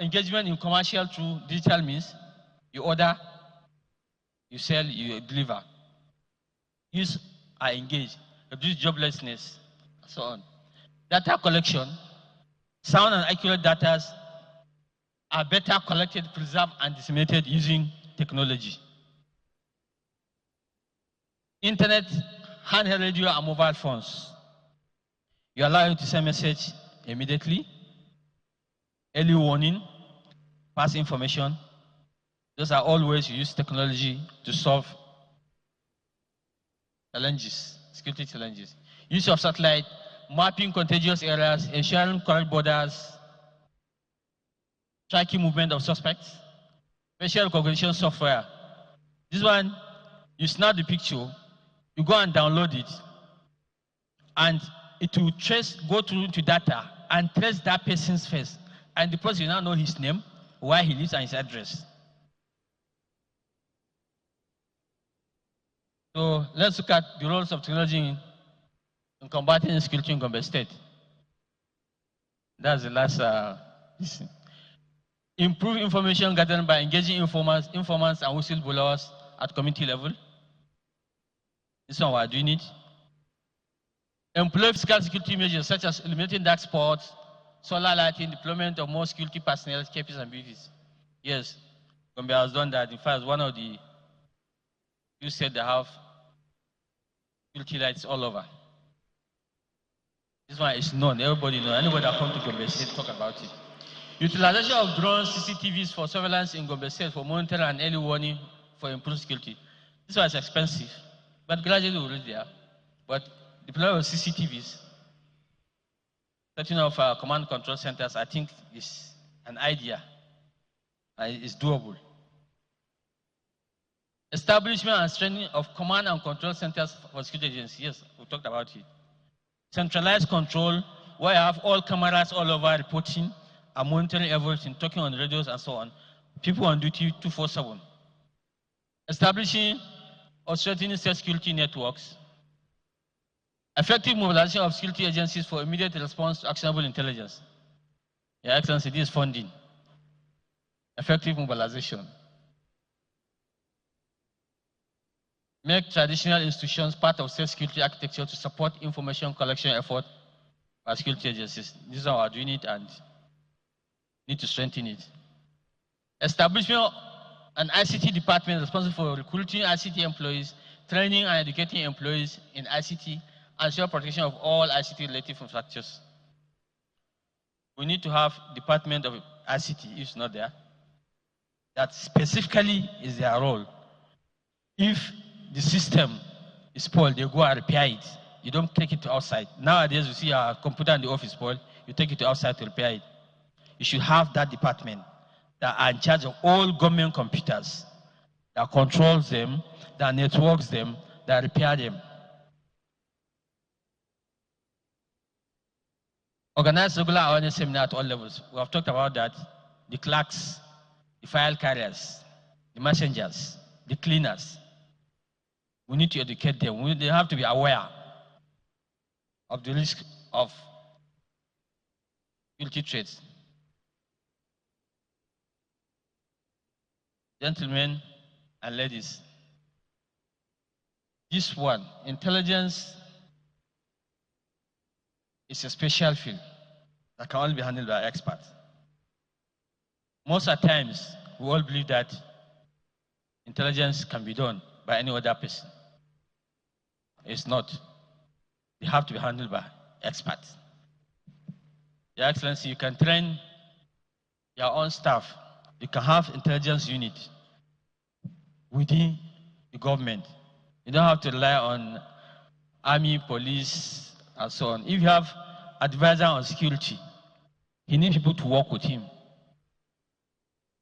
engagement in commercial through digital means. You order, you sell, you deliver. Youth are engaged, reduce joblessness, and so on. Data collection, sound and accurate data are better collected, preserved, and disseminated using technology. internet, handheld radio, and mobile phones. You allow it to send message immediately, early warning, pass information. Those are all ways you use technology to solve challenges, security challenges. Use of satellite, mapping contagious areas, ensuring correct borders, tracking movement of suspects, facial recognition software. This one, you snap the picture, you go and download it, and it will go through to data and trace that person's face. And the person will now know his name, where he lives, and his address. So let's look at the roles of technology in combating insecurity in Gombe State. That's the last. Improve information gathered by engaging informants and whistleblowers at community level. This one we are doing it. Employ physical security measures such as eliminating dark spots, solar lighting, deployment of more security personnel, KPs and BVs. Yes, Gombe has done that. In fact, one of the you said they have security lights all over. This one is known. Everybody knows. Anybody that comes to Gombe State talk about it. Utilization of drones, CCTVs for surveillance in Gombe State for monitoring and early warning for improved security. This one is expensive, but gradually we'll reach there. But deployment of CCTVs, setting of command control centers, I think is an idea. It's doable. Establishment and strengthening of command and control centers for security agencies. Yes, we talked about it. Centralized control, where you have all cameras all over reporting and monitoring everything, talking on radios and so on. People on duty 24/7. Establishing or strengthening security networks. Effective mobilization of security agencies for immediate response to actionable intelligence. Your Excellency, this is funding. Effective mobilization. Make traditional institutions part of state security architecture to support information collection effort by security agencies. This is how we are doing it and need to strengthen it. Establishment an ICT department responsible for recruiting ICT employees, training and educating employees in ICT, and ensure protection of all ICT-related infrastructures. We need to have department of ICT, if it's not there, that specifically is their role. If the system is spoiled, they go and repair it. You don't take it to outside. Nowadays, you see a computer in the office spoiled, you take it to outside to repair it. You should have that department that are in charge of all government computers, that controls them, that networks them, that repair them. Organize regular awareness seminar at all levels. We have talked about that. The clerks, the file carriers, the messengers, the cleaners. We need to educate them. They have to be aware of the risk of security threats. Gentlemen and ladies, this one, intelligence, is a special field that can only be handled by experts. Most of the times, we all believe that intelligence can be done by any other person. It's not. They have to be handled by experts. Your Excellency, you can train your own staff. You can have intelligence unit within the government. You don't have to rely on army, police, and so on. If you have advisor on security, he needs people to work with him.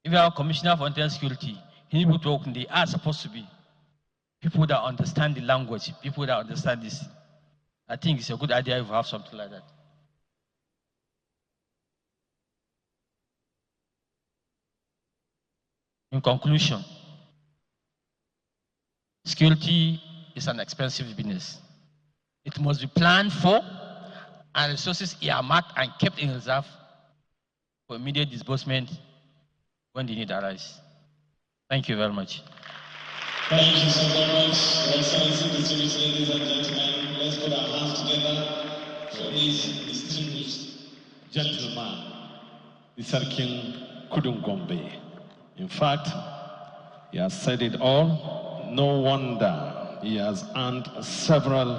If you have a commissioner for internal security, he needs people to work with him. They are supposed to be people that understand the language, people that understand this. I think it's a good idea if you have something like that. In conclusion, security is an expensive business. It must be planned for and resources earmarked and kept in reserve for immediate disbursement when the need arises. Thank you very much. Thank you so very much, Your Excellency, distinguished ladies and gentlemen. Let's put our hands together for these distinguished gentlemen, the Sarkin Kudun Gombe. In fact, he has said it all. No wonder he has earned several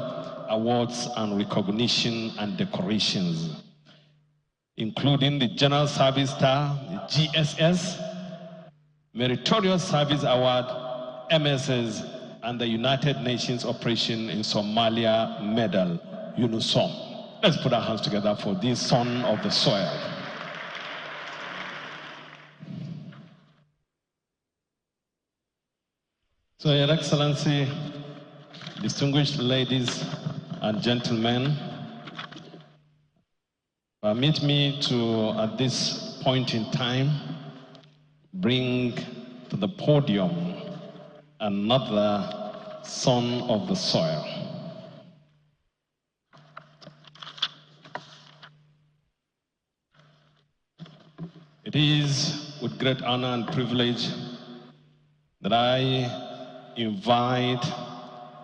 awards and recognition and decorations, including the General Service Star, the GSS, Meritorious Service Award, MSS, and the United Nations Operation in Somalia Medal, UNISOM. Let's put our hands together for this son of the soil. So, Your Excellency, distinguished ladies and gentlemen, permit me to, at this point in time, bring to the podium another son of the soil. It is with great honor and privilege that I invite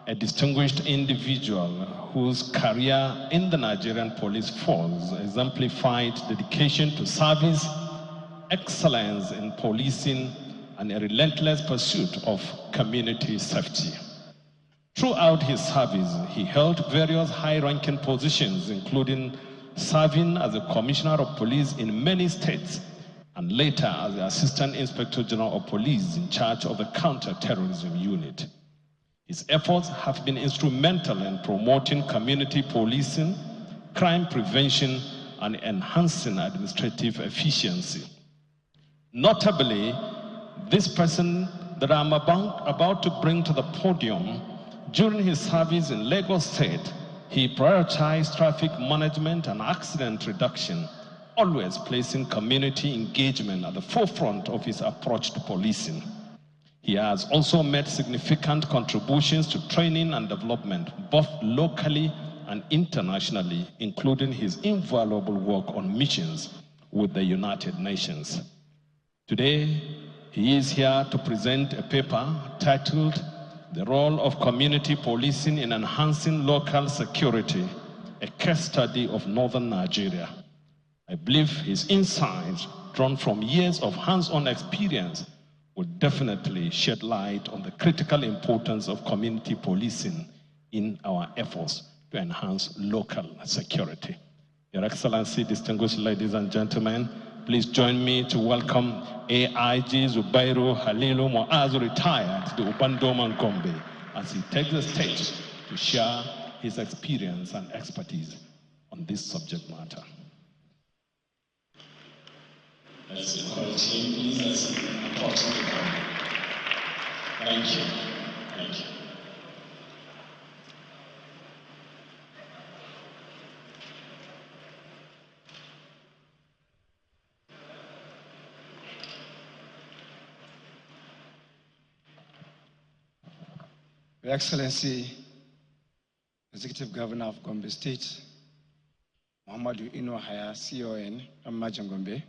a distinguished individual whose career in the Nigerian police force exemplified dedication to service, excellence in policing, and a relentless pursuit of community safety. Throughout his service, he held various high-ranking positions, including serving as a commissioner of police in many states, and later as the Assistant Inspector General of Police in charge of the Counter-Terrorism Unit. His efforts have been instrumental in promoting community policing, crime prevention, and enhancing administrative efficiency. Notably, this person that I'm about to bring to the podium, during his service in Lagos State, he prioritized traffic management and accident reduction, always placing community engagement at the forefront of his approach to policing. He has also made significant contributions to training and development, both locally and internationally, including his invaluable work on missions with the United Nations. Today, he is here to present a paper titled "The Role of Community Policing in Enhancing Local Security, a Case Study of Northern Nigeria." I believe his insights, drawn from years of hands-on experience, will definitely shed light on the critical importance of community policing in our efforts to enhance local security. Your Excellency, distinguished ladies and gentlemen, please join me to welcome AIG Zubairu Halilu Muazu, retired to Ubandoman Gombe, as he takes the stage to share his experience and expertise on this subject matter. Let's encourage him, please, as he approaches the podium. Thank you. Thank you. Your Excellency, Executive Governor of Gombe State, Muhammadu Inuahaya, CON, Amajan Gombe.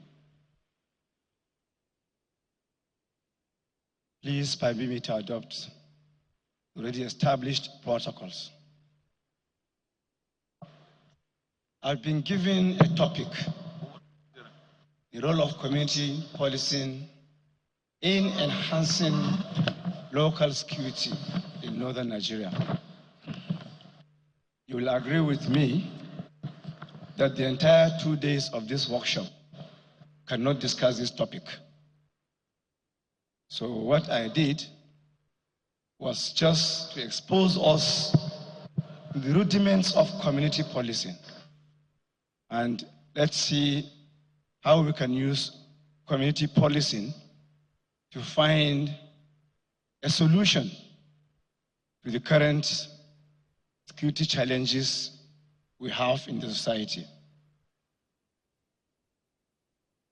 Please permit me to adopt already established protocols. I've been given a topic, the role of community policing in enhancing local security in northern Nigeria. You will agree with me that the entire 2 days of this workshop cannot discuss this topic. So what I did was just to expose us to the rudiments of community policing. And let's see how we can use community policing to find a solution to the current security challenges we have in the society.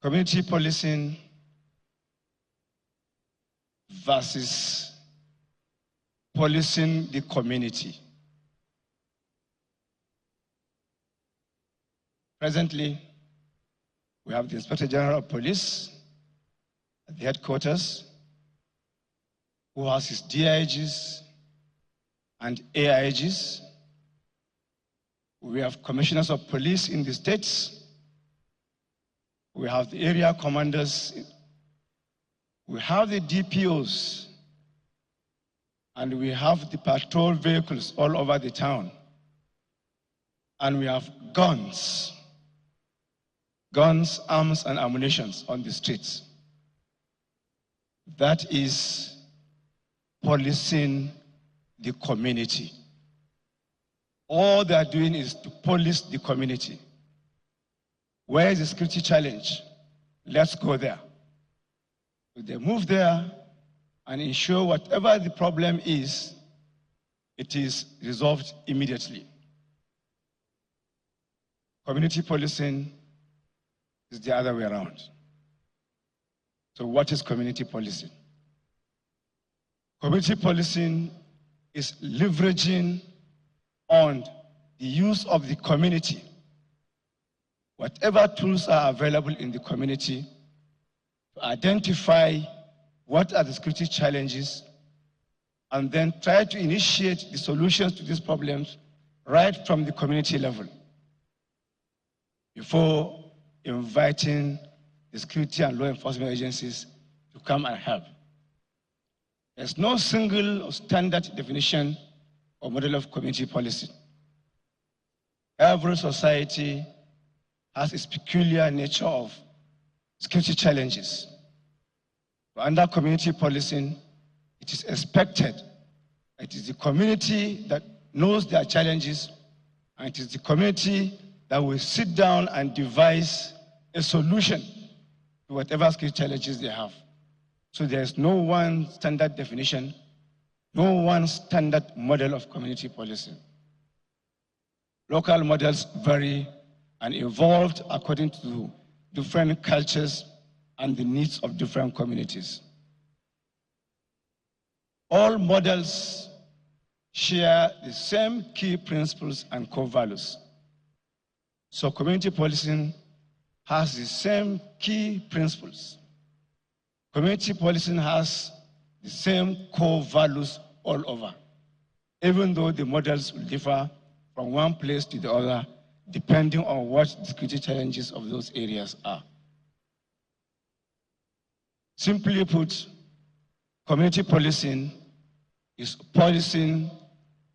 Community policing versus policing the community. Presently, we have the Inspector General of Police at the headquarters, who has his DIGs and AIGs. We have commissioners of police in the states. We have the area commanders. We have the DPOs. and we have the patrol vehicles all over the town, and we have guns, arms, and ammunition on the streets. That is policing the community. All they are doing is to police the community. Where is the security challenge? Let's go there. So they move there and ensure whatever the problem is, it is resolved immediately. Community policing is the other way around. So what is community policing? Community policing is leveraging on the use of the community. Whatever tools are available in the community to identify what are the security challenges and then try to initiate the solutions to these problems right from the community level before inviting the security and law enforcement agencies to come and help. There's no single or standard definition or model of community policy. Every society has its peculiar nature of security challenges. Under community policing, it is expected it is the community that knows their challenges, and it is the community that will sit down and devise a solution to whatever security challenges they have. So there's no one standard definition, no one standard model of community policing. Local models vary and evolved according to different cultures and the needs of different communities. All models share the same key principles and core values. So community policing has the same key principles. Community policing has the same core values all over, even though the models will differ from one place to the other, depending on what the security challenges of those areas are. Simply put, community policing is policing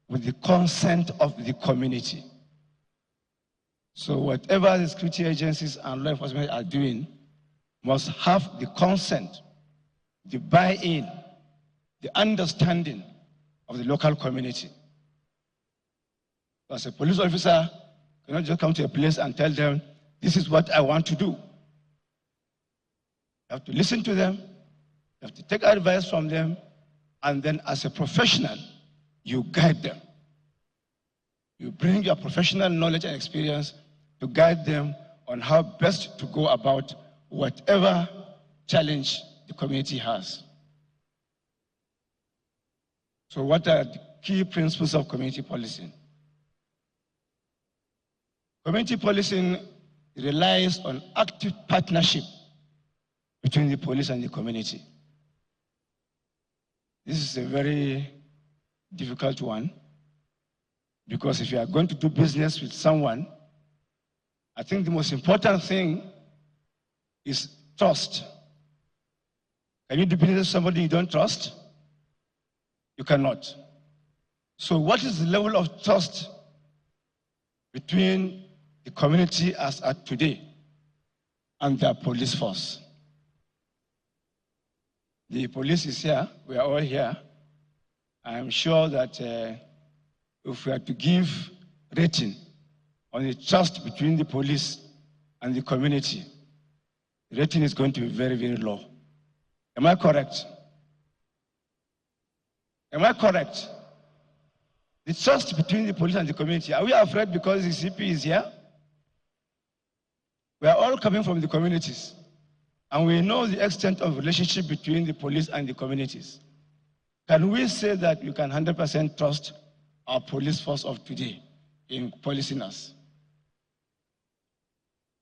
with the consent of the community. So whatever the security agencies and law enforcement are doing must have the consent, the buy-in, the understanding of the local community. As a police officer, you cannot just come to a place and tell them, this is what I want to do. You have to listen to them, you have to take advice from them, and then as a professional, you guide them. You bring your professional knowledge and experience to guide them on how best to go about whatever challenge the community has. So what are the key principles of community policing? Community policing relies on active partnership between the police and the community. This is a very difficult one, because if you are going to do business with someone, I think the most important thing is trust. Can you do business with somebody you don't trust? You cannot. So what is the level of trust between the community as at today and their police force? The police is here, we are all here. I am sure that if we are to give rating on the trust between the police and the community, the rating is going to be very, very low. Am I correct? Am I correct? The trust between the police and the community, are we afraid because the CP is here? We are all coming from the communities, and we know the extent of relationship between the police and the communities. Can we say that you can 100% trust our police force of today in policing us?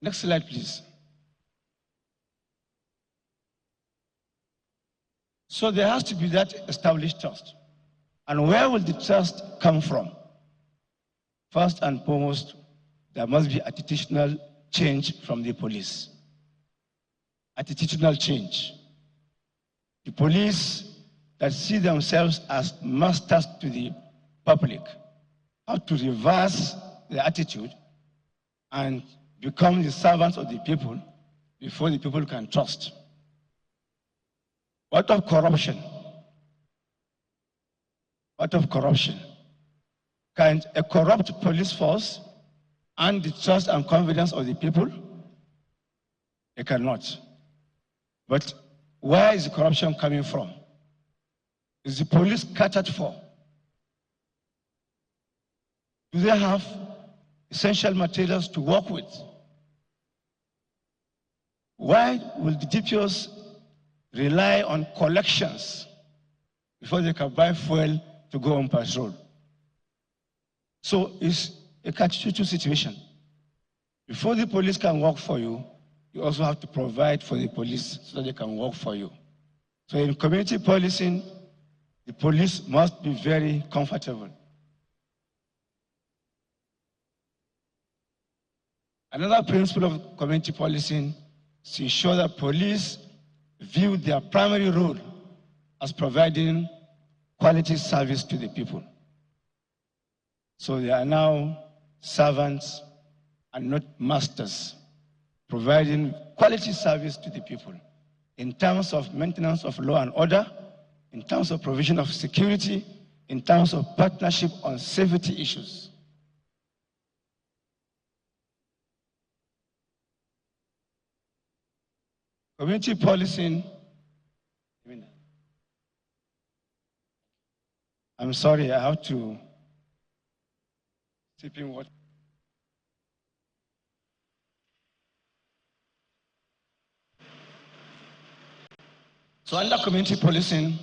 Next slide, please. So there has to be that established trust. And where will the trust come from? First and foremost, there must be attitudinal change from the police. Attitudinal change. The police that see themselves as masters to the public, how to reverse their attitude and become the servants of the people before the people can trust. What of corruption? What of corruption? Can a corrupt police force earn the trust and confidence of the people? They cannot. But where is the corruption coming from? Is the police catered for? Do they have essential materials to work with? Why will the DPOs rely on collections before they can buy fuel to go on patrol? So it's a catch-22 situation. Before the police can work for you, you also have to provide for the police so that they can work for you. So in community policing, the police must be very comfortable. Another principle of community policing is to ensure that police view their primary role as providing quality service to the people. So they are now servants and not masters, providing quality service to the people in terms of maintenance of law and order, in terms of provision of security, in terms of partnership on safety issues. Community policing, I'm sorry, I have to sip in water. So under community policing,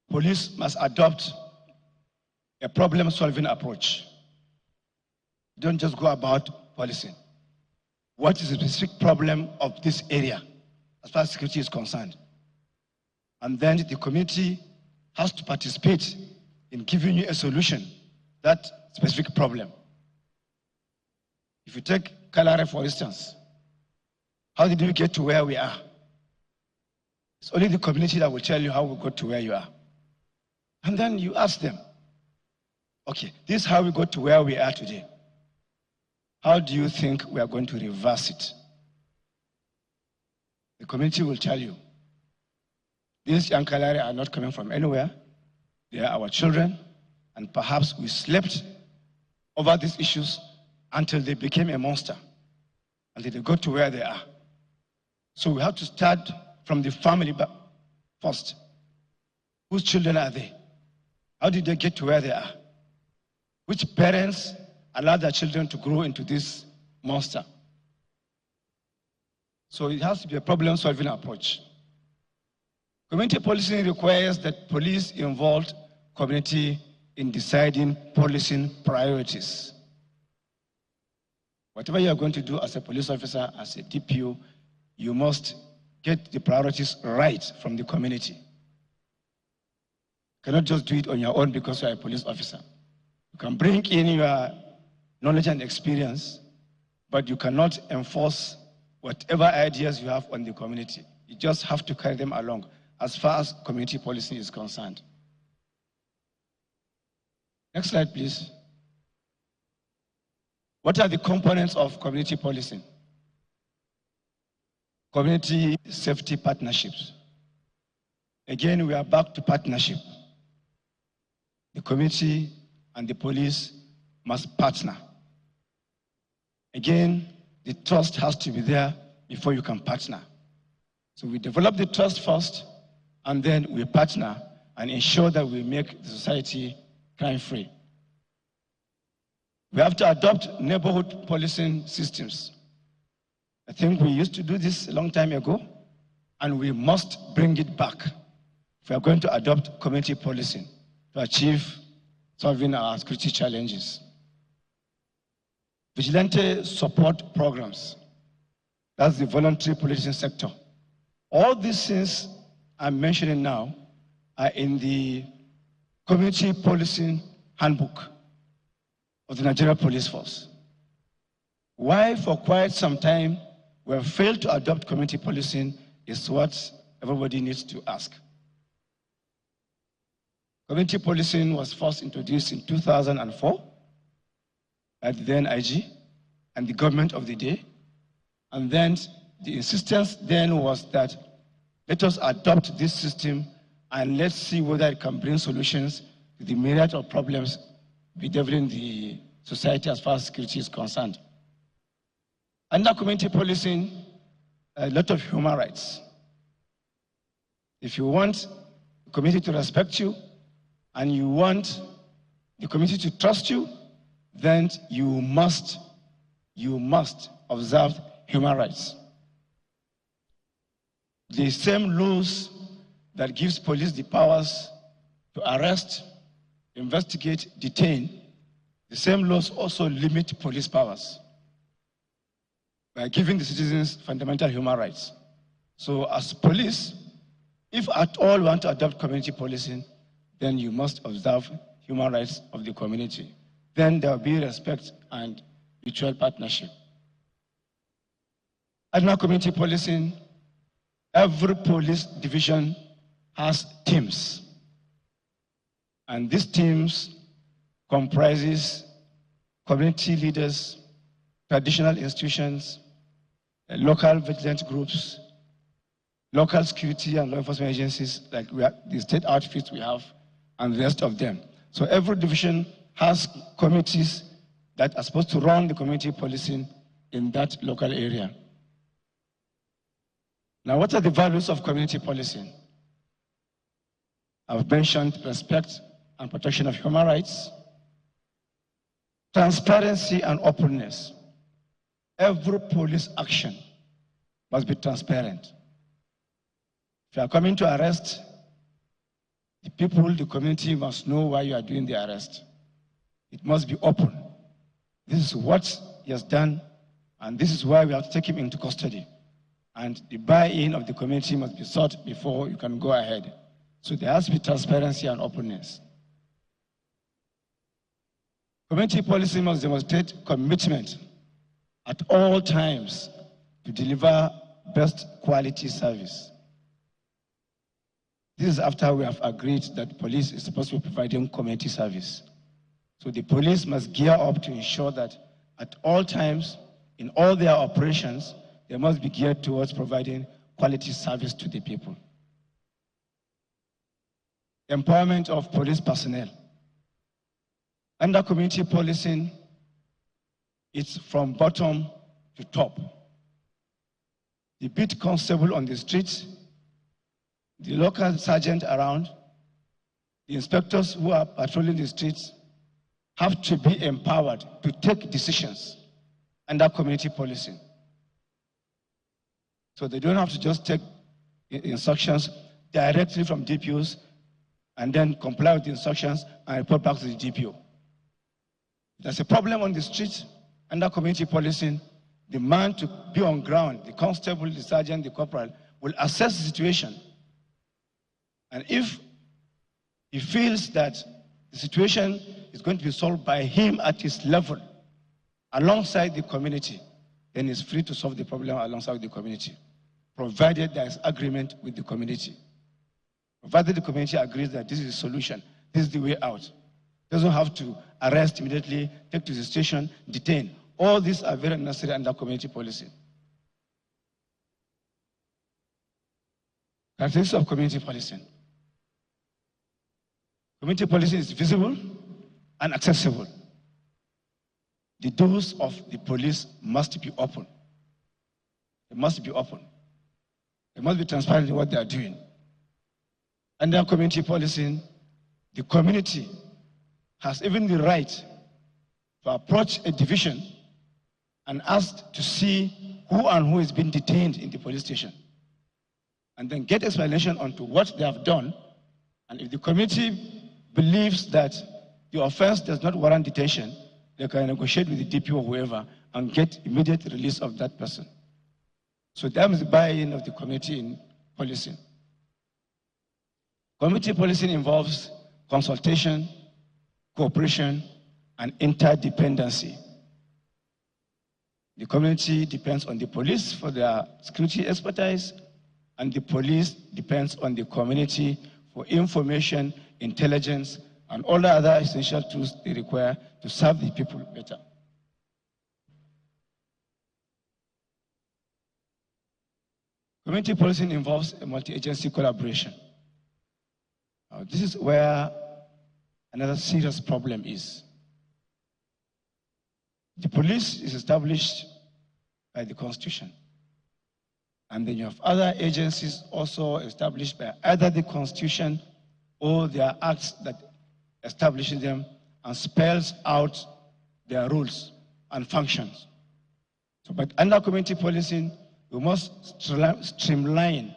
police must adopt a problem-solving approach. Don't just go about policing. What is the specific problem of this area as far as security is concerned? And then the community has to participate in giving you a solution to that specific problem. If you take Kalare, for instance, how did we get to where we are? It's only the community that will tell you how we got to where you are. And then you ask them, okay, this is how we got to where we are today. How do you think we are going to reverse it? The community will tell you, these young Kalare are not coming from anywhere. They are our children, and perhaps we slept over these issues until they became a monster, until they got to where they are. So we have to start from the family first. Whose children are they? How did they get to where they are? Which parents allow their children to grow into this monster? So it has to be a problem-solving approach. Community policing requires that police involve community in deciding policing priorities. Whatever you are going to do as a police officer, as a DPO, you must get the priorities right from the community. You cannot just do it on your own because you are a police officer. You can bring in your knowledge and experience, but you cannot enforce whatever ideas you have on the community. You just have to carry them along as far as community policing is concerned. Next slide, please. What are the components of community policing? Community safety partnerships. Again, we are back to partnership. The community and the police must partner. Again, the trust has to be there before you can partner. So we develop the trust first, and then we partner and ensure that we make the society crime-free. We have to adopt neighborhood policing systems. I think we used to do this a long time ago, and we must bring it back if we are going to adopt community policing to achieve solving our security challenges. Vigilante support programs. That's the voluntary policing sector. All these things I'm mentioning now are in the community policing handbook of the Nigerian Police Force. Why for quite some time we have failed to adopt community policing is what everybody needs to ask. Community policing was first introduced in 2004 by the then IG and the government of the day. And then the insistence then was that let us adopt this system and let's see whether it can bring solutions to the myriad of problems bedeviling the society as far as security is concerned. Under community policing, a lot of human rights. If you want the community to respect you and you want the community to trust you, then you must observe human rights. The same laws that gives police the powers to arrest, investigate, detain, the same laws also limit police powers by giving the citizens fundamental human rights. So as police, if at all you want to adopt community policing, then you must observe human rights of the community. Then there will be respect and mutual partnership. Under community policing, every police division has teams. And these teams comprises community leaders, traditional institutions, local vigilant groups, local security and law enforcement agencies like the state outfits we have, and the rest of them. So every division has committees that are supposed to run the community policing in that local area. Now, what are the values of community policing? I've mentioned respect and protection of human rights, transparency and openness. Every police action must be transparent. If you are coming to arrest, the people, the community must know why you are doing the arrest. It must be open. This is what he has done, and this is why we have to take him into custody. And the buy-in of the community must be sought before you can go ahead. So there has to be transparency and openness. Community policy must demonstrate commitment at all times to deliver best quality service. This is after we have agreed that police is supposed to be providing community service. So the police must gear up to ensure that at all times, in all their operations, they must be geared towards providing quality service to the people. Empowerment of police personnel. Under community policing, it's from bottom to top. The beat constable on the streets, the local sergeant around, the inspectors who are patrolling the streets have to be empowered to take decisions under community policing. So they don't have to just take instructions directly from DPOs and then comply with the instructions and report back to the DPO. There's a problem on the street under community policing. The man to be on ground, the constable, the sergeant, the corporal, will assess the situation. And if he feels that the situation is going to be solved by him at his level, alongside the community, then he's free to solve the problem alongside the community, provided there is agreement with the community. Provided the community agrees that this is the solution, this is the way out. Doesn't have to arrest immediately, take to the station, detain. All these are very necessary under community policy. Characteristics of community policing. Community policing is visible and accessible. The doors of the police must be open. They must be open. They must be transparent in what they are doing. Under community policing, the community has even the right to approach a division and ask to see who and who is being detained in the police station, and then get explanation onto what they have done. And if the community believes that the offense does not warrant detention, they can negotiate with the DPO or whoever and get immediate release of that person. So that is the buy-in of the community in policing. Community policing involves consultation, cooperation, and interdependency. The community depends on the police for their security expertise, and the police depends on the community for information intelligence, and all the other essential tools they require to serve the people better. Community policing involves a multi-agency collaboration. This is where another serious problem is. The police is established by the Constitution. And then you have other agencies also established by either the Constitution or their acts that establish them and spells out their rules and functions. So, but under community policing, we must streamline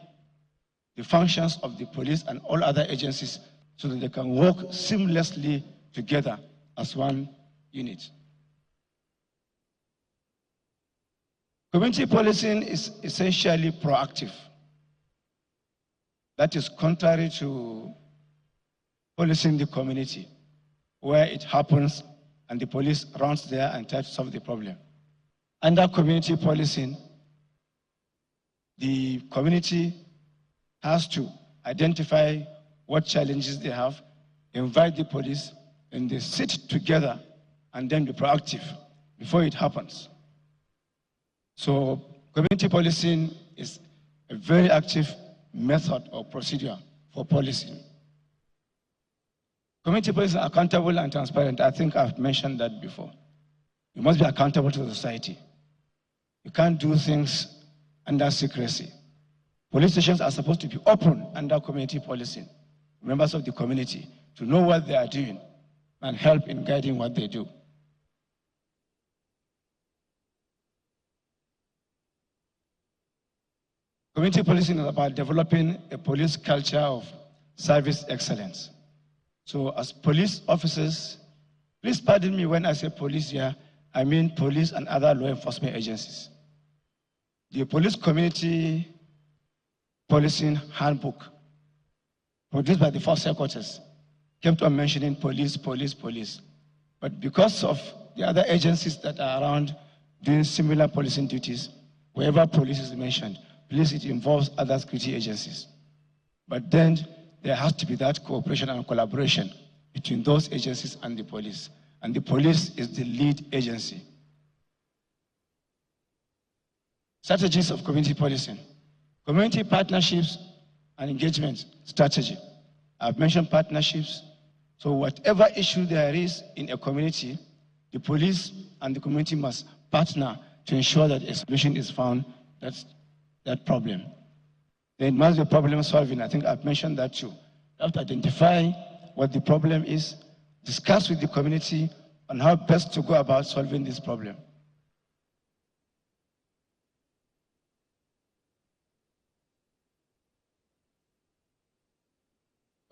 the functions of the police and all other agencies so that they can work seamlessly together as one unit. Community policing is essentially proactive. That is contrary to policing the community, where it happens and the police runs there and tries to solve the problem. Under community policing, the community has to identify what challenges they have, invite the police, and they sit together and then be proactive before it happens. So community policing is a very active method or procedure for policing. Community policing is accountable and transparent. I think I've mentioned that before. You must be accountable to the society. You can't do things under secrecy. Police stations are supposed to be open under community policing. Members of the community to know what they are doing and help in guiding what they do. Community policing is about developing a police culture of service excellence. So as police officers, please pardon me when I say police here, I mean police and other law enforcement agencies. The police community policing handbook produced by the first headquarters kept on mentioning police, police, police. But because of the other agencies that are around doing similar policing duties, wherever police is mentioned, police, it involves other security agencies. But then there has to be that cooperation and collaboration between those agencies and the police. And the police is the lead agency. Strategies of community policing. Community partnerships and engagement strategy. I've mentioned partnerships. So whatever issue there is in a community, the police and the community must partner to ensure that a solution is found to that problem. There must be problem solving. I think I've mentioned that too. You have to identify what the problem is, discuss with the community on how best to go about solving this problem.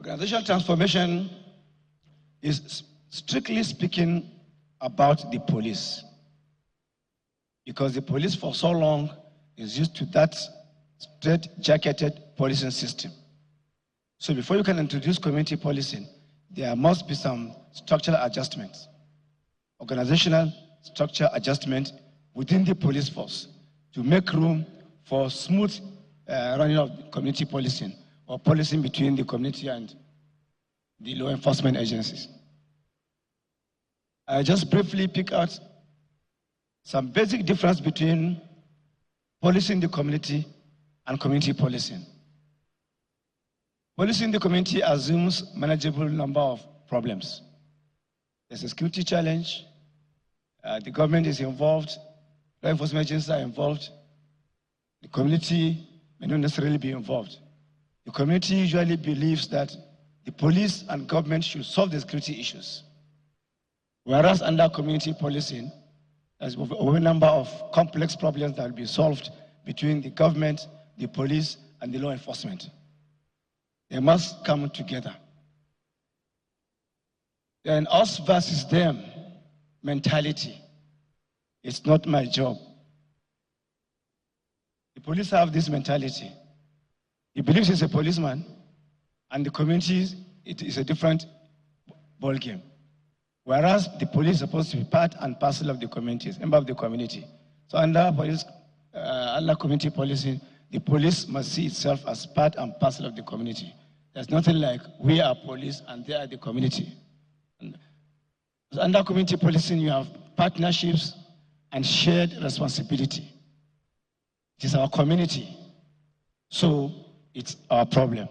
Organizational transformation is strictly speaking about the police, because the police for so long is used to that straight-jacketed policing system. So before you can introduce community policing, there must be some structural adjustments, organizational structure adjustment within the police force to make room for smooth running of community policing or policing between the community and the law enforcement agencies. I just briefly pick out some basic difference between policing the community and community policing. Policing the community assumes manageable number of problems. There's a security challenge, the government is involved, law enforcement agencies are involved, the community may not necessarily be involved. The community usually believes that the police and government should solve the security issues. Whereas under community policing, there's a number of complex problems that will be solved between the government, the police, and the law enforcement. They must come together. Then us versus them mentality. It's not my job. The police have this mentality. He believes he's a policeman, and the community, it is a different ballgame. Whereas the police is supposed to be part and parcel of the community, member of the community. So under community policing, the police must see itself as part and parcel of the community. There's nothing like we are police and they are the community. And under community policing, you have partnerships and shared responsibility. It is our community, so it's our problem.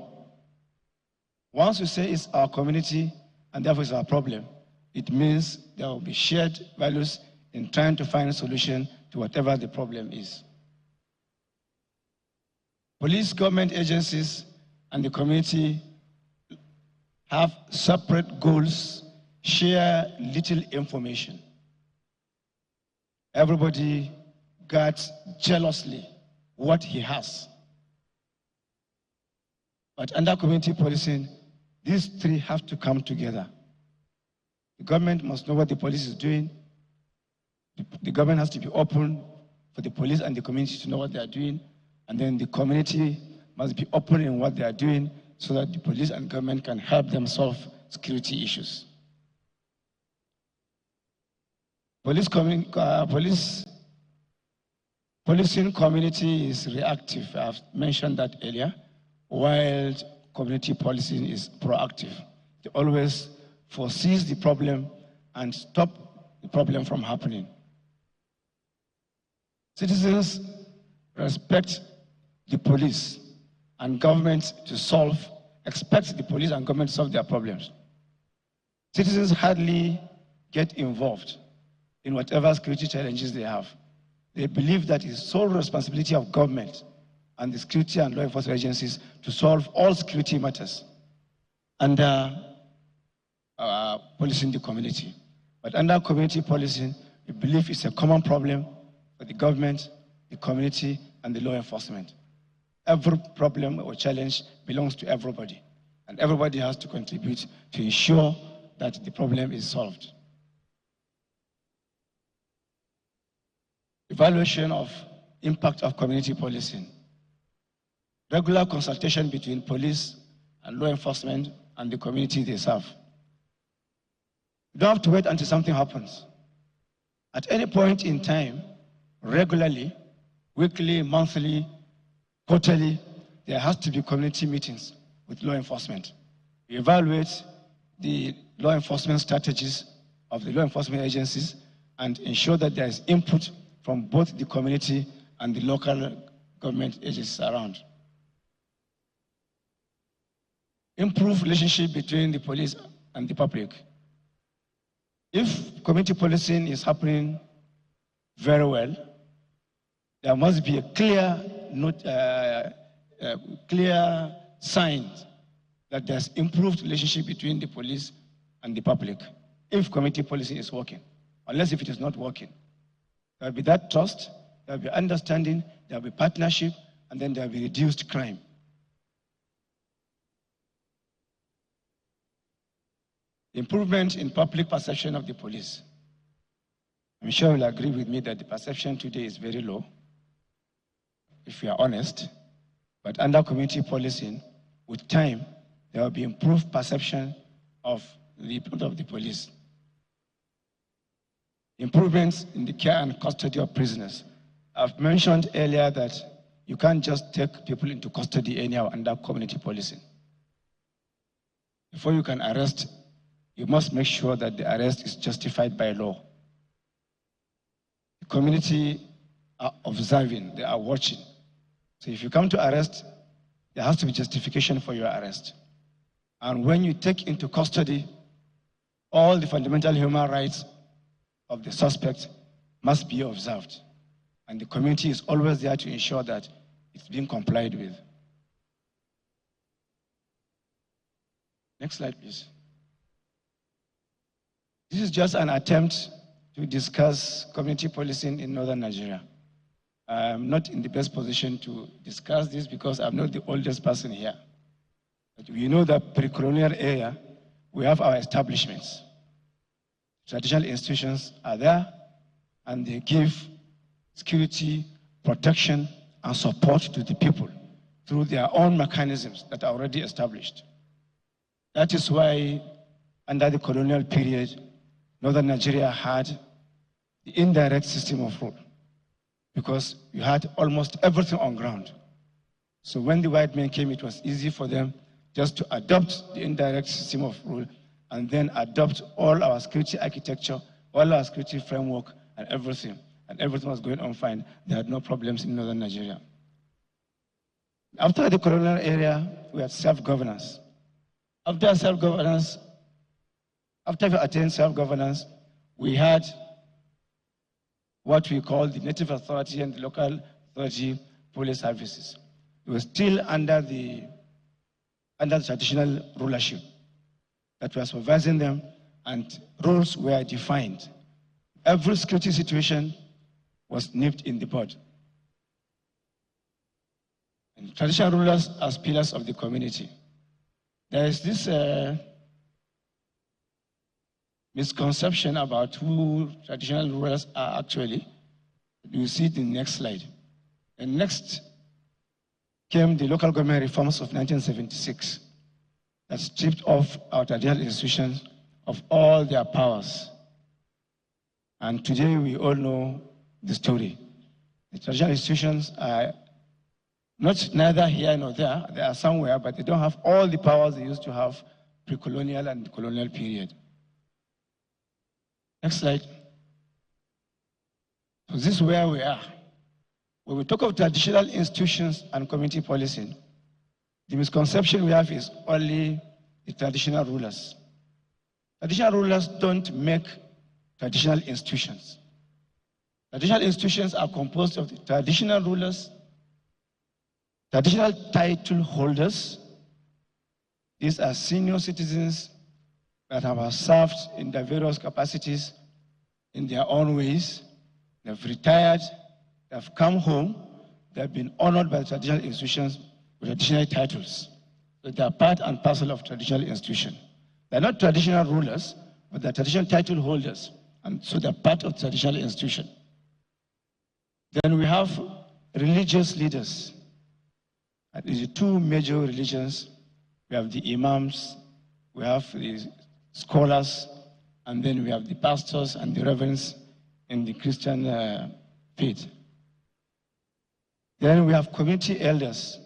Once we say it's our community and therefore it's our problem, it means there will be shared values in trying to find a solution to whatever the problem is. Police, government agencies, and the community have separate goals, share little information. Everybody guards jealously what he has. But under community policing, these three have to come together. The government must know what the police is doing. The government has to be open for the police and the community to know what they are doing. And then the community must be open in what they are doing so that the police and government can help them solve security issues. Policing community is reactive. I've mentioned that earlier, while community policing is proactive. It always foresees the problem and stop the problem from happening. Citizens respect the police and government to expect the police and government to solve their problems. Citizens hardly get involved in whatever security challenges they have. They believe that it's sole responsibility of government and the security and law enforcement agencies to solve all security matters under policing the community. But under community policing, we believe it's a common problem for the government, the community, and the law enforcement. Every problem or challenge belongs to everybody, and everybody has to contribute to ensure that the problem is solved. Evaluation of impact of community policing. Regular consultation between police and law enforcement and the community they serve. You don't have to wait until something happens. At any point in time, regularly, weekly, monthly, quarterly, there has to be community meetings with law enforcement. We evaluate the law enforcement strategies of the law enforcement agencies and ensure that there is input from both the community and the local government agencies around. Improve relationship between the police and the public. If community policing is happening very well, there must be a clear sign that there's improved relationship between the police and the public if community policing is working. Unless if it is not working, there will be that trust, there will be understanding, there will be partnership, and then there will be reduced crime. Improvement in public perception of the police. I'm sure you'll agree with me that the perception today is very low, if we are honest. But under community policing, with time, there will be improved perception of the police. Improvements in the care and custody of prisoners. I've mentioned earlier that you can't just take people into custody anyhow under community policing. Before you can arrest, you must make sure that the arrest is justified by law. The community are observing, they are watching. So if you come to arrest, there has to be justification for your arrest. And when you take into custody, all the fundamental human rights of the suspect must be observed. And the community is always there to ensure that it's being complied with. Next slide, please. This is just an attempt to discuss community policing in northern Nigeria. I'm not in the best position to discuss this because I'm not the oldest person here. But we know that pre-colonial era, we have our establishments. Traditional institutions are there, and they give security, protection, and support to the people through their own mechanisms that are already established. That is why, under the colonial period, northern Nigeria had the indirect system of rule, because you had almost everything on ground. So when the white men came, it was easy for them just to adopt the indirect system of rule and then adopt all our security architecture, all our security framework and everything. And everything was going on fine. They had no problems in northern Nigeria. After the colonial era, we had self-governance. After self-governance, after we attained self-governance, we had what we call the native authority and the local authority police services. We were still under the traditional rulership that was supervising them, and rules were defined. Every security situation was nipped in the bud. And traditional rulers as pillars of the community. There is this misconception about who traditional rulers are actually. You see it in the next slide. And next came the local government reforms of 1976 that stripped off our traditional institutions of all their powers. And today we all know the story. The traditional institutions are neither here nor there. They are somewhere, but they don't have all the powers they used to have pre-colonial and colonial period. Next slide. So this is where we are. When we talk of traditional institutions and community policing, the misconception we have is only the traditional rulers. Traditional rulers don't make traditional institutions. Traditional institutions are composed of the traditional rulers, traditional title holders. These are senior citizens that have served in their various capacities in their own ways. They've retired, they've come home, they've been honored by the traditional institutions with traditional titles. So they are part and parcel of traditional institution. They're not traditional rulers, but they're traditional title holders, and so they're part of traditional institution. Then we have religious leaders. And these are two major religions. We have the imams, we have the scholars, and then we have the pastors and the reverends in the Christian faith. Then we have community elders.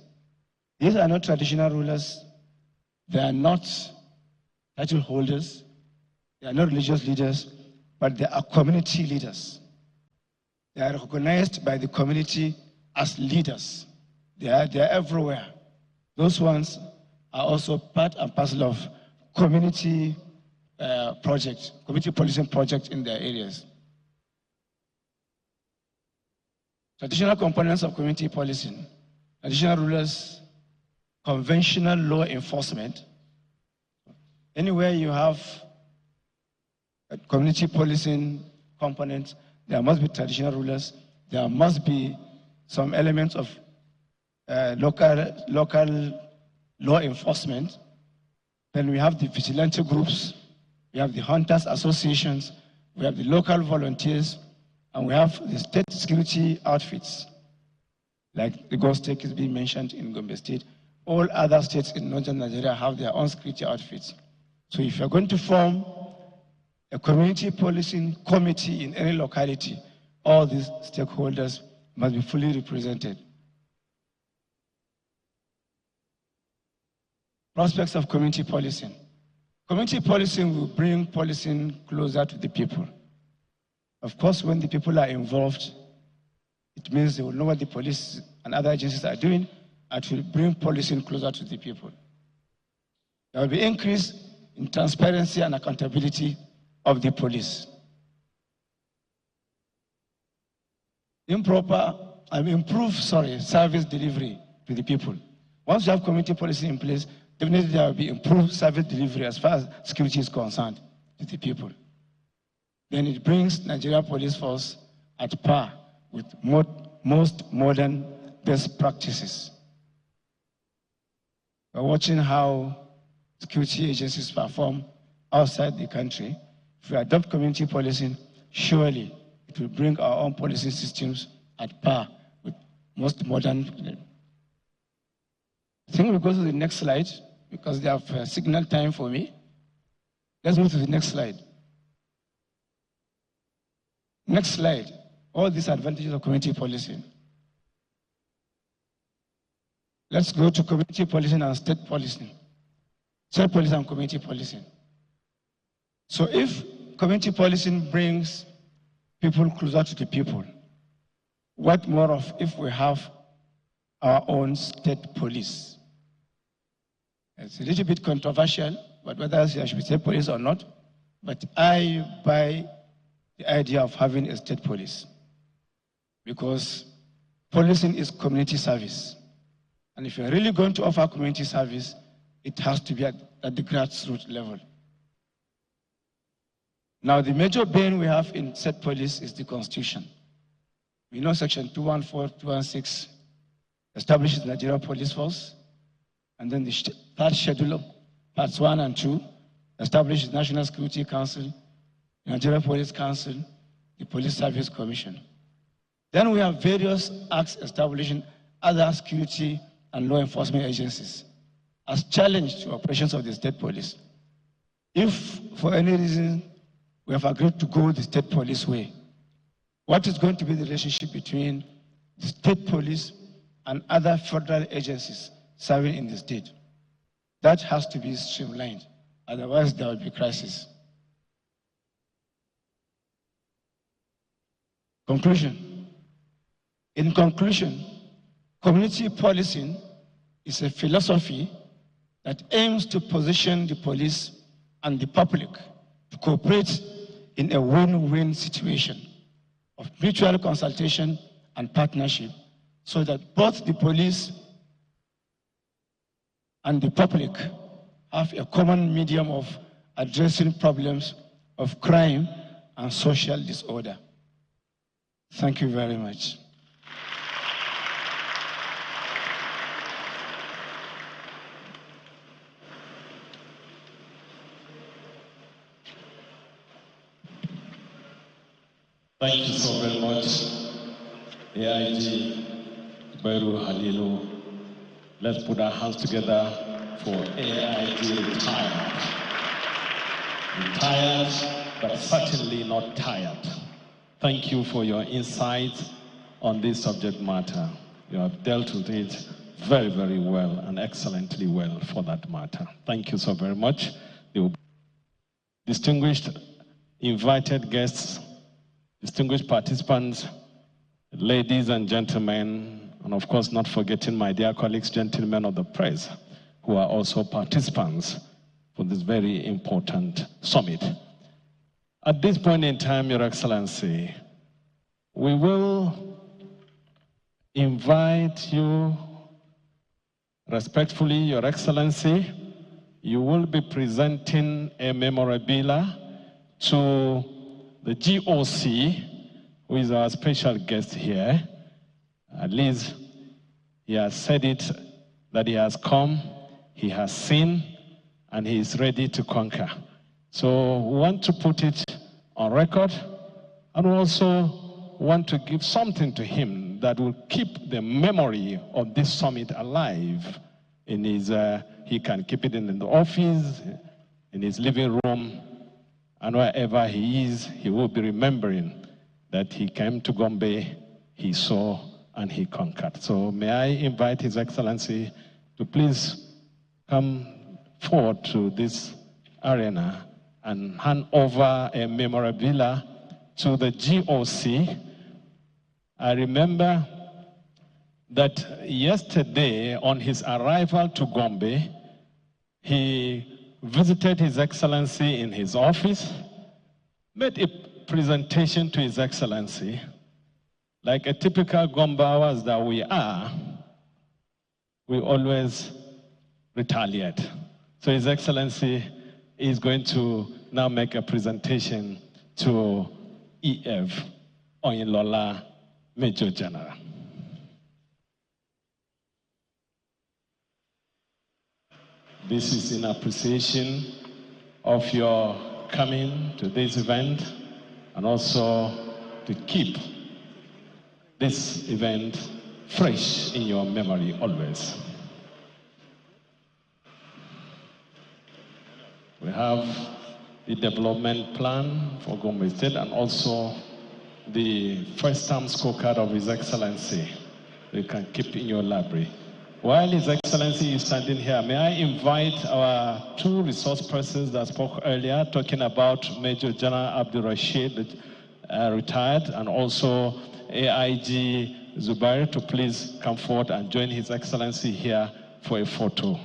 These are not traditional rulers. They are not title holders. They are not religious leaders, but they are community leaders. They are recognized by the community as leaders. They are everywhere. Those ones are also part and parcel of community projects, community policing projects in their areas. Traditional components of community policing, traditional rulers, conventional law enforcement. Anywhere you have a community policing component, there must be traditional rulers, there must be some elements of local law enforcement. Then we have the vigilante groups, we have the hunters associations, we have the local volunteers, and we have the state security outfits, like the Ghost State is being mentioned in Gombe State. All other states in northern Nigeria have their own security outfits. So if you're going to form a community policing committee in any locality, all these stakeholders must be fully represented. Prospects of community policing. Community policing will bring policing closer to the people. Of course, when the people are involved, it means they will know what the police and other agencies are doing, and will bring policing closer to the people. There will be increase in transparency and accountability of the police. Improve service delivery to the people. Once you have community policy in place, definitely there will be improved service delivery as far as security is concerned to the people. Then it brings Nigeria Police Force at par with most modern best practices. We're watching how security agencies perform outside the country. If we adopt community policing, surely it will bring our own policing systems at par with most modern. I think we'll go to the next slide because they have signal time for me. Let's move to the next slide. Next slide. All these advantages of community policing. Let's go to community policing and state policing. state police and community policing. So if community policing brings people closer to the people, what more of if we have our own state police? It's a little bit controversial, but whether I should be state police or not, but I buy the idea of having a state police because policing is community service. And if you're really going to offer community service, it has to be at the grassroots level. Now, the major bane we have in state police is the Constitution. We know Section 214, 216 establishes the Nigeria Police Force, and then the third schedule, parts 1 and 2, establishes the National Security Council, the Nigeria Police Council, the Police Service Commission. Then we have various acts establishing other security and law enforcement agencies as challenge to operations of the state police. If for any reason we have agreed to go the state police way, what is going to be the relationship between the state police and other federal agencies serving in the state? That has to be streamlined, otherwise there will be crisis. Conclusion. In conclusion, community policing is a philosophy that aims to position the police and the public to cooperate in a win-win situation of mutual consultation and partnership so that both the police and the public have a common medium of addressing problems of crime and social disorder. Thank you very much. Thank you so very much, AIG Bairu Halilu. Let's put our hands together for AIG retired. Retired, but certainly not tired. Thank you for your insight on this subject matter. You have dealt with it very, very well and excellently well for that matter. Thank you so very much. The distinguished invited guests, distinguished participants, ladies and gentlemen, and of course not forgetting my dear colleagues, gentlemen of the press, who are also participants for this very important summit. At this point in time, Your Excellency, we will invite you respectfully, Your Excellency, you will be presenting a memorabilia to the GOC, who is our special guest here. At least he has said it, that he has come, he has seen, and he is ready to conquer. So we want to put it on record, and we also want to give something to him that will keep the memory of this summit alive. In his, he can keep it in the office, in his living room, and wherever he is, he will be remembering that he came to Gombe, he saw, and he conquered. So may I invite His Excellency to please come forward to this arena and hand over a memorabilia to the GOC. I remember that yesterday on his arrival to Gombe, he visited His Excellency in his office, made a presentation to His Excellency. Like a typical Gombawas that we are, we always retaliate. So His Excellency is going to now make a presentation to EF Oyinlola, Major General. This is in appreciation of your coming to this event and also to keep this event fresh in your memory always. We have the development plan for Gombe State and also the first term scorecard of His Excellency you can keep in your library. While His Excellency is standing here, may I invite our two resource persons that spoke earlier, talking about Major General Abdul Rashid, retired, and also AIG Zubair, to please come forward and join His Excellency here for a photo.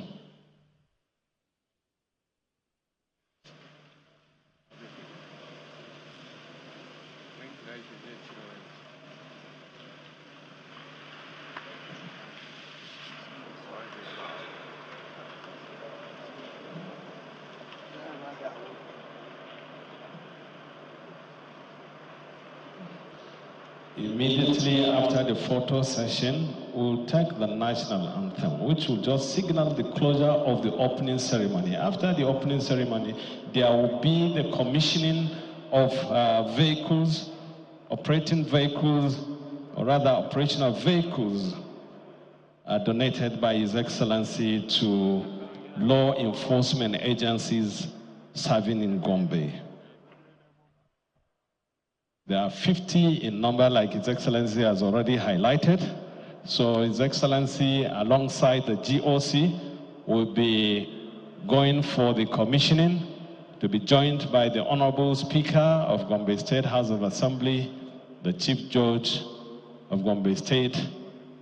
Immediately after the photo session, we'll take the national anthem, which will just signal the closure of the opening ceremony. After the opening ceremony, there will be the commissioning of vehicles, operating vehicles, or rather operational vehicles donated by His Excellency to law enforcement agencies serving in Gombe. There are 50 in number, like His Excellency has already highlighted. So His Excellency, alongside the GOC, will be going for the commissioning, to be joined by the Honorable Speaker of Gombe State House of Assembly, the Chief Judge of Gombe State,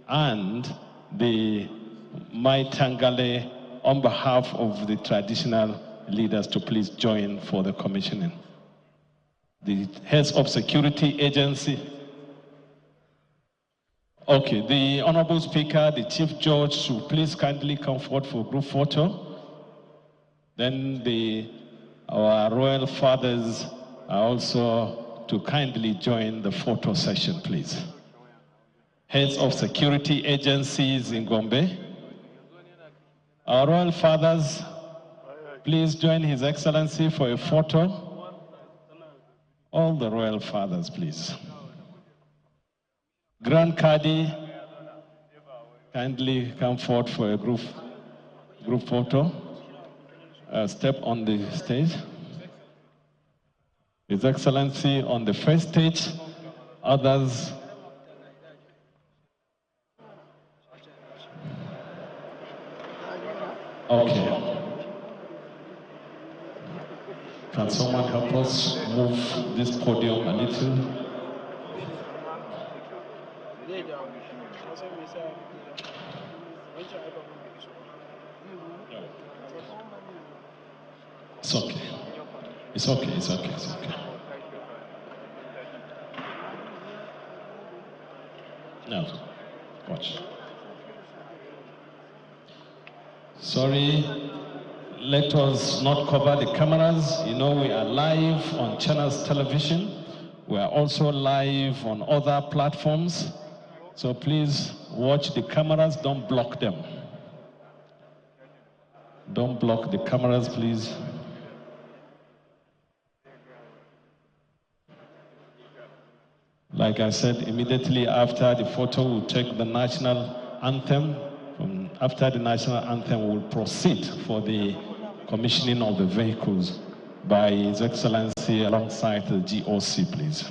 and the Mai Tangale on behalf of the traditional leaders to please join for the commissioning. The heads of security agency. Okay, the Honorable Speaker, the Chief Judge should please kindly come forward for group photo. Then our royal fathers are also to kindly join the photo session, please. Heads of security agencies in Gombe. Our royal fathers, please join His Excellency for a photo. All the royal fathers, please. Grand Cadi, kindly come forward for a group photo. Step on the stage. His Excellency on the first stage. Others. Okay. Can someone help us move this podium a little? It's okay. It's okay, it's okay, it's okay. No, watch. Sorry, let us not cover the cameras. You know, we are live on Channels Television. We are also live on other platforms. So please watch the cameras, don't block them. Don't block the cameras, please. Like I said, immediately after the photo, we'll take the national anthem. After the national anthem, we'll proceed for the commissioning of the vehicles by His Excellency alongside the GOC, please.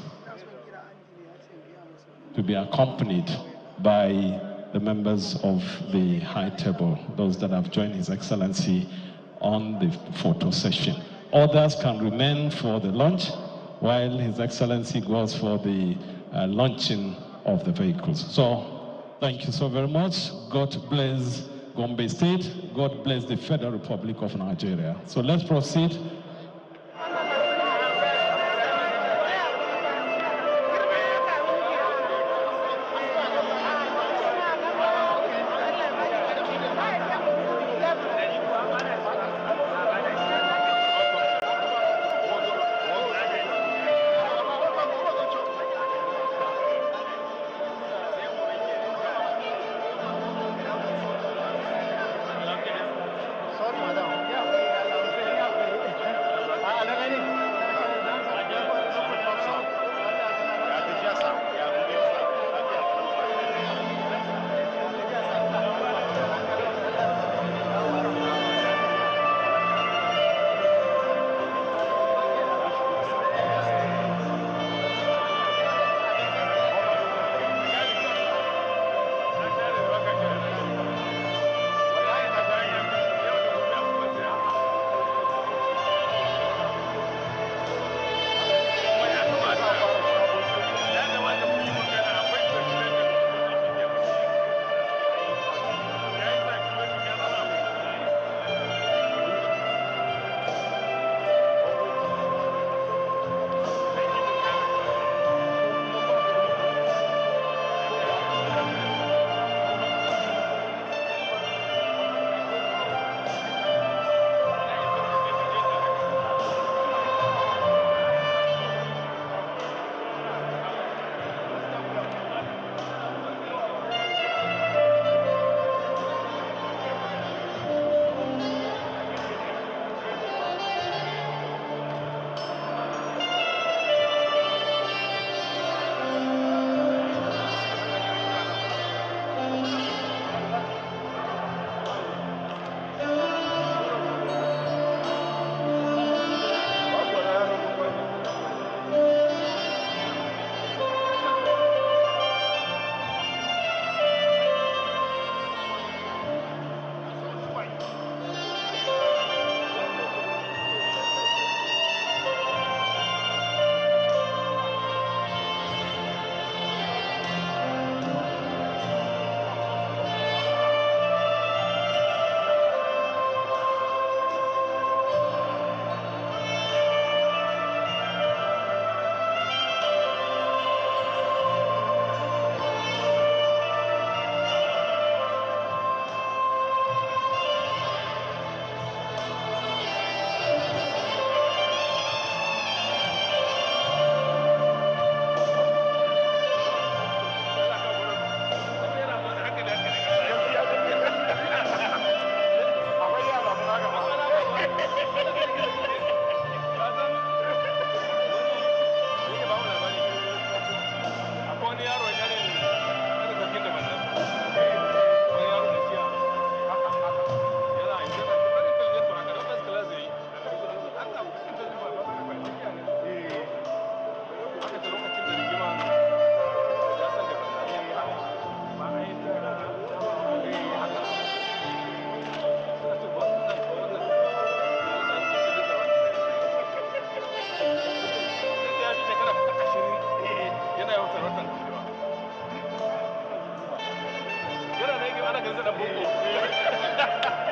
To be accompanied by the members of the high table, those that have joined His Excellency on the photo session. Others can remain for the lunch while His Excellency goes for the launching of the vehicles. So, thank you so very much. God bless Gombe State. God bless the Federal Republic of Nigeria. So let's proceed. instead of Boko.